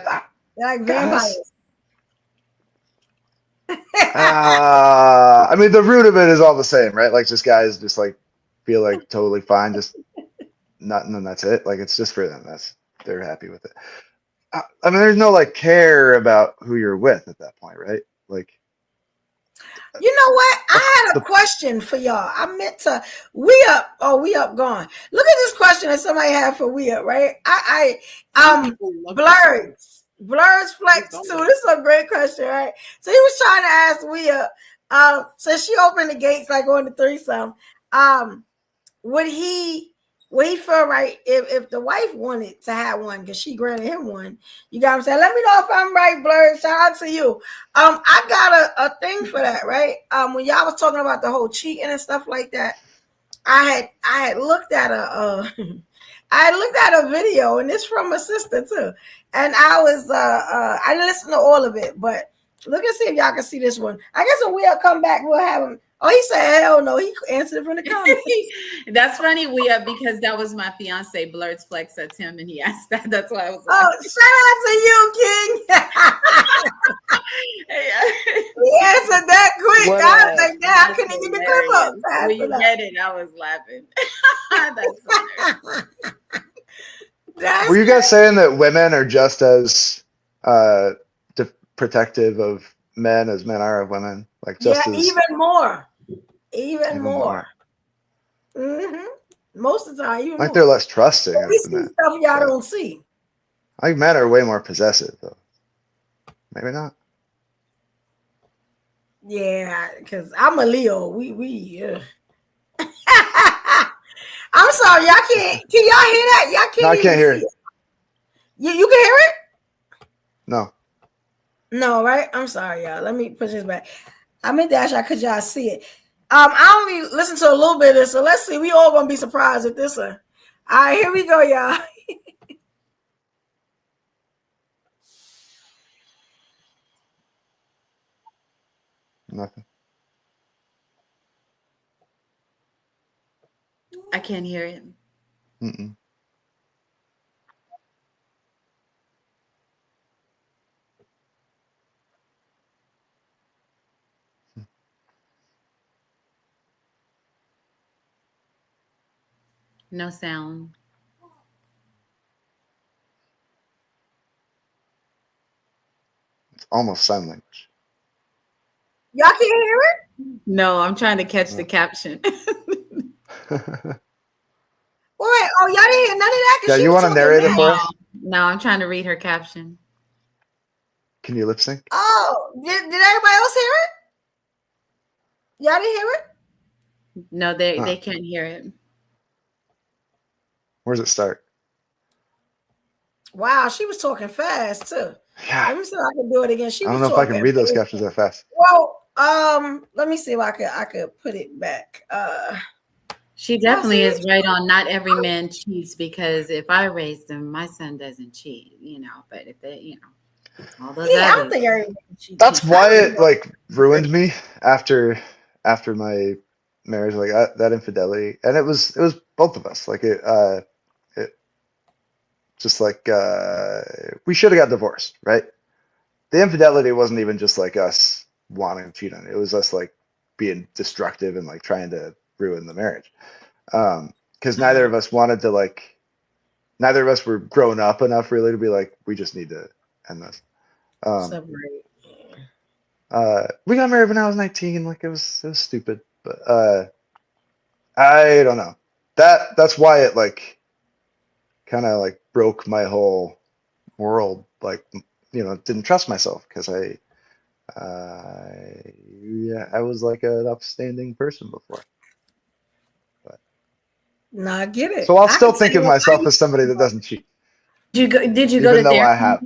like vampires. I mean, the root of it is all the same, right? Like, just guys just like feel like totally fine, just nothing, and that's it. Like, it's just for them. They're happy with it. I mean, there's no like care about who you're with at that point, right? Like, you know what? I had a question for y'all. I meant to. We up gone. Look at this question that somebody had for we up, right? Blurs Flex too. This is a great question, right? So he was trying to ask Wea, since she opened the gates like on the threesome, would he feel right if the wife wanted to have one because she granted him one? You got what I'm saying? Let me know if I'm right, Blur. Shout out to you. I got a thing for that, right? When y'all was talking about the whole cheating and stuff like that, I had looked at a video, and it's from a sister too. And I was I didn't listen to all of it, but look and see if y'all can see this one. I guess when we'll come back, we'll have him. Oh, he said hell no. He answered it from the comments. That's funny, because that was my fiance, Blur's Flex. That's him, and he asked that. That's why I was like, oh, shout out to you, King. He answered that quick. I was like, yeah, I couldn't even get the clip up. When you read it, I was laughing. That's were you guys saying that women are just as protective of men as men are of women? Like, just as even more. Mm-hmm. Most of the time, even like more. They're less trusting. We see stuff y'all don't see. I think men are way more possessive, though. Maybe not. Yeah, because I'm a Leo. We I'm sorry, y'all can't. Can y'all hear that? Y'all can't. No, I can't hear it. You can hear it? No, right? I'm sorry, y'all. Let me push this back. I meant to ask y'all, could y'all see it? I only listened to a little bit of this, so let's see. We all gonna be surprised with this one. All right, here we go, y'all. Nothing. I can't hear it. Mm-mm. No sound. It's almost sign language. Y'all can't hear it? No, I'm trying to catch the caption. Wait, y'all didn't hear none of that? Yeah, you want to narrate it for us? No, I'm trying to read her caption. Can you lip sync? Oh, did everybody else hear it? Y'all didn't hear it? No, they can't hear it. Where does it start? Wow, she was talking fast too. Yeah. Let me see if I can do it again. I don't know if I can read those captions that fast. Well, Let me see if I could put it back. She definitely is right on. Not every man cheats, because if I raised him, my son doesn't cheat, but if they, all those I don't others. think everybody cheats. That's why it like ruined me after my marriage, like that infidelity, and it was both of us. Like it just like we should have got divorced, right? The infidelity wasn't even just like us wanting to cheat on it. It was us like being destructive and like trying to ruin the marriage. Because neither of us wanted to neither of us were grown up enough really to be like, we just need to end this. Separate. We got married when I was 19. Like it was stupid, but I don't know. That's why it like kind of like broke my whole world. Like, didn't trust myself because I was like an upstanding person before. But no, I get it. So I'll still think of myself as somebody that doesn't cheat. Did you go to therapy? I have.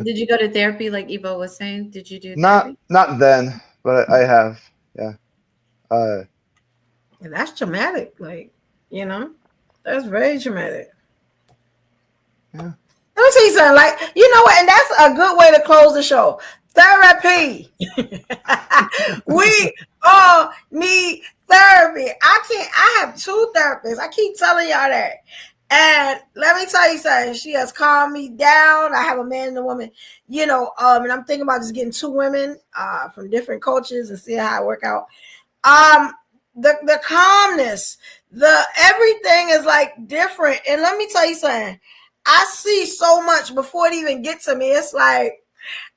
Did you go to therapy like Evo was saying? Did you do therapy? Not then, but I have. Yeah. That's traumatic. Like, that's very traumatic. Yeah. Let me tell you something. Like, you know what? And that's a good way to close the show. Therapy. We all need therapy. I have 2 therapists. I keep telling y'all that. And let me tell you something. She has calmed me down. I have a man and a woman, and I'm thinking about just getting 2 women from different cultures and see how it work out. The calmness, everything is like different. And let me tell you something. I see so much before it even gets to me. It's like,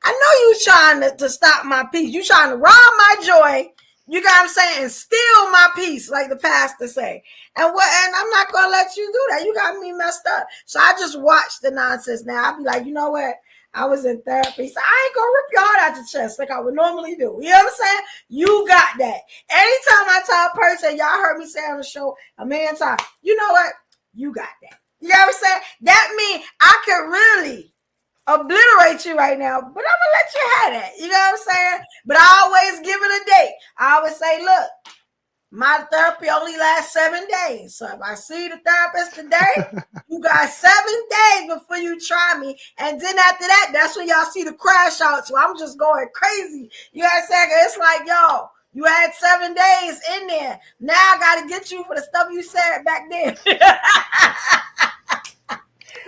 I know you trying to stop my peace. You trying to rob my joy. You got what I'm saying? And steal my peace, like the pastor say. And I'm not going to let you do that. You got me messed up. So I just watch the nonsense now. I'll be like, you know what? I was in therapy. So I ain't going to rip your heart out your chest like I would normally do. You know what I'm saying? You got that. Anytime I tell a person, y'all heard me say on the show a million times, you know what? You got that. You know what I'm saying? That means I could really obliterate you right now, but I'm gonna let you have that. You know what I'm saying? But I always give it a date. I always say, look, my therapy only lasts 7 days. So if I see the therapist today, you got 7 days before you try me. And then after that, that's when y'all see the crash out. So I'm just going crazy. You know what I'm saying? It's like, yo, you had 7 days in there. Now I gotta get you for the stuff you said back then.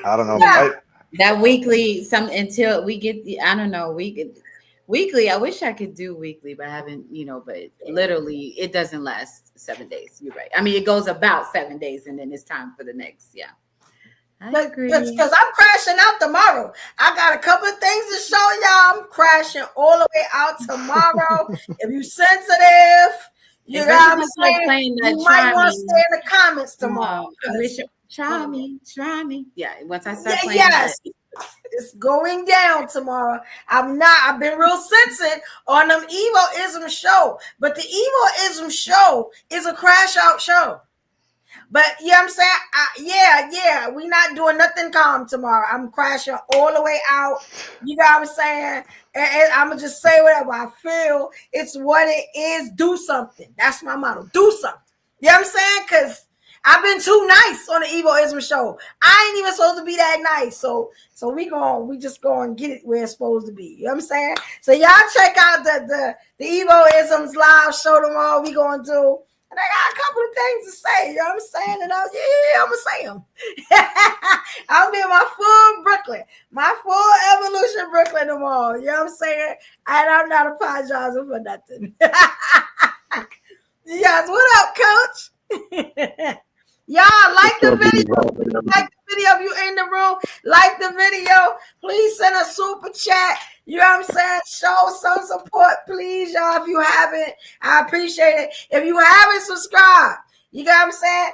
I don't know. Yeah. That weekly, until we get I don't know, weekly. I wish I could do weekly, but I haven't, but literally it doesn't last 7 days. You're right. I mean, it goes about 7 days and then it's time for the next. Yeah. I agree. Because I'm crashing out tomorrow. I got a couple of things to show y'all. I'm crashing all the way out tomorrow. If you sensitive, you know what I'm saying? You might want to stay in the comments tomorrow. Try me. Yeah, once I start playing. Yes, it's going down tomorrow. I've been real censored on them Evoism show, but the Evoism show is a crash out show. But you know what I'm saying? Yeah, we not doing nothing calm tomorrow. I'm crashing all the way out. You know what I'm saying? And I'm going to just say whatever I feel. It's what it is. Do something. That's my motto. Do something. You know what I'm saying? Because I've been too nice on the Evoism show. I ain't even supposed to be that nice. So we just going to get it where it's supposed to be. You know what I'm saying? So y'all check out the Evoisms live show tomorrow. We going to do. And I got a couple of things to say. You know what I'm saying? And I'm going to say them. I'll be in my full Brooklyn. My full evolution Brooklyn tomorrow. You know what I'm saying? And I'm not apologizing for nothing. Yes, what up, coach? Y'all like the video. Like the video if you in the room. Like the video. Please send a super chat. You know what I'm saying? Show some support, please, y'all. If you haven't, I appreciate it. If you haven't subscribed, you know what I'm saying?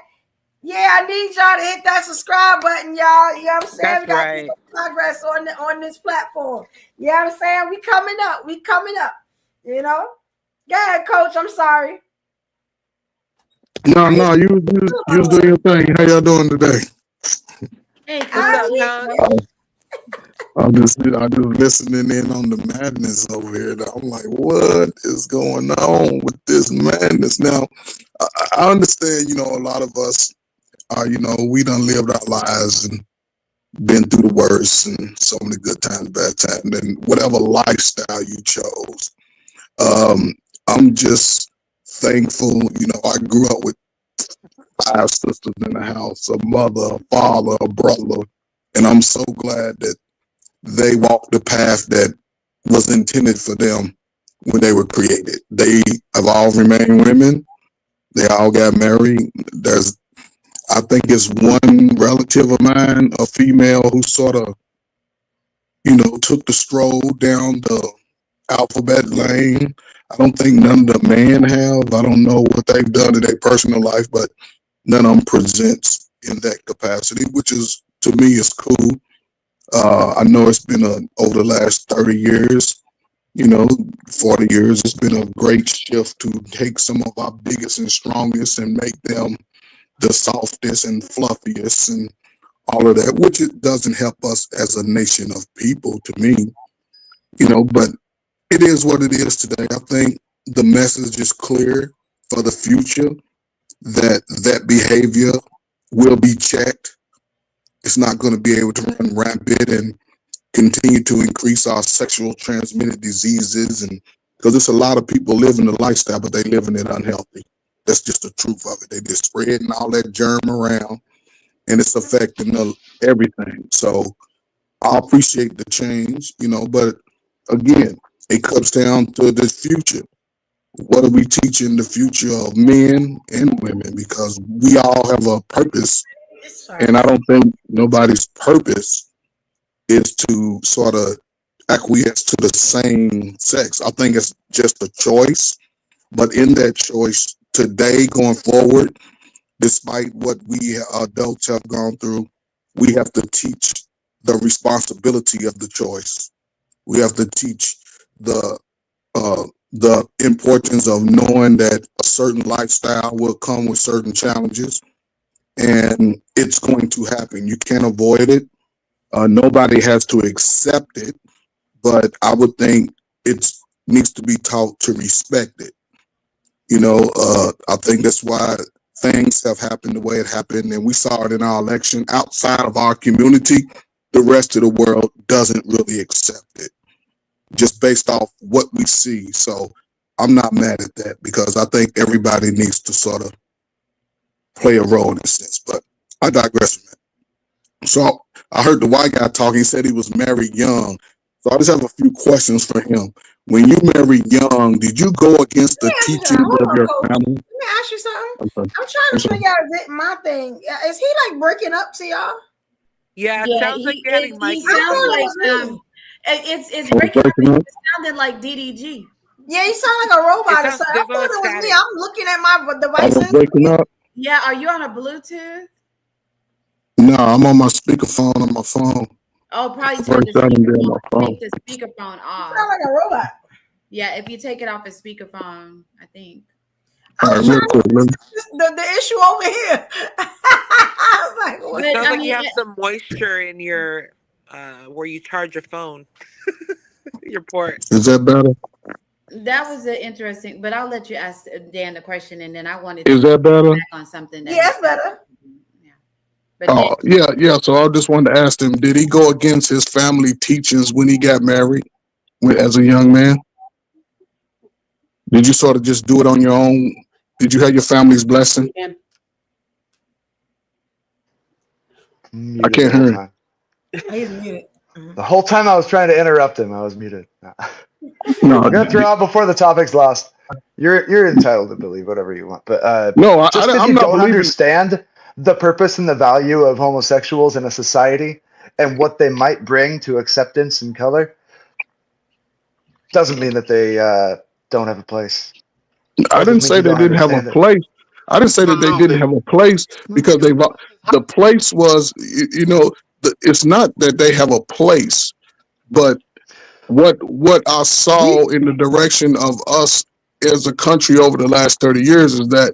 Yeah, I need y'all to hit that subscribe button, y'all. You know what I'm saying? That's we got right. progress on this platform. You know what I'm saying? We coming up. You know? Go ahead, coach. I'm sorry. No, you was doing your thing. How y'all doing today? Hey, what's up, coach? I'm just listening in on the madness over here. I'm like, what is going on with this madness? Now, I understand, a lot of us are, we done lived our lives and been through the worst and so many good times, bad times, and whatever lifestyle you chose. I'm just thankful, I grew up with 5 sisters in the house, a mother, a father, a brother, and I'm so glad that they walked the path that was intended for them when they were created. They have all remained women. They all got married. I think it's one relative of mine, a female, who sort of, took the stroll down the alphabet lane. I don't think none of the men have. I don't know what they've done in their personal life, but none of them presents in that capacity, which is, to me, is cool. I know it's been over the last 30 years, 40 years, it's been a great shift to take some of our biggest and strongest and make them the softest and fluffiest and all of that, which it doesn't help us as a nation of people, to me, but it is what it is today. I think the message is clear for the future that behavior will be checked. It's not going to be able to run rampant and continue to increase our sexual transmitted diseases, and because there's a lot of people living the lifestyle, but they living it unhealthy. That's just the truth of it. They just spreading all that germ around, and it's affecting everything. So I appreciate the change, but again, it comes down to the future. What are we teaching the future of men and women? Because we all have a purpose, and I don't think nobody's purpose is to sort of acquiesce to the same sex. I think it's just a choice, but in that choice today going forward, despite what we adults have gone through, we have to teach the responsibility of the choice. We have to teach the importance of knowing that a certain lifestyle will come with certain challenges, and it's going to happen. You can't avoid it. Nobody has to accept it, but I would think it needs to be taught to respect it. I think that's why things have happened the way it happened, and we saw it in our election. Outside of our community, the rest of the world doesn't really accept it, just based off what we see. So I'm not mad at that, because I think everybody needs to sort of play a role in a sense, but I digress from that. So I heard the white guy talking. He said he was married young. So I just have a few questions for him. When you married young, did you go against the teachings of your family? Let me ask you something. Okay. I'm trying to figure out my thing. Is he like breaking up to y'all? Yeah, it sounds like you're having he sounds like it's breaking up. It sounded like DDG. Yeah, he sound like a robot or something. I thought it was me. I'm looking at my devices. Breaking up? Yeah, are you on a Bluetooth? No, I'm on my speakerphone on my phone. Oh, probably turn the speakerphone off. You sound like a robot. Yeah, if you take it off a speakerphone, I think. The issue over here. It sounds like you have some moisture in your where you charge your phone. Your port. Is that better? That was an interesting, but I'll let you ask Dan the question, and then I wanted to that better? Back on something. Yeah, it's better. Oh, yeah. So I just wanted to ask him, did he go against his family teachings when he got married as a young man? Did you sort of just do it on your own? Did you have your family's blessing? I can't hear him. He's muted. The whole time I was trying to interrupt him, I was muted. No, I'm gonna throw out before the topic's lost. You're entitled to believe whatever you want, but no, just because you don't understand the purpose and the value of homosexuals in a society and what they might bring to acceptance and color doesn't mean that they don't have a place. I didn't say they didn't have a place. I didn't say that they didn't have a place, because the place was, it's not that they have a place, but what I saw in the direction of us as a country over the last 30 years is that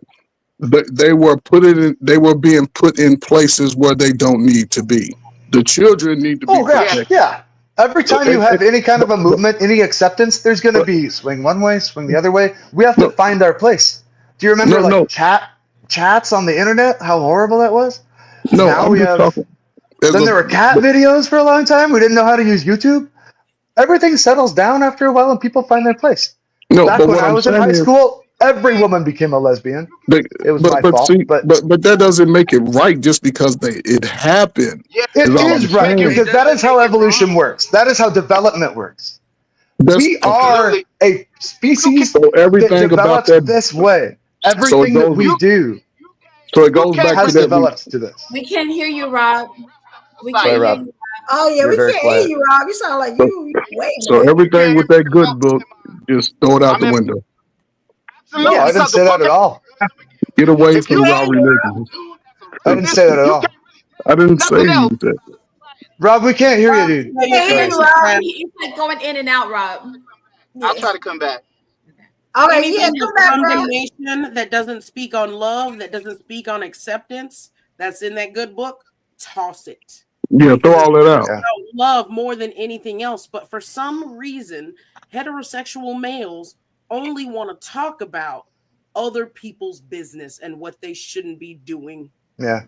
they were being put in places where they don't need to be. The children need to be protected. Yeah. Every time you have any kind of a movement, any acceptance, there's going to be swing one way, swing the other way. We have to find our place. Do you remember chats on the internet? How horrible that was. No, now I'm we just have. talking. Then there were cat videos for a long time. We didn't know how to use YouTube. Everything settles down after a while, and people find their place. No, Back but when what I I'm was in saying high is, school, every woman became a lesbian. It was my but fault, see, but that doesn't make it right just because it happened. Yeah, it all is I'm right saying. because that is how evolution works. That is how development works. We are a species So that everything about develops that. this way. So Everything that we do So it goes back has to that. developed to this. We can't hear you, Rob. We Sorry, can't hear Rob. you. Oh yeah, You're we very can't hear quiet. you, Rob. You sound like you way So back. everything with that good book, just throw it out the window. No, I didn't say that at all. Get away If you from had y'all religion. I didn't say that at all. I didn't say you said. Rob, we can't hear you, dude. We can't hear you, Rob. He's like going in and out, Rob. I'll try to come back. Okay, Anything come of back, Rob. condemnation that doesn't speak on love, that doesn't speak on acceptance, that's in that good book, toss it. Yeah, throw all that out. About love more than anything else, but for some reason, heterosexual males only want to talk about other people's business and what they shouldn't be doing. Yeah.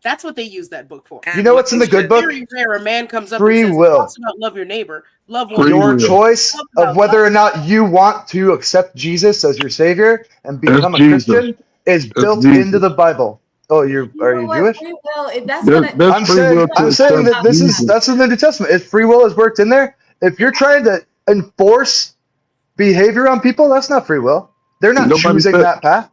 That's what they use that book for. You know what's in the good book? Very rare a man comes up Free and says, will. talks about love your neighbor, love one Your another. choice of whether or not you want to accept Jesus as your savior and become a Jesus. Christian is built Jesus. into the Bible. Oh, are you Jewish? Free will. That's There's what I'm free will to saying that accept this Jesus. is that's in the New Testament. If free will is worked in there, if you're trying to enforce behavior on people, that's not free will. They're not Nobody choosing said- that path.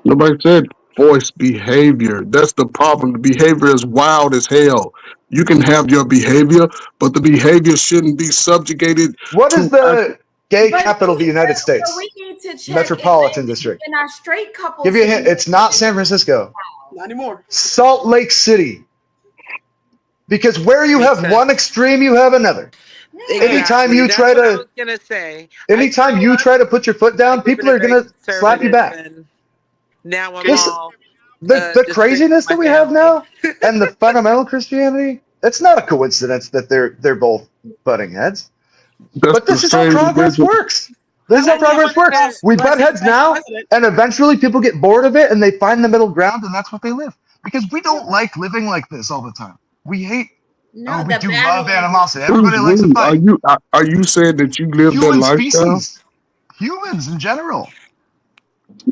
Nobody said forced behavior. That's the problem. The behavior is wild as hell. You can have your behavior, but the behavior shouldn't be subjugated. What is the gay But capital of the United States? we need to check Metropolitan District. in our straight couples. Give you a hint. It's not San Francisco. Not anymore. Salt Lake City. Because where you have one extreme, you have another. Anytime you That's try what I to, was gonna say. anytime you try to put your foot down, people are gonna slap you back. Now I'm This- all The craziness that we have now and the fundamental Christianity, it's not a coincidence that they're both butting heads. But this is how progress works. This is how progress works. We butt heads now, and eventually people get bored of it and they find the middle ground, and that's what they live. Because we don't like living like this all the time. We hate. No, we the do battle. love animosity. Everybody likes to Are fight. you saying that you live that Human lifestyle? species, humans in general.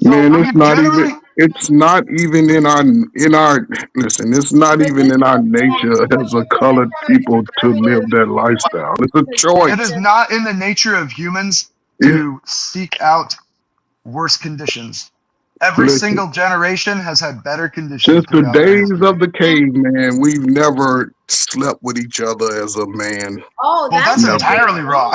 Man, I it's mean, not generally- even. It's not even in our. Listen, it's not even in our nature as a colored people to live that lifestyle. It's a choice. It is not in the nature of humans to seek out worse conditions. Every Listen. single generation has had better conditions. Since the throughout their days history. of the caveman, we've never slept with each other as a man. Oh, Well, that's entirely wrong.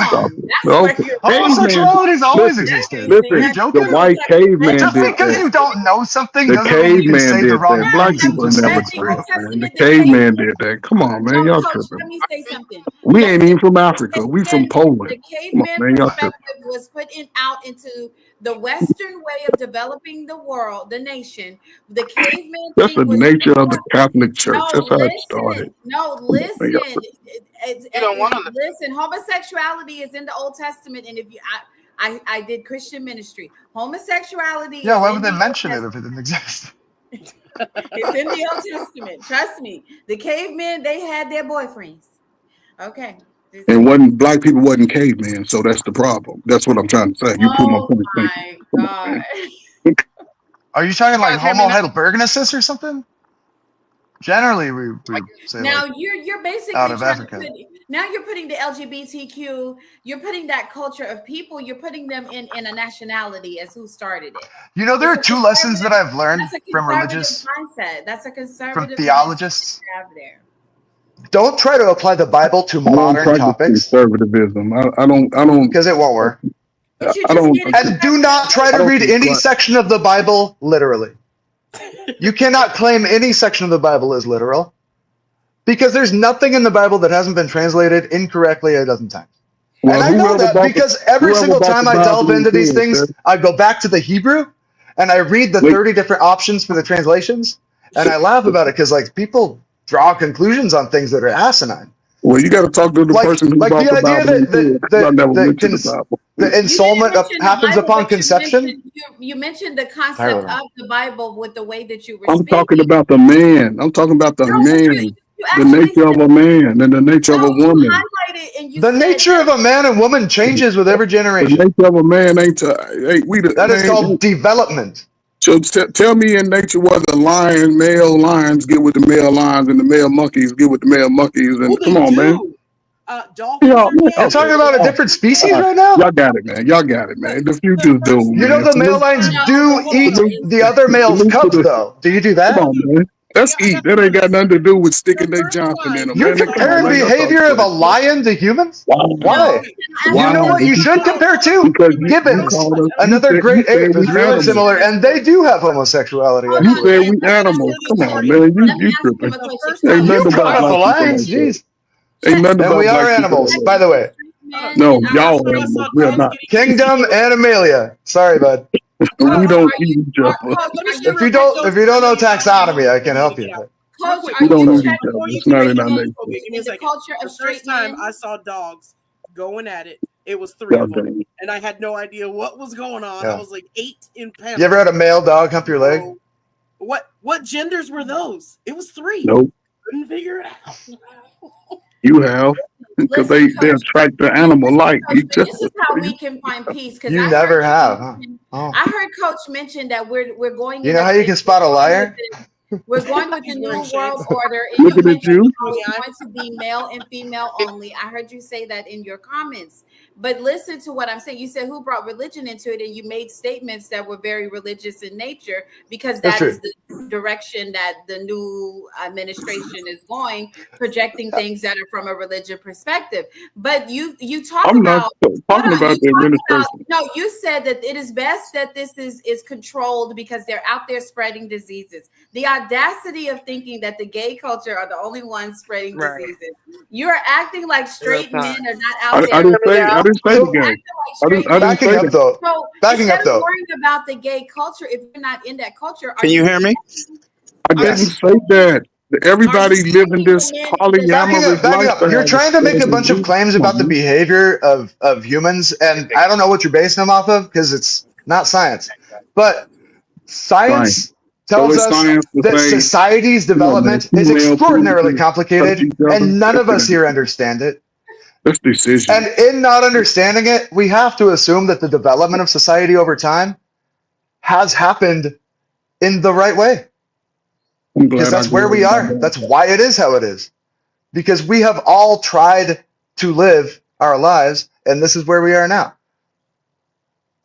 Okay. Homosexuality has always Listen, existed. listen, Are you joking? the white caveman Just did because that. you don't know something The doesn't mean you can caveman say the did wrong that. Black things people just never so did it's that, man. The caveman did that. Come on, man. Y'all Coach, tripping. let me say something. We ain't even from Africa. We from Poland. The Come on, caveman man. Y'all tripping. perspective was put out into the Western way of developing the world, the nation. The caveman That's the thing was nature of the Catholic Church. That's how it started. listen. don't wanna Listen, homosexuality is in the Old Testament, and if you, I did Christian ministry. Homosexuality. Yeah, is why in would they the Old mention it Testament. if it didn't exist? It's in the Old Testament. Trust me. The cavemen, they had their boyfriends. Okay. And black people wasn't cavemen, so that's the problem. That's what I'm trying to say. You put my point. My God. Are you talking like Guys, hear me Homo now? heidelbergensis or something? Generally, we say Now like, you're basically out of trying to Africa. now you're putting the LGBTQ, you're putting that culture of people, you're putting them in a nationality as who started it. You know, there are It's a two lessons that conservative- I've learned that's a from conservative religious, mindset. That's a conservative from theologists. mindset to have there. Don't try to apply the Bible to I don't modern practice topics conservatism. I don't. because it won't work. But you I don't. And do not try I to don't read any subscribe. section of the Bible literally. You cannot claim any section of the Bible is literal because there's nothing in the Bible that hasn't been translated incorrectly a dozen times. Well, And I know that because every single time I delve into these things, I go back to the Hebrew and I read the 30 different options for the translations and I laugh about it because like people draw conclusions on things that are asinine. Well, you got to talk to the person who like brought the the idea Bible. that I never mentioned the Bible. the You ensoulment didn't mention the happens Bible, upon but conception. you mentioned the I concept don't know. of the Bible with the way that you were I'm talking speaking. about the man. I'm talking about the No, but man, you the actually nature of a man and the nature of a no, you woman. highlighted and you The said nature of a man and woman changes with every The generation. nature of a man ain't That is called development. So tell me in nature whether male lions get with the male lions and the male monkeys get with the male monkeys. And come on, man. Dolphins are gay. You're talking about a different species All right. right now? Y'all got it, man. Y'all got it, man. The future's doomed, You know man. the male lions do eat the other male's cubs, though. Do you do that? Come on, man. That's eat. That ain't got nothing to do with sticking their Johnson in them, You're man. Come on, comparing man. Y'all talk behavior of a crazy. lion to humans? Why? You Why? know what you should compare to? Because you Gibbons, called us. another great said ape, we is really animals. similar, and they do have homosexuality. You Actually, said we animals. Come on, man. You tripping. Ain't you nothing brought about up the black people lions, like that. jeez. Ain't nothing And about we are black people animals, like by the way. that. No, y'all animals. We're not. Kingdom Animalia. Sorry, bud. We don't eat each other. If you don't know taxonomy, I can help you. Coach, We are don't you eat each other. It's not in our nature. the culture of The straight first time men? I saw dogs going at it, it was three Y'all of them, dang. and I had no idea what was going on. Yeah. I was like 8 in Panama. You ever had a male dog hump your leg? What genders were those? It was 3. Nope. Couldn't figure it out. You have. Because they attract the animal like each other. This is how we can find peace. Because You never have, huh? Oh. I heard Coach mention that we're going. You know how you can spot a liar? We're going with the new world order, and Looking you at mentioned you. how it's going to be male and female only. I heard you say that in your comments. But listen to what I'm saying. You said who brought religion into it, and you made statements that were very religious in nature because that is the direction that the new administration is going, projecting things that are from a religious perspective. But you talk I'm about not talking about the administration. no, you said that it is best that this is controlled because they're out there spreading diseases. The audacity of thinking that the gay culture are the only ones spreading diseases. You are acting like straight men are not out there. I didn't say the gay. I didn't say that. So Backing instead up of though. worrying about the gay culture, if you're not in that culture, Can you hear me? I didn't say that. Everybody living this polyamorous Backing up. You're lifestyle. trying to make a bunch of claims about the behavior of humans, and I don't know what you're basing them off of because it's not science. But science tells us that society's development is extraordinarily complicated, and none of us here understand it. That's decision. And in not understanding it, we have to assume that the development of society over time has happened in the right way. Because that's where we are. That's why it is how it is. Because we have all tried to live our lives, and this is where we are now.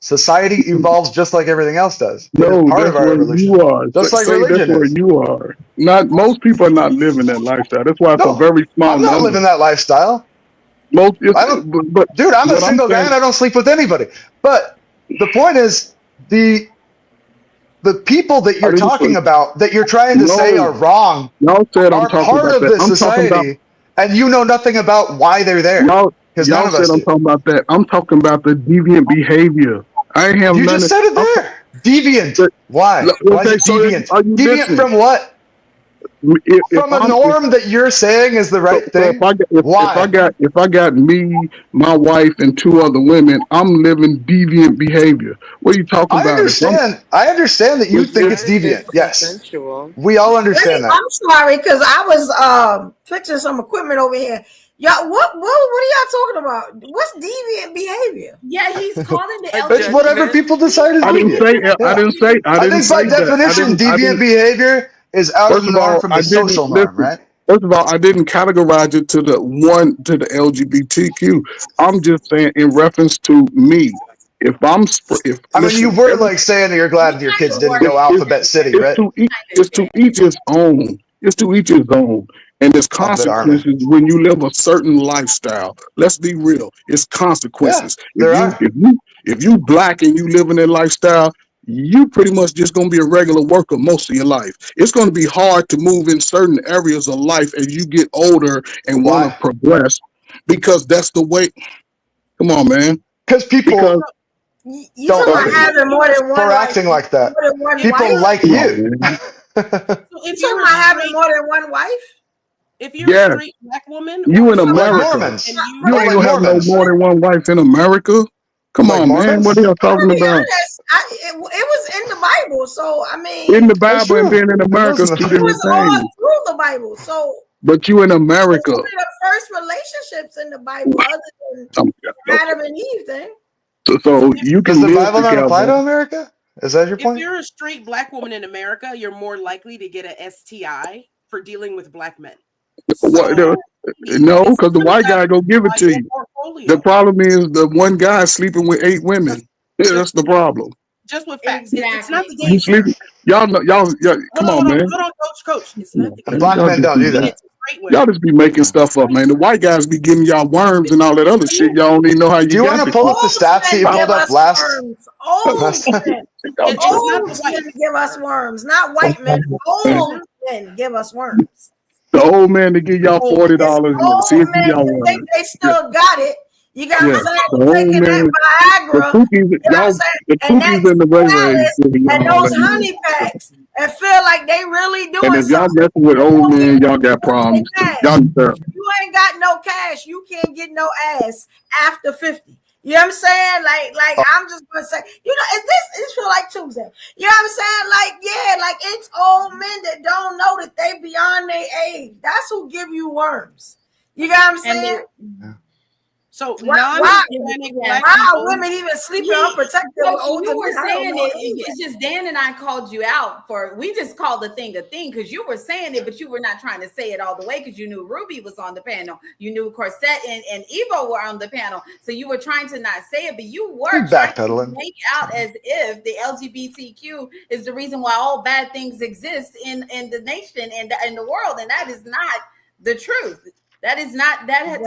Society evolves just like everything else does. No, part that's of our where evolution. you are. Just like religion that's where is. you are. Not most people are not living that lifestyle. That's why it's a very small I'm not number. living that lifestyle. Most, dude, I'm a single guy and I don't sleep with anybody. But the point is, the people that you're talking about, that you're trying to say are wrong, are part of this society, and you know nothing about why they're there. Because none of us I'm talking about that. I'm talking about the deviant behavior. I ain't have You none just of, said it there. Deviant. Why? Why is it deviant? Deviant from what? From a norm that you're saying is the right thing. If I got me, my wife, and 2 other women, I'm living deviant behavior. What are you talking about? I understand that you think it's deviant. Yes, we all understand that. I'm sorry because I was fixing some equipment over here. Y'all, what are y'all talking about? What's deviant behavior? Yeah, he's calling the It's whatever people decide is deviant. I didn't say. I think by definition, deviant behavior is out of the norm from the social norm, right? First of all, I didn't categorize it to the LGBTQ. I'm just saying in reference to me. You were like saying that you're glad your kids didn't go Alphabet City, right? It's to each his own. It's to each his own. And there's consequences when you live a certain lifestyle. Let's be real. It's consequences. If you black and you live in that lifestyle, you pretty much just going to be a regular worker most of your life. It's going to be hard to move in certain areas of life as you get older and want to progress, because that's the way. Come on, man. Because people you talking about having more than one for acting like that. People like you. You talking about having more than one wife? If you're a straight black woman, you in like America, Mormons. you ain't like gonna have no Mormons. more than one wife in America. Come Like on, man. Mormons? What are y'all talking To be about? honest, it was in the Bible, so I mean, In the That's Bible and true. being in It America was is in two it different was all things. through the Bible. So But you in America. one of the first relationships in the Bible, other than Adam and Eve thing. So you Does can the live Bible not apply together. to America? Is that your If point? you're a straight black woman in America, you're more likely to get a STI for dealing with black men. What, So no, it's because the really white got guy to go give it by to your you. portfolio. The problem is the one guy sleeping with 8 women. Yeah, that's the problem. Just with facts. Exactly. It's not the You gays. sleeping? Y'all know, come on, man. Hold on, coach. It's not the And gays. black men don't do that. It's straight women. Y'all just be making stuff up, man. The white guys be giving y'all worms and all that other shit. Y'all don't even know how you Do you want got to this pull shit. up the stats that you Men give pulled up us last? worms. Old men. It's not Old the men white. give us worms, not white men. Old men give us worms. The old man to give y'all $40 It's and see old if men y'all who think worms. they still got it. You got what Yeah, I'm saying? the old Taking man, that the Viagra, cookies, you know what I'm y'all, saying? the And that cookies and the Ray Rays Cialis giving and y'all all those that honey money. packs and feel like they really And doing if y'all something. messing with old men, y'all got problems. Y'all You ain't got no cash. You can't get no ass after 50. You know what I'm saying? Like I'm just gonna say, you know, it's feel like Tuesday. You know what I'm saying? Like, yeah, like it's old men that don't know that they beyond their age. That's who give you worms. You know what I'm saying? So Why non-Hispanic black are people. women even sleeping unprotected with Coach, older you were men? I don't saying know. it. It's just Dan and I called you out for. We just called the thing a thing because you were saying it, but you were not trying to say it all the way because you knew Ruby was on the panel. You knew Corset and Evo were on the panel, so you were trying to not say it, but you were trying to make out as if the LGBTQ is the reason why all bad things exist in the nation and in the world, and that is not the truth. That is not that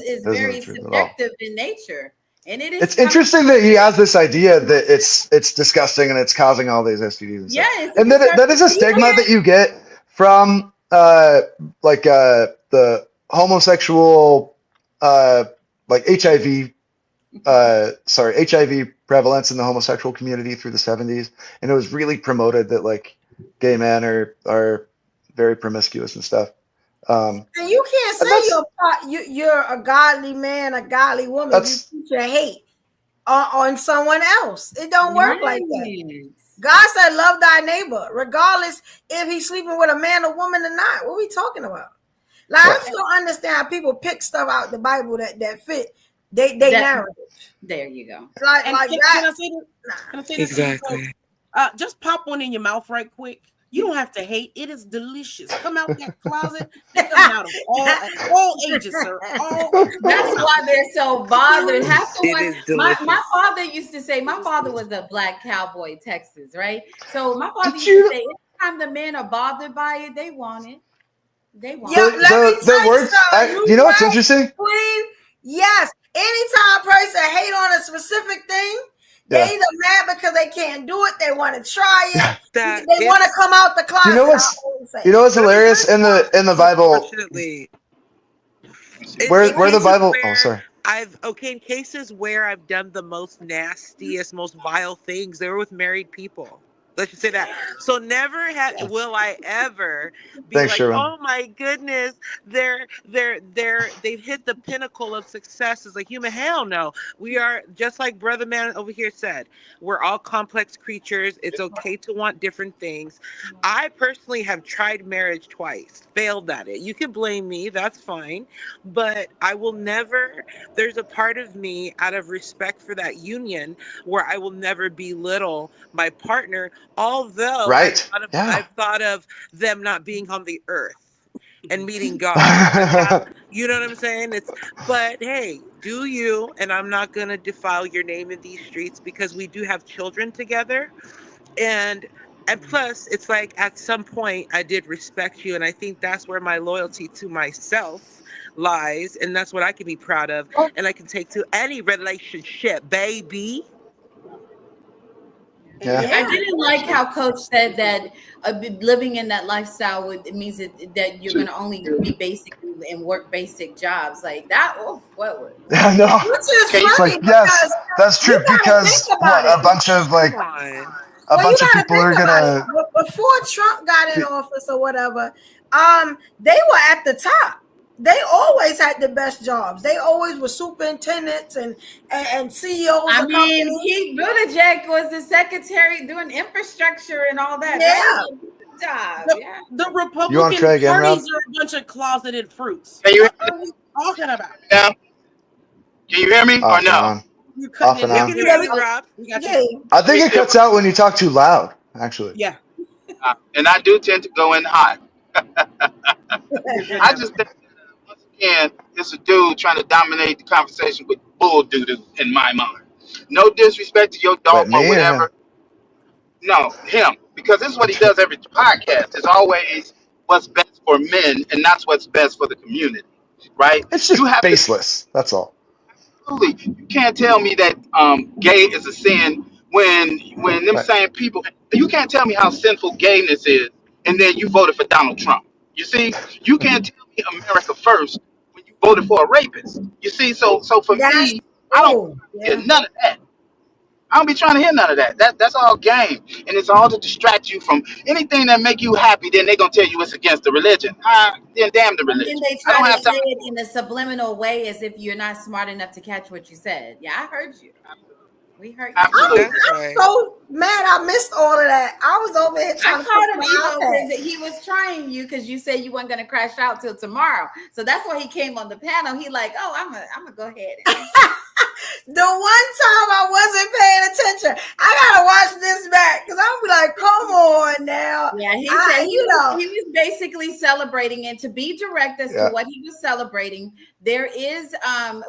is very subjective in nature, and it is. It's interesting that he has this idea that it's disgusting and it's causing all these STDs and stuff. Yeah, And that is a stigma that you get from the homosexual like HIV HIV prevalence in the homosexual community through the 70s, and it was really promoted that like gay men are very promiscuous and stuff. And you can't say you're a godly man, a godly woman. You teach your hate on someone else. It don't work like that. God said, "Love thy neighbor, regardless if he's sleeping with a man or woman or not." What are we talking about? Like I just don't understand how people pick stuff out the Bible that fit they narrative. There you go. Like Can I say this? Exactly. Just pop one in your mouth right quick. You don't have to hate. It is delicious. Come out that closet. They come out of all ages, sir. That's why they're so bothered. My father used to say, my father was a black cowboy, Texas, right? So my father used to say, anytime the men are bothered by it, they want it. They want it. The words. You know what's interesting? Queen, yes. Anytime a person hate on a specific thing, they either mad because they can't do it, they want to try it, they want to come out the closet. You know what's hilarious in the Bible? Where the Bible? Oh, sorry. In cases where I've done the most nastiest, most vile things, they were with married people. Let's just say that. So never will I ever be like, Sherwin. oh my goodness, they've hit the pinnacle of success as a human. Hell no. We are, just like Brother Man over here said, we're all complex creatures. It's okay to want different things. I personally have tried marriage twice, failed at it. You can blame me, that's fine. But I will never, there's a part of me out of respect for that union where I will never belittle my partner. Although I've thought of them not being on the earth and meeting God. You know what I'm saying? But hey, do you, and I'm not going to defile your name in these streets because we do have children together. And plus, it's like at some point I did respect you. And I think that's where my loyalty to myself lies. And that's what I can be proud of. And I can take to any relationship, baby. Yeah. I didn't like how Coach said that living in that lifestyle means that you're going to only be basic and work basic jobs like that. Oh, what? I know. Which is It's funny like, yes, that's true because a bunch of people are gonna. Before Trump got in office or whatever, they were at the top. They always had the best jobs. They always were superintendents and CEOs I of mean, companies. Pete Buttigieg was the secretary doing infrastructure and all that. Yeah. That was a good job. Yeah. The Republican You on Trey again, Rob? parties are a bunch of closeted fruits. Can you What are we talking about? now? Can you hear me or Off and no? on. You're Off cutting and it on. We can out. hear you, Rob. We got Yeah. you. I think it cuts out when you talk too loud, actually. Yeah, And I do tend to go in hot. you're good I now. just think once again, it's a dude trying to dominate the conversation with bull doo doo in my mind. No disrespect to your Wait, dogma or me or him? whatever. No, him. Because this is what he does every podcast. It's always what's best for men and not what's best for the community. Right? It's just You have to baseless. That's all. absolutely. You can't tell me that gay is a sin when them Right. same people. You can't tell me how sinful gayness is, and then you voted for Donald Trump. You see, you can't tell me America first when you voted for a rapist. You see, so for That's me, I don't true. hear Yeah. none of that. I don't be trying to hear none of that. That's all game, and it's all to distract you from anything that make you happy. Then they gonna tell you it's against the religion. Then damn the And then religion. they I try don't to have say time. it in a subliminal way as if you're not smart enough to catch what you said. Yeah, I heard you. We heard you. Absolutely. That's right. So mad I missed all of that. I was over here I trying to called him fix my evil iPad. because he was trying you because you said you weren't going to crash out till tomorrow. So that's why he came on the panel. He like, oh, I'm gonna go ahead. The one time I wasn't paying attention, I gotta watch this back because I'll be like, come on now. Yeah, he I- said he you know. was basically celebrating, and to be direct as Yeah. to what he was celebrating, there is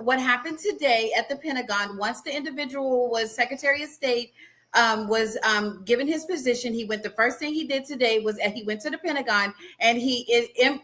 what happened today at the Pentagon. Once the individual was Secretary of State, was given his position, he went. The first thing he did today was he went to the Pentagon and he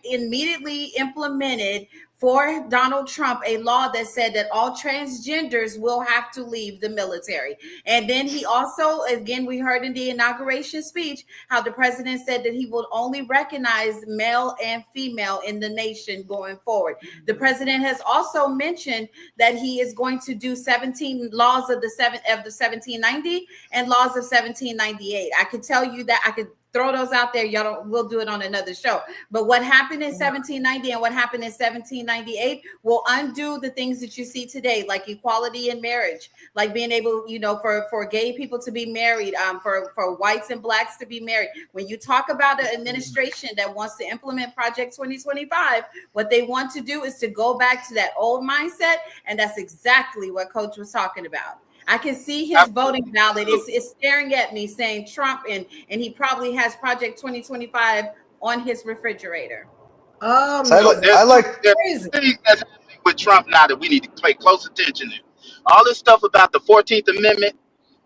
immediately implemented for Donald Trump a law that said that all transgenders will have to leave the military. And then he also, again, we heard in the inauguration speech how the president said that he will only recognize male and female in the nation going forward. The president has also mentioned that he is going to do 17 laws of the 1790 and laws of 1798. I could tell you that I could throw those out there. Y'all don't, we'll do it on another show. But what happened in 1790 and what happened in 1798 will undo the things that you see today, like equality in marriage, like being able, for gay people to be married, for whites and blacks to be married. When you talk about an administration that wants to implement Project 2025, what they want to do is to go back to that old mindset. And that's exactly what Coach was talking about. I can see his voting ballot. It's staring at me saying Trump, and he probably has Project 2025 on his refrigerator. So I like there's things that's happening with Trump now that we need to pay close attention to. All this stuff about the 14th Amendment.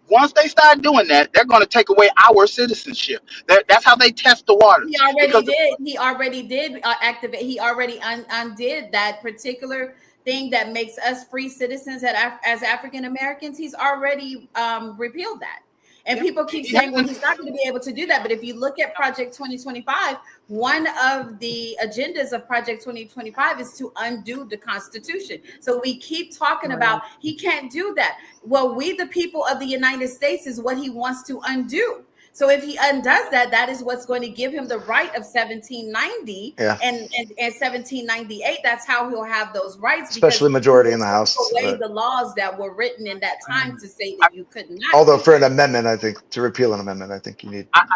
Once they start doing that, they're going to take away our citizenship. That's how they test the waters. He already did. He already did activate. He already undid that particular thing that makes us free citizens as African Americans. He's already repealed that. And people keep saying, well, he's not going to be able to do that. But if you look at Project 2025, one of the agendas of Project 2025 is to undo the Constitution. So we keep talking about he can't do that. Well, we, the people of the United States, is what he wants to undo. So if he undoes that, that is what's going to give him the right of 1790 and 1798. That's how he'll have those rights. Especially majority in the House. Away the laws that were written in that time to say that you could not. Although for an amendment, I think to repeal an amendment, I think you need. I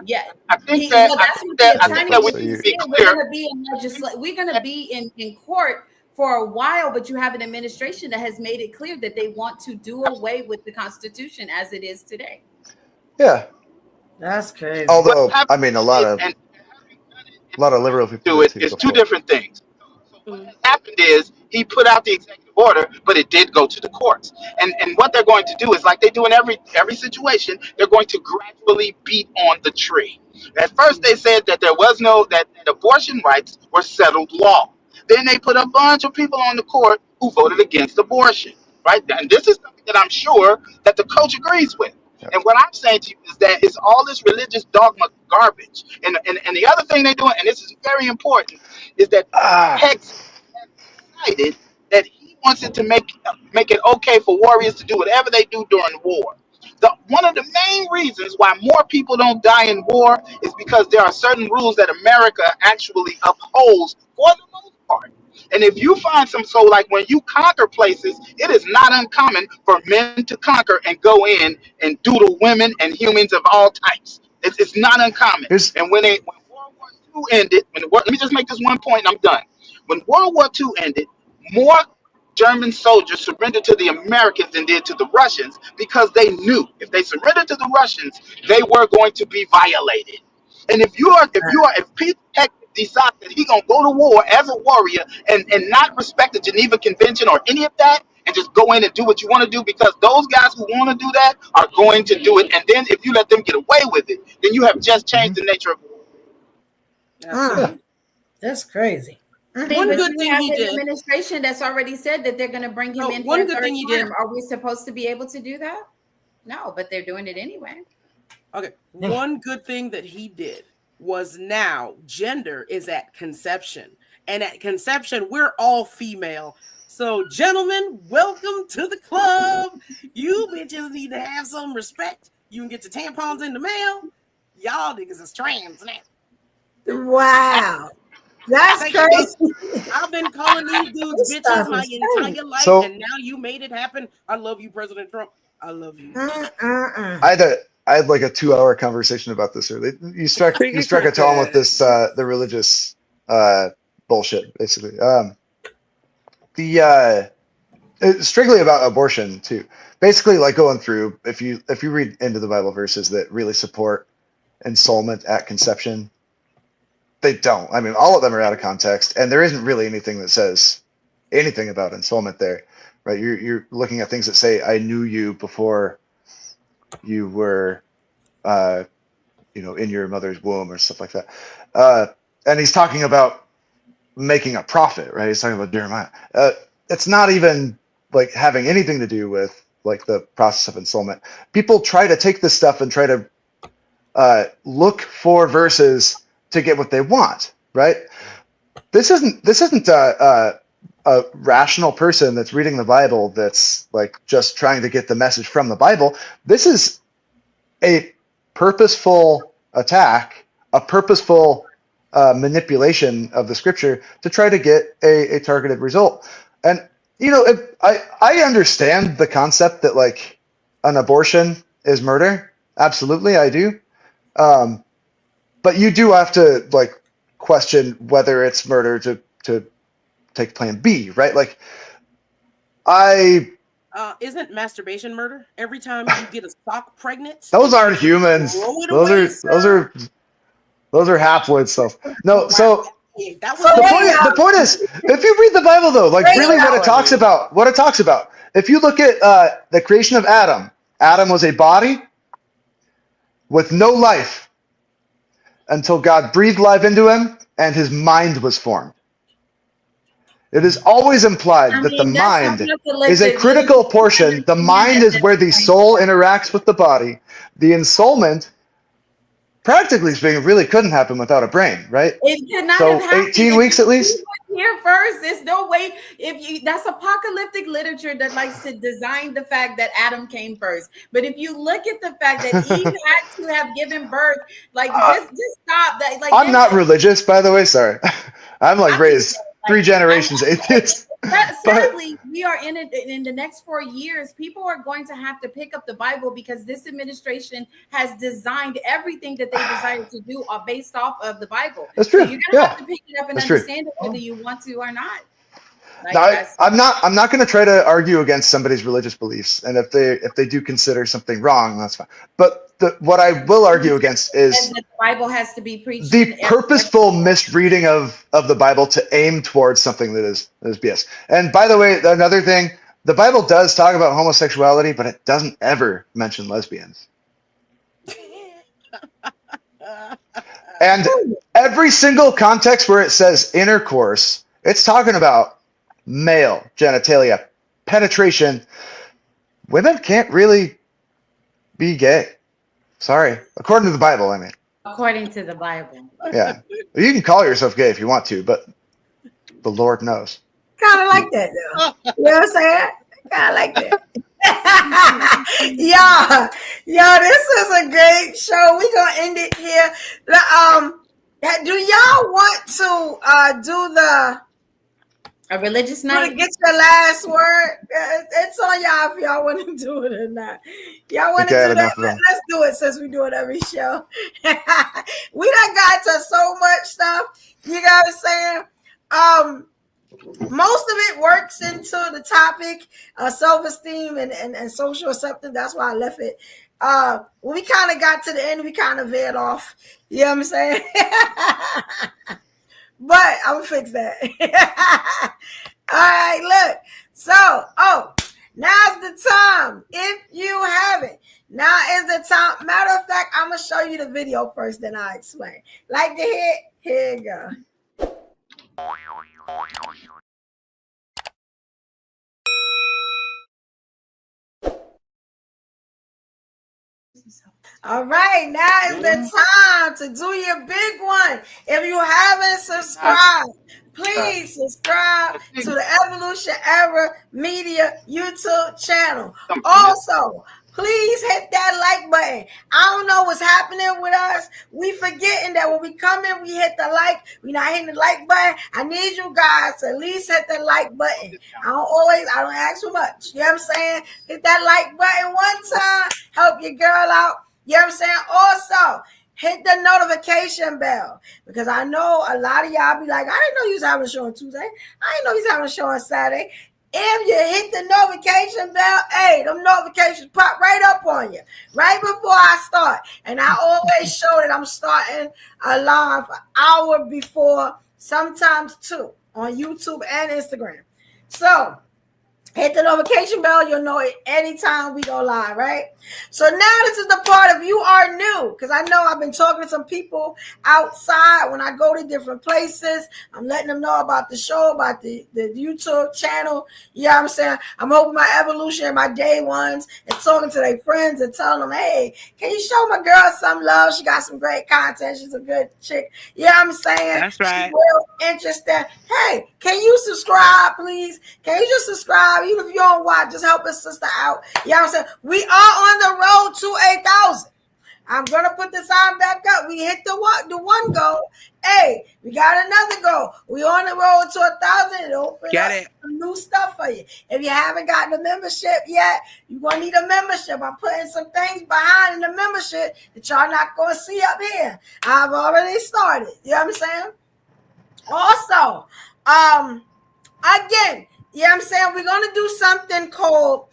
think that we're going to be in court for a while, but you have an administration that has made it clear that they want to do away with the Constitution as it is today. Yeah. That's crazy. Although, I mean, a lot of liberal people do it. It's two different things. So what has happened is he put out the executive order, but it did go to the courts. And what they're going to do is, like they do in every situation, they're going to gradually beat on the tree. At first, they said that there was that abortion rights were settled law. Then they put a bunch of people on the court who voted against abortion. Right? And this is something that I'm sure that the coach agrees with. And what I'm saying to you is that it's all this religious dogma garbage. And the other thing they're doing, and this is very important, is that Hex decided that he wants it to make it okay for warriors to do whatever they do during war. One of the main reasons why more people don't die in war is because there are certain rules that America actually upholds for the most part. And if you find so like when you conquer places, it is not uncommon for men to conquer and go in and doodle women and humans of all types. It's not uncommon. And when World War II ended, let me just make this one point and I'm done. When World War II ended, more German soldiers surrendered to the Americans than did to the Russians because they knew if they surrendered to the Russians, they were going to be violated. And if Peter Heck decides that he's gonna go to war as a warrior and not respect the Geneva Convention or any of that, and just go in and do what you want to do because those guys who want to do that are going to do it. And then if you let them get away with it, then you have just changed the nature of war. That's crazy. One good thing he did. Administration that's already said that they're going to bring him in. One good thing he did. Are we supposed to be able to do that? No, but they're doing it anyway. Okay. One good thing that he did was now gender is at conception. And at conception, we're all female. So, gentlemen, welcome to the club. You bitches need to have some respect. You can get your tampons in the mail. Y'all niggas is trans now. Wow. That's crazy. I've been calling these dudes bitches my entire life, and now you made it happen. I love you, President Trump. I love you. I had like a 2-hour conversation about this earlier. You struck a tone with this the religious bullshit, basically. Strictly about abortion too. Basically, like going through, if you read into the Bible verses that really support ensoulment at conception, they don't. I mean, all of them are out of context, and there isn't really anything that says anything about ensoulment there, right? You're looking at things that say, "I knew you before you were, in your mother's womb," or stuff like that. And he's talking about making a profit, right? He's talking about Jeremiah. It's not even like having anything to do with like the process of ensoulment. People try to take this stuff and try to look for verses to get what they want, right? This isn't a rational person that's reading the Bible that's like just trying to get the message from the Bible. This is a purposeful attack, a purposeful manipulation of the scripture to try to get a targeted result. And I understand the concept that like an abortion is murder. Absolutely, I do. But you do have to like question whether it's murder to take plan B, right? Like isn't masturbation murder? Every time you get a sock pregnant, those aren't humans. Those are haploid stuff. No, so the point is, if you read the Bible though, like really what it talks about, if you look at the creation of Adam was a body with no life until God breathed life into him and his mind was formed. It is always implied that the mind is a critical portion. The mind is where the soul interacts with the body. The ensoulment, practically speaking, really couldn't happen without a brain, right? It could not so have happened. 18 weeks at least? Here first, there's no way. That's apocalyptic literature that likes to design the fact that Adam came first. But if you look at the fact that Eve had to have given birth, like just stop that. Like I'm not religious, by the way. Sorry, I'm like raised 3 generations atheist. Sadly, we are in the next 4 years. People are going to have to pick up the Bible because this administration has designed everything that they decided to do based off of the Bible. That's true. So you're gonna have to pick it up and understand it whether you want to or not. Like, I'm not going to try to argue against somebody's religious beliefs, and if they do consider something wrong, that's fine. But what I will argue against is the Bible has to be preached. The purposeful misreading of the Bible to aim towards something that is BS. And by the way, another thing, the Bible does talk about homosexuality, but it doesn't ever mention lesbians. And every single context where it says intercourse, it's talking about male genitalia, penetration. Women can't really be gay. Sorry. According to the Bible, I mean. According to the Bible. Yeah. You can call yourself gay if you want to, but the Lord knows. Kind of like that, though. You know what I'm saying? Kind of like that. This is a great show. We're gonna end it here. Do y'all want to do a religious night? Get your last word. It's on y'all if y'all want to do it or not. Y'all want to do that? Let's do it since we do it every show. We done got to so much stuff. You know what I'm saying? Most of it works into the topic, self-esteem and social acceptance. That's why I left it. When we kind of got to the end, we kind of veered off. You know what I'm saying? But I'm gonna fix that. All right, look. So, now's the time. If you haven't, now is the time. Matter of fact, I'm gonna show you the video first, then I'll explain. Like to hit, here you go. All right, now is the time to do your big one. If you haven't subscribed, please subscribe to the Evolution Era Media YouTube channel. Also, please hit that like button. I don't know what's happening with us. We forgetting that when we come in, we hit the like. We're not hitting the like button. I need you guys to at least hit the like button. I don't ask for much. You know what I'm saying? Hit that like button one time. Help your girl out. You know what I'm saying? Also, hit the notification bell, because I know a lot of y'all be like, I didn't know you was having a show on Tuesday. I didn't know you was having a show on Saturday. If you hit the notification bell, hey, them notifications pop right up on you right before I start. And I always show that I'm starting a live an hour before, sometimes 2, on YouTube and Instagram. So hit the notification bell. You'll know it anytime we go live, right? So now this is the part of you are new, because I know I've been talking to some people outside when I go to different places. I'm letting them know about the show, about the YouTube channel. You know what I'm saying? I'm hoping my evolution and my day ones and talking to their friends and telling them, hey, can you show my girl some love? She got some great content. She's a good chick. You know what I'm saying? That's right. She's real interested. Hey, can you subscribe, please? Can you just subscribe? Even if you don't watch, just help a sister out. You know what I'm saying? We are on the road to 8,000. I'm gonna put the sign back up. We hit the one goal. Hey, we got another goal. We on the road to 1,000. Open up some new stuff for you. If you haven't gotten a membership yet, you're gonna need a membership. I'm putting some things behind in the membership that y'all not gonna see up here. I've already started. You know what I'm saying? Also, again, you know what I'm saying? We're going to do something called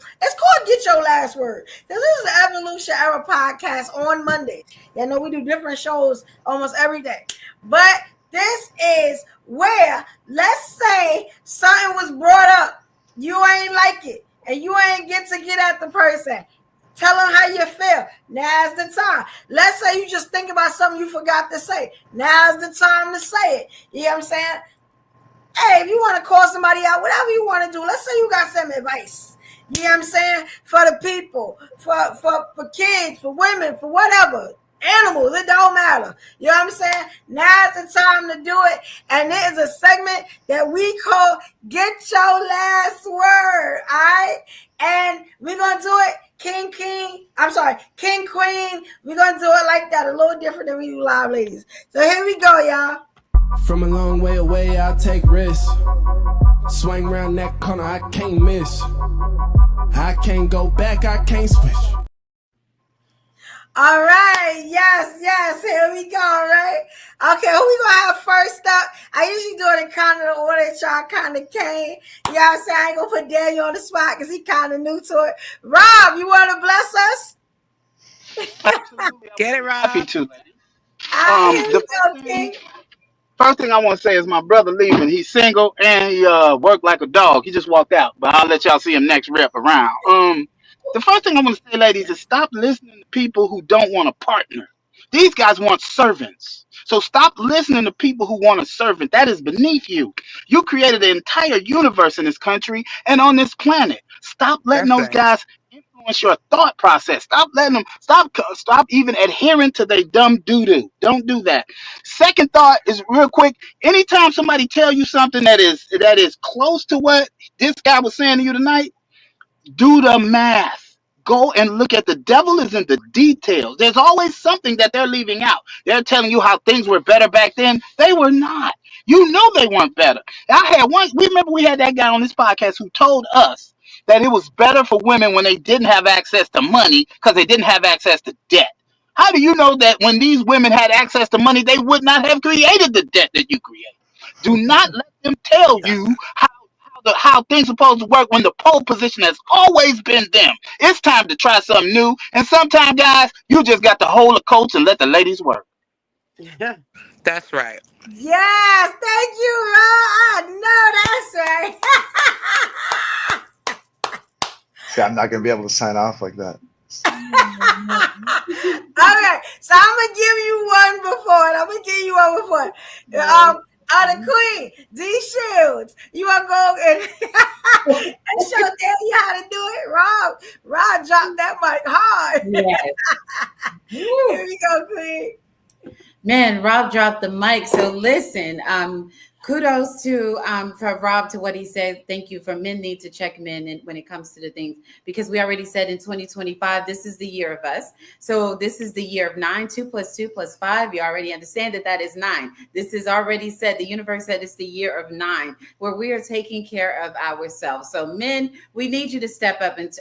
Get Your Last Word. This is the Evolution Era podcast on Monday. You know, we do different shows almost every day. But this is where, let's say something was brought up. You ain't like it. And you ain't get at the person. Tell them how you feel. Now's the time. Let's say you just think about something you forgot to say. Now's the time to say it. You know what I'm saying? Hey, if you want to call somebody out, whatever you want to do, let's say you got some advice. You know what I'm saying? For the people, for kids, for women, for whatever. Animals, it don't matter. You know what I'm saying? Now's the time to do it. And it is a segment that we call Get Your Last Word. All right? And we're going to do it King, Queen. We're going to do it like that, a little different than we do live, ladies. So here we go, y'all. From a long way away, I take risks. Swing around that corner, I can't miss. I can't go back, I can't switch. All right, yes, here we go, right? Okay, who we gonna have first up? I usually do it in kind of the order that y'all kind of came. You know what I'm saying? I ain't gonna put Daniel on the spot because he kind of new to it. Rob, you want to bless us? Get it, Rob. Happy to. First thing I want to say is my brother leaving. He's single and he worked like a dog. He just walked out, but I'll let y'all see him next rep around. The first thing I want to say, ladies, is stop listening to people who don't want a partner. These guys want servants. So stop listening to people who want a servant. That is beneath you. You created an entire universe in this country and on this planet. Stop letting those guys influence your thought process. Stop letting them. Stop even adhering to their dumb doo-doo. Don't do that. Second thought is real quick. Anytime somebody tell you something that is close to what this guy was saying to you tonight, Do the math. Go and look at the devil is in the details. There's always something that they're leaving out. They're telling you how things were better back then. They were not. You know they weren't better. I had one. We remember we had that guy on this podcast who told us that it was better for women when they didn't have access to money because they didn't have access to debt. How do you know that when these women had access to money, they would not have created the debt that you create? Do not let them tell you how things supposed to work when the pole position has always been them. It's time to try something new. And sometimes, guys, you just got to hold a coach and let the ladies work. That's right. Yes, thank you, Ron. I know that's right. See, I'm not going to be able to sign off like that. Okay, so I'm gonna give you one before. The Queen, D Shields. You wanna go and show you how to do it? Rob dropped that mic hard. Yes. Here we go, Queen. Man, Rob dropped the mic. So listen, kudos to for Rob to what he said. Thank you. For men need to check men when it comes to the things, because we already said in 2025 this is the year of us. So this is the year of 9. 2 + 2 + 5. You already understand that is 9. This is already said. The universe said it's the year of 9, where we are taking care of ourselves. So men, we need you to step up and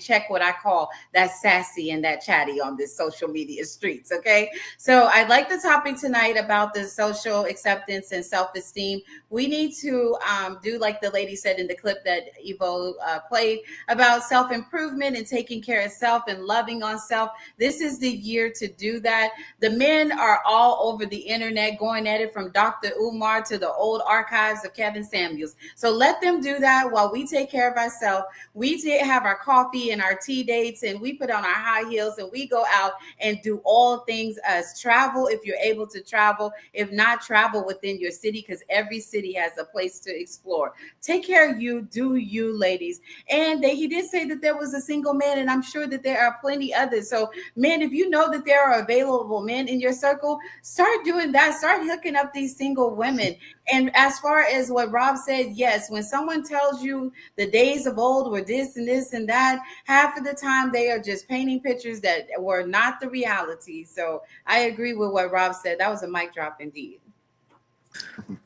check what I call that sassy and that chatty on this social media streets. Okay, so I like the topic tonight about the social acceptance and self-esteem. We need to do like the lady said in the clip that Evo played about self-improvement and taking care of self and loving on self. This is the year to do that. The men are all over the internet going at it, from Dr. Umar to the old archives of Kevin Samuels. So let them do that while we take care of ourselves. We have our coffee and our tea dates, and we put on our high heels and we go out and do all things as travel if you're able to travel. If not, travel within your city, because every city has a place to explore. Take care of you, do you, ladies. And he did say that there was a single man, and I'm sure that there are plenty others. So men, if you know that there are available men in your circle, start doing that. Start hooking up these single women. And as far as what Rob said, yes, when someone tells you the days of old were this and this and that, half of the time they are just painting pictures that were not the reality. So I agree with what Rob said. That was a mic drop indeed.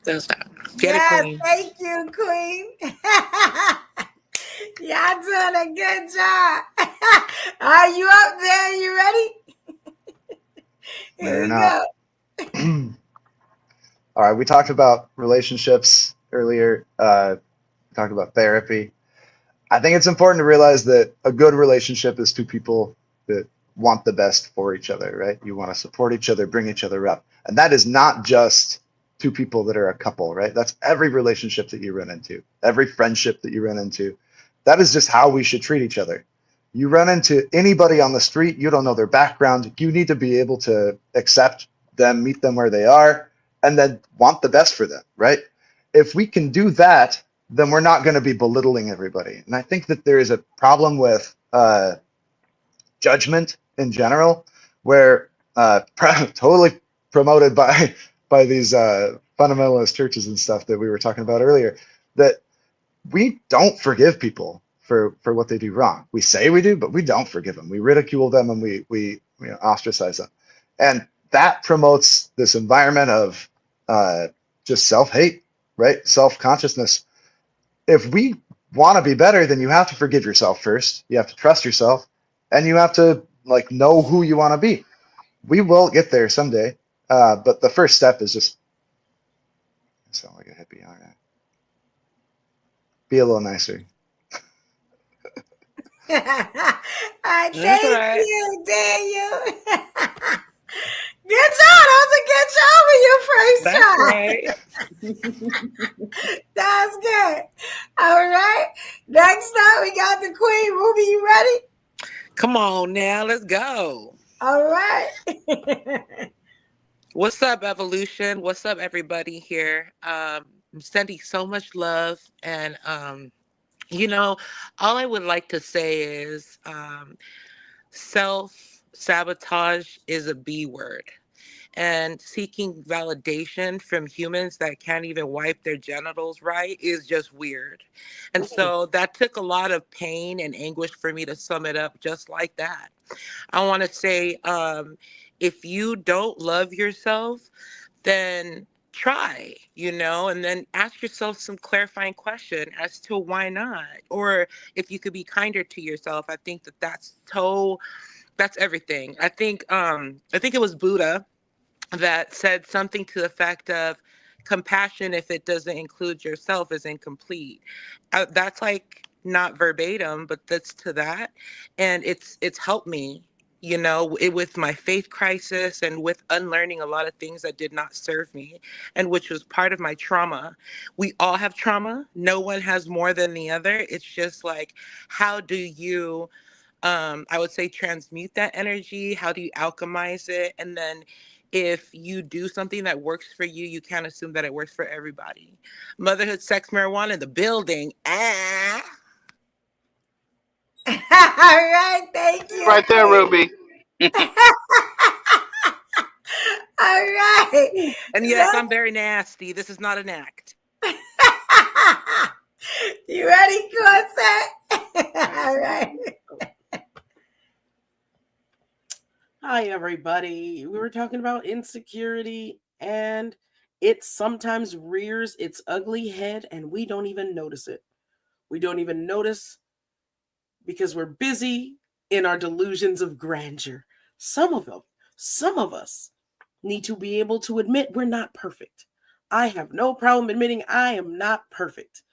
Yes, thank you, Queen. Y'all doing a good job. Are you up there? You ready? Here we go. All right, we talked about relationships earlier. We talked about therapy. I think it's important to realize that a good relationship is two people that want the best for each other, right? You want to support each other, bring each other up. And that is not just two people that are a couple, right? That's every relationship that you run into, every friendship that you run into. That is just how we should treat each other. You run into anybody on the street, you don't know their background. You need to be able to accept them, meet them where they are, and then want the best for them, right? If we can do that, then we're not going to be belittling everybody. And I think that there is a problem with judgment in general, where totally promoted by these fundamentalist churches and stuff that we were talking about earlier, that we don't forgive people for what they do wrong. We say we do, but we don't forgive them. We ridicule them and we ostracize them. And that promotes this environment of just self-hate, right? Self-consciousness. If we want to be better, then you have to forgive yourself first. You have to trust yourself, and you have to know who you want to be. We will get there someday, but the first step is just sound like a hippie. All right, be a little nicer. Thank you, Daniel. Good job. That was a good job with your first try. That's good. All right. Next up, we got the Queen. Ruby, you ready? Come on now, let's go. All right. What's up, Evolution? What's up, everybody here? I'm sending so much love, and all I would like to say is self-sabotage is a B word. and seeking validation from humans that can't even wipe their genitals right is just weird. And so that took a lot of pain and anguish for me to sum it up just like that. I want to say, if you don't love yourself, then try, and then ask yourself some clarifying question as to why not, or if you could be kinder to yourself. I think that's everything. I think it was Buddha that said something to the effect of, compassion, if it doesn't include yourself, is incomplete. That's like not verbatim, but that's to that. And it's helped me, with my faith crisis and with unlearning a lot of things that did not serve me, and which was part of my trauma. We all have trauma. No one has more than the other. It's just like, how do you I would say transmute that energy? How do you alchemize it? And then if you do something that works for you, you can't assume that it works for everybody. Motherhood, sex, marijuana in the building. All right, thank you. Right there, Ruby. All right. And yes, I'm very nasty. This is not an act. You ready, Corset? All right. Hi, everybody. We were talking about insecurity, and it sometimes rears its ugly head, and we don't even notice it. We don't even notice because we're busy in our delusions of grandeur. Some of us need to be able to admit we're not perfect. I have no problem admitting I am not perfect.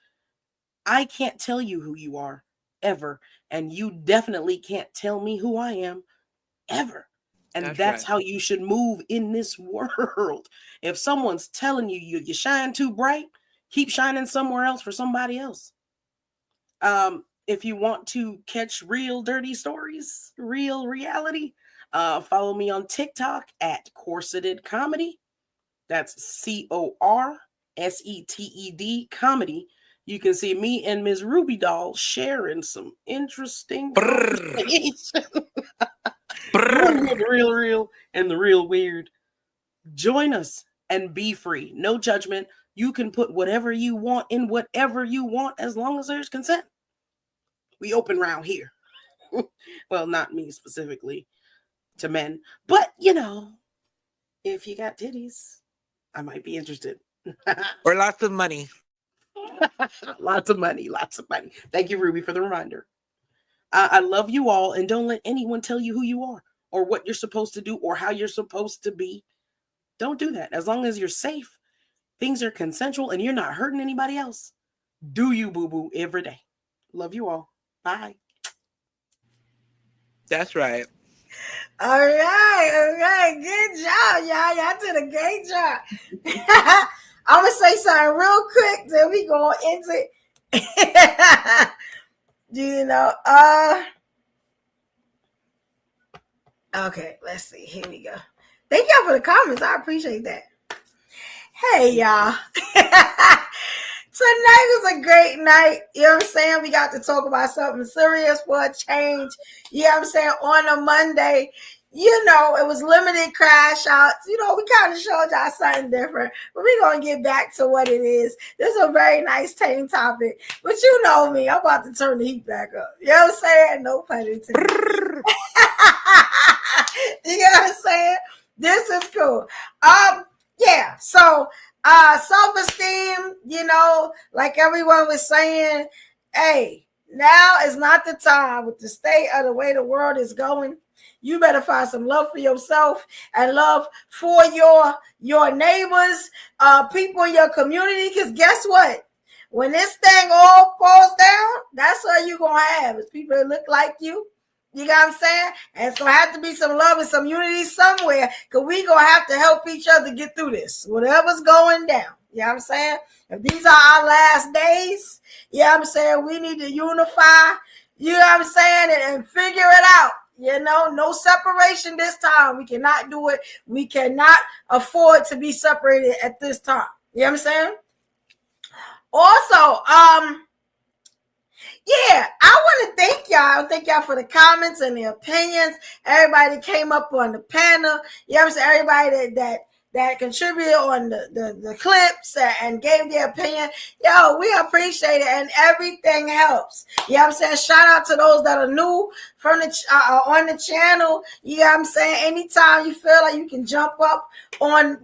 I can't tell you who you are, ever, and you definitely can't tell me who I am, ever. And that's how you should move in this world. If someone's telling you you shine too bright, keep shining somewhere else for somebody else. If you want to catch real dirty stories, real reality, follow me on TikTok at Corseted Comedy. That's CORSETED Comedy. You can see me and Ms. Ruby Doll sharing some interesting conversations. The real and the real weird. Join us and be free. No judgment. You can put whatever you want in whatever you want as long as there's consent. We open round here. Well, not me specifically, to men. But, if you got titties, I might be interested. Or lots of money. Lots of money. Thank you, Ruby, for the reminder. I love you all, and don't let anyone tell you who you are or what you're supposed to do or how you're supposed to be. Don't do that. As long as you're safe, things are consensual, and you're not hurting anybody else. Do you, boo-boo, every day. Love you all. Bye. That's right. All right. Good job, y'all. Y'all did a great job. I'm going to say something real quick, then we go into okay, let's see. Here we go. Thank y'all for the comments. I appreciate that. Hey, y'all. Tonight was a great night. You know what I'm saying? We got to talk about something serious for a change. You know what I'm saying? On a Monday. It was limited crash outs. We kind of showed y'all something different. But we're going to get back to what it is. This is a very nice, tame topic. But you know me. I'm about to turn the heat back up. You know what I'm saying? No pun intended. You know what I'm saying? This is cool. Yeah. So, self-esteem, like everyone was saying, hey, now is not the time with the state of the way the world is going. You better find some love for yourself and love for your neighbors, people in your community. Because guess what? When this thing all falls down, that's all you're going to have is people that look like you. You know what I'm saying? And it's going to have to be some love and some unity somewhere because we're going to have to help each other get through this, whatever's going down. You know what I'm saying? If these are our last days, you know what I'm saying? We need to unify, you know what I'm saying, and figure it out. No separation this time. We cannot do it. We cannot afford to be separated at this time. You know what I'm saying? Also, Yeah, I want to thank y'all. Thank y'all for the comments and the opinions. Everybody that came up on the panel. You know what I'm saying? Everybody that contributed on the clips and gave their opinion. Yo, we appreciate it, and everything helps. You know what I'm saying? Shout out to those that are new from the on the channel. You know what I'm saying? Anytime you feel like you can jump up on,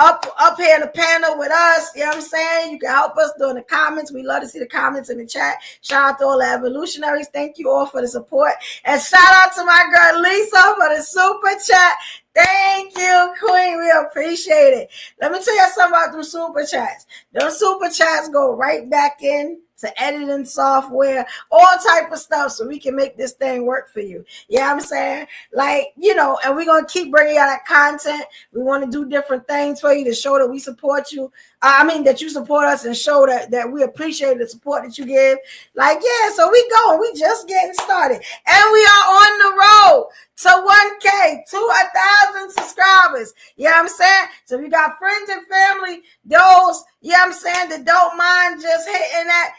up here in the panel with us, you know what I'm saying? You can help us during the comments. We love to see the comments in the chat. Shout out to all the evolutionaries. Thank you all for the support. And shout out to my girl Lisa for the super chat. Thank you, Queen. We appreciate it. Let me tell you something about those super chats. Those super chats go right back in to editing software, all type of stuff, so we can make this thing work for you. You know what I'm saying? Like, and we're going to keep bringing you that content. We want to do different things for you to show that we support you. That you support us and show that we appreciate the support that you give. Like, yeah, so we going. We just getting started. And we are on the road to 1K, to 1,000 subscribers. You know what I'm saying? So if you got friends and family, those, you know what I'm saying, that don't mind just hitting that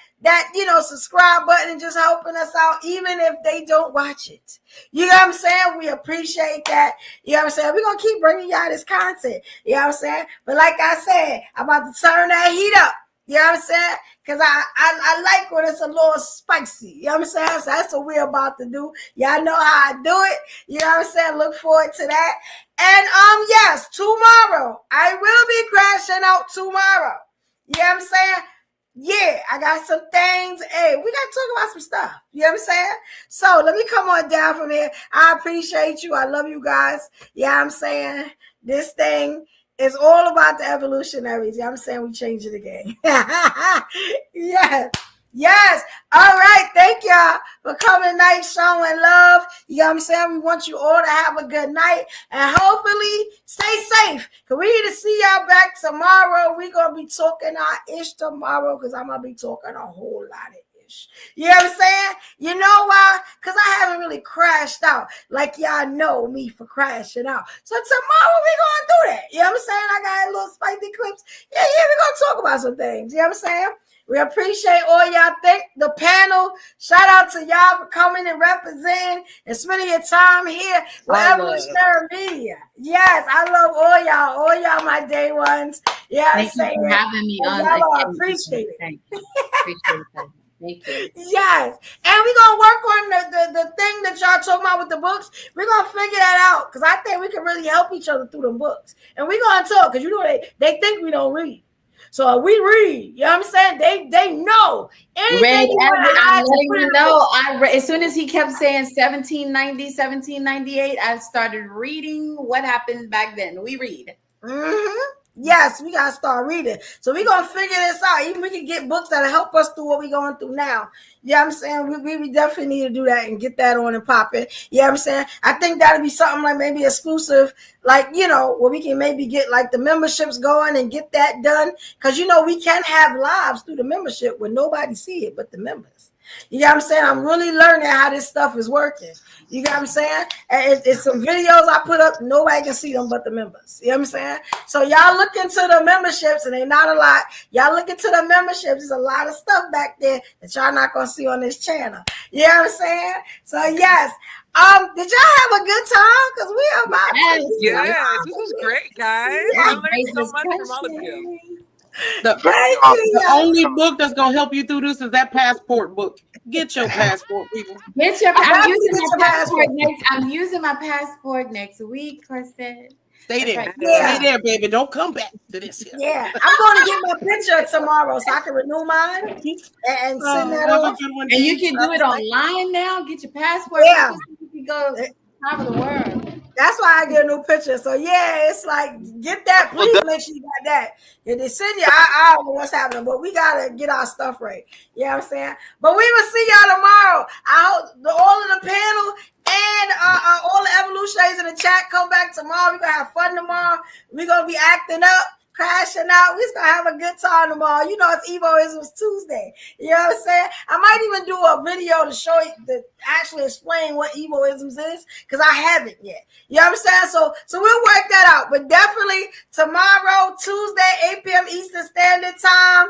subscribe button and just helping us out, even if they don't watch it. You know what I'm saying? We appreciate that. You know what I'm saying? We're going to keep bringing y'all this content. You know what I'm saying? But like I said, I'm about to turn that heat up. You know what I'm saying? Because I like when it's a little spicy. You know what I'm saying? So that's what we're about to do. Y'all know how I do it. You know what I'm saying? Look forward to that. And yes, tomorrow, I will be crashing out tomorrow. You know what I'm saying? Yeah, I got some things. Hey, we got to talk about some stuff. You know what I'm saying? So let me come on down from here. I appreciate you. I love you guys. You know what I'm saying? This thing is all about the evolutionaries. You know what I'm saying? We change it again. Yes. Yes. All right. Thank y'all for coming tonight, showing love. You know what I'm saying? We want you all to have a good night and hopefully stay safe. Because we need to see y'all back tomorrow. We're going to be talking our ish tomorrow because I'm going to be talking a whole lot of ish. You know what I'm saying? You know why? Because I haven't really crashed out like y'all know me for crashing out. So tomorrow we're going to do that. You know what I'm saying? I got little spicy clips. Yeah, we're going to talk about some things. You know what I'm saying? We appreciate all y'all. Thank the panel. Shout out to y'all for coming and representing and spending your time here with Evolutionary Media. Yes, I love all y'all. All y'all my day ones. Yeah, thank you for having me on. Y'all appreciate it. Thank you. Appreciate that. Thank you. Yes. And we're going to work on the thing that y'all talking about with the books. We're going to figure that out because I think we can really help each other through the books. And we're going to talk because, they think we don't read. So we read, you know what I'm saying? They know. Anything I'm letting you know. I read as soon as he kept saying 1790, 1798, I started reading what happened back then. We read. Mm-hmm. Yes, we gotta start reading. So we're gonna figure this out. Even we can get books that'll help us through what we're going through now. You know what I'm saying? We definitely need to do that and get that on and pop it. You know what I'm saying? I think that'll be something like maybe exclusive, like, where we can maybe get like the memberships going and get that done. Because we can have lives through the membership where nobody see it but the members. You know what I'm saying? I'm really learning how this stuff is working. You know what I'm saying? And it's some videos I put up. Nobody can see them but the members. You know what I'm saying? So y'all look into the memberships, and they not a lot. Y'all look into the memberships. There's a lot of stuff back there that y'all not going to see on this channel. You know what I'm saying? So, yes. Did y'all have a good time? Because we are about to. Yes, this was great, guys. I learned so much from all of you. The only book that's gonna help you through this is that passport book. Get your passport, people. Get your. I'm using my passport next week, Kristen. Stay there. Right. Yeah. Stay there, baby. Don't come back to this here. Yeah, I'm going to get my picture tomorrow so I can renew mine and send that off. And you can do it online now. Get your passport. Yeah, you can go top of the world. That's why I get a new picture. So yeah, it's like, get that. Please make sure you got that. If they send you, I don't know what's happening, but we gotta get our stuff right. You know what I'm saying? But we will see y'all tomorrow. I hope all of the panel and all the evolutionaries in the chat come back tomorrow. We're gonna have fun tomorrow. We're gonna be acting up, crashing out. We're just gonna have a good time tomorrow. It's Evoisms Tuesday. You know what I'm saying? I might even do a video to show you, to actually explain what Evoisms is, because I haven't yet. You know what I'm saying? So we'll work that out. But definitely tomorrow, Tuesday, 8 p.m. Eastern Standard Time.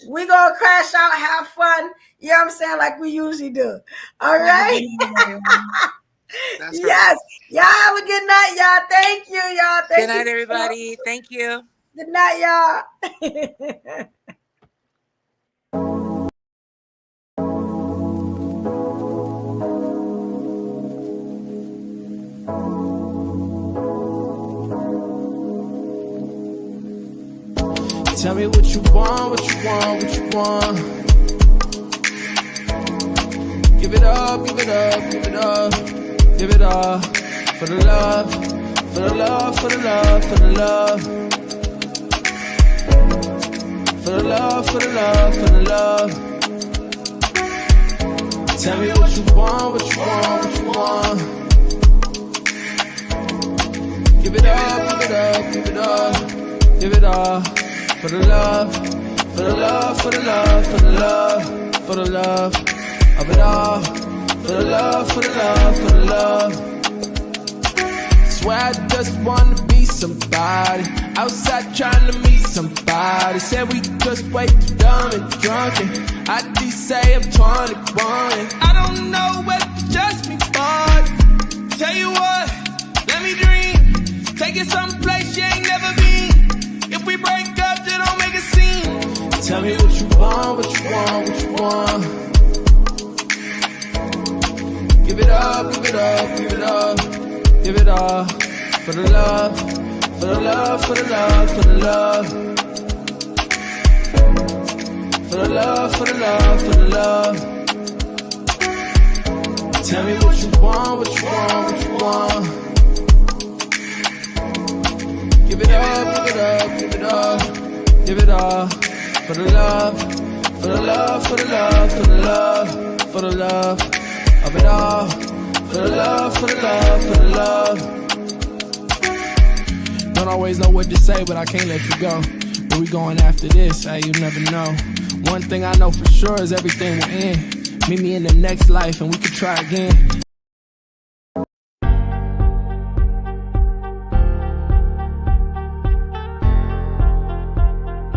We gonna crash out, have fun. You know what I'm saying? Like we usually do. All right. That's yes. right. Y'all have a good night, y'all. Thank you, y'all. Good night, everybody. Thank you. Good night, y'all. Tell me what you want, what you want, what you want. Give it up, give it up, give it up, give it up. For the love, for the love, for the love, for the love. For the love, for the love, for the love. Tell me what you want, what you want, what you want. Give it up, give it up, give it up, give it up. For the love, for the love, for the love, for the love, for the love of it all. For the love, for the love, for the love. Swear I just wanna be somebody. Outside trying to meet somebody. Said we just way too dumb and drunken. I do say I'm 21 and I don't know what to just me for. Tell you what, let me dream. Take it someplace you ain't never been. If we break up, then don't make a scene. Tell me what you want, what you want, what you want. Give it up, give it up, give it up, give it up. For the love, for the love, for the love, for the love. For the love, for the love, for the love. Tell me what you want, what you want, what you want. Give it up, give it up, give it up, give it up. For the love, for the love, for the love, for the love, for the love of it all. For the love, for the love, for the love. Don't always know what to say, but I can't let you go. Where we going after this? Hey, you never know. One thing I know for sure is everything will end. Meet me in the next life and we can try again.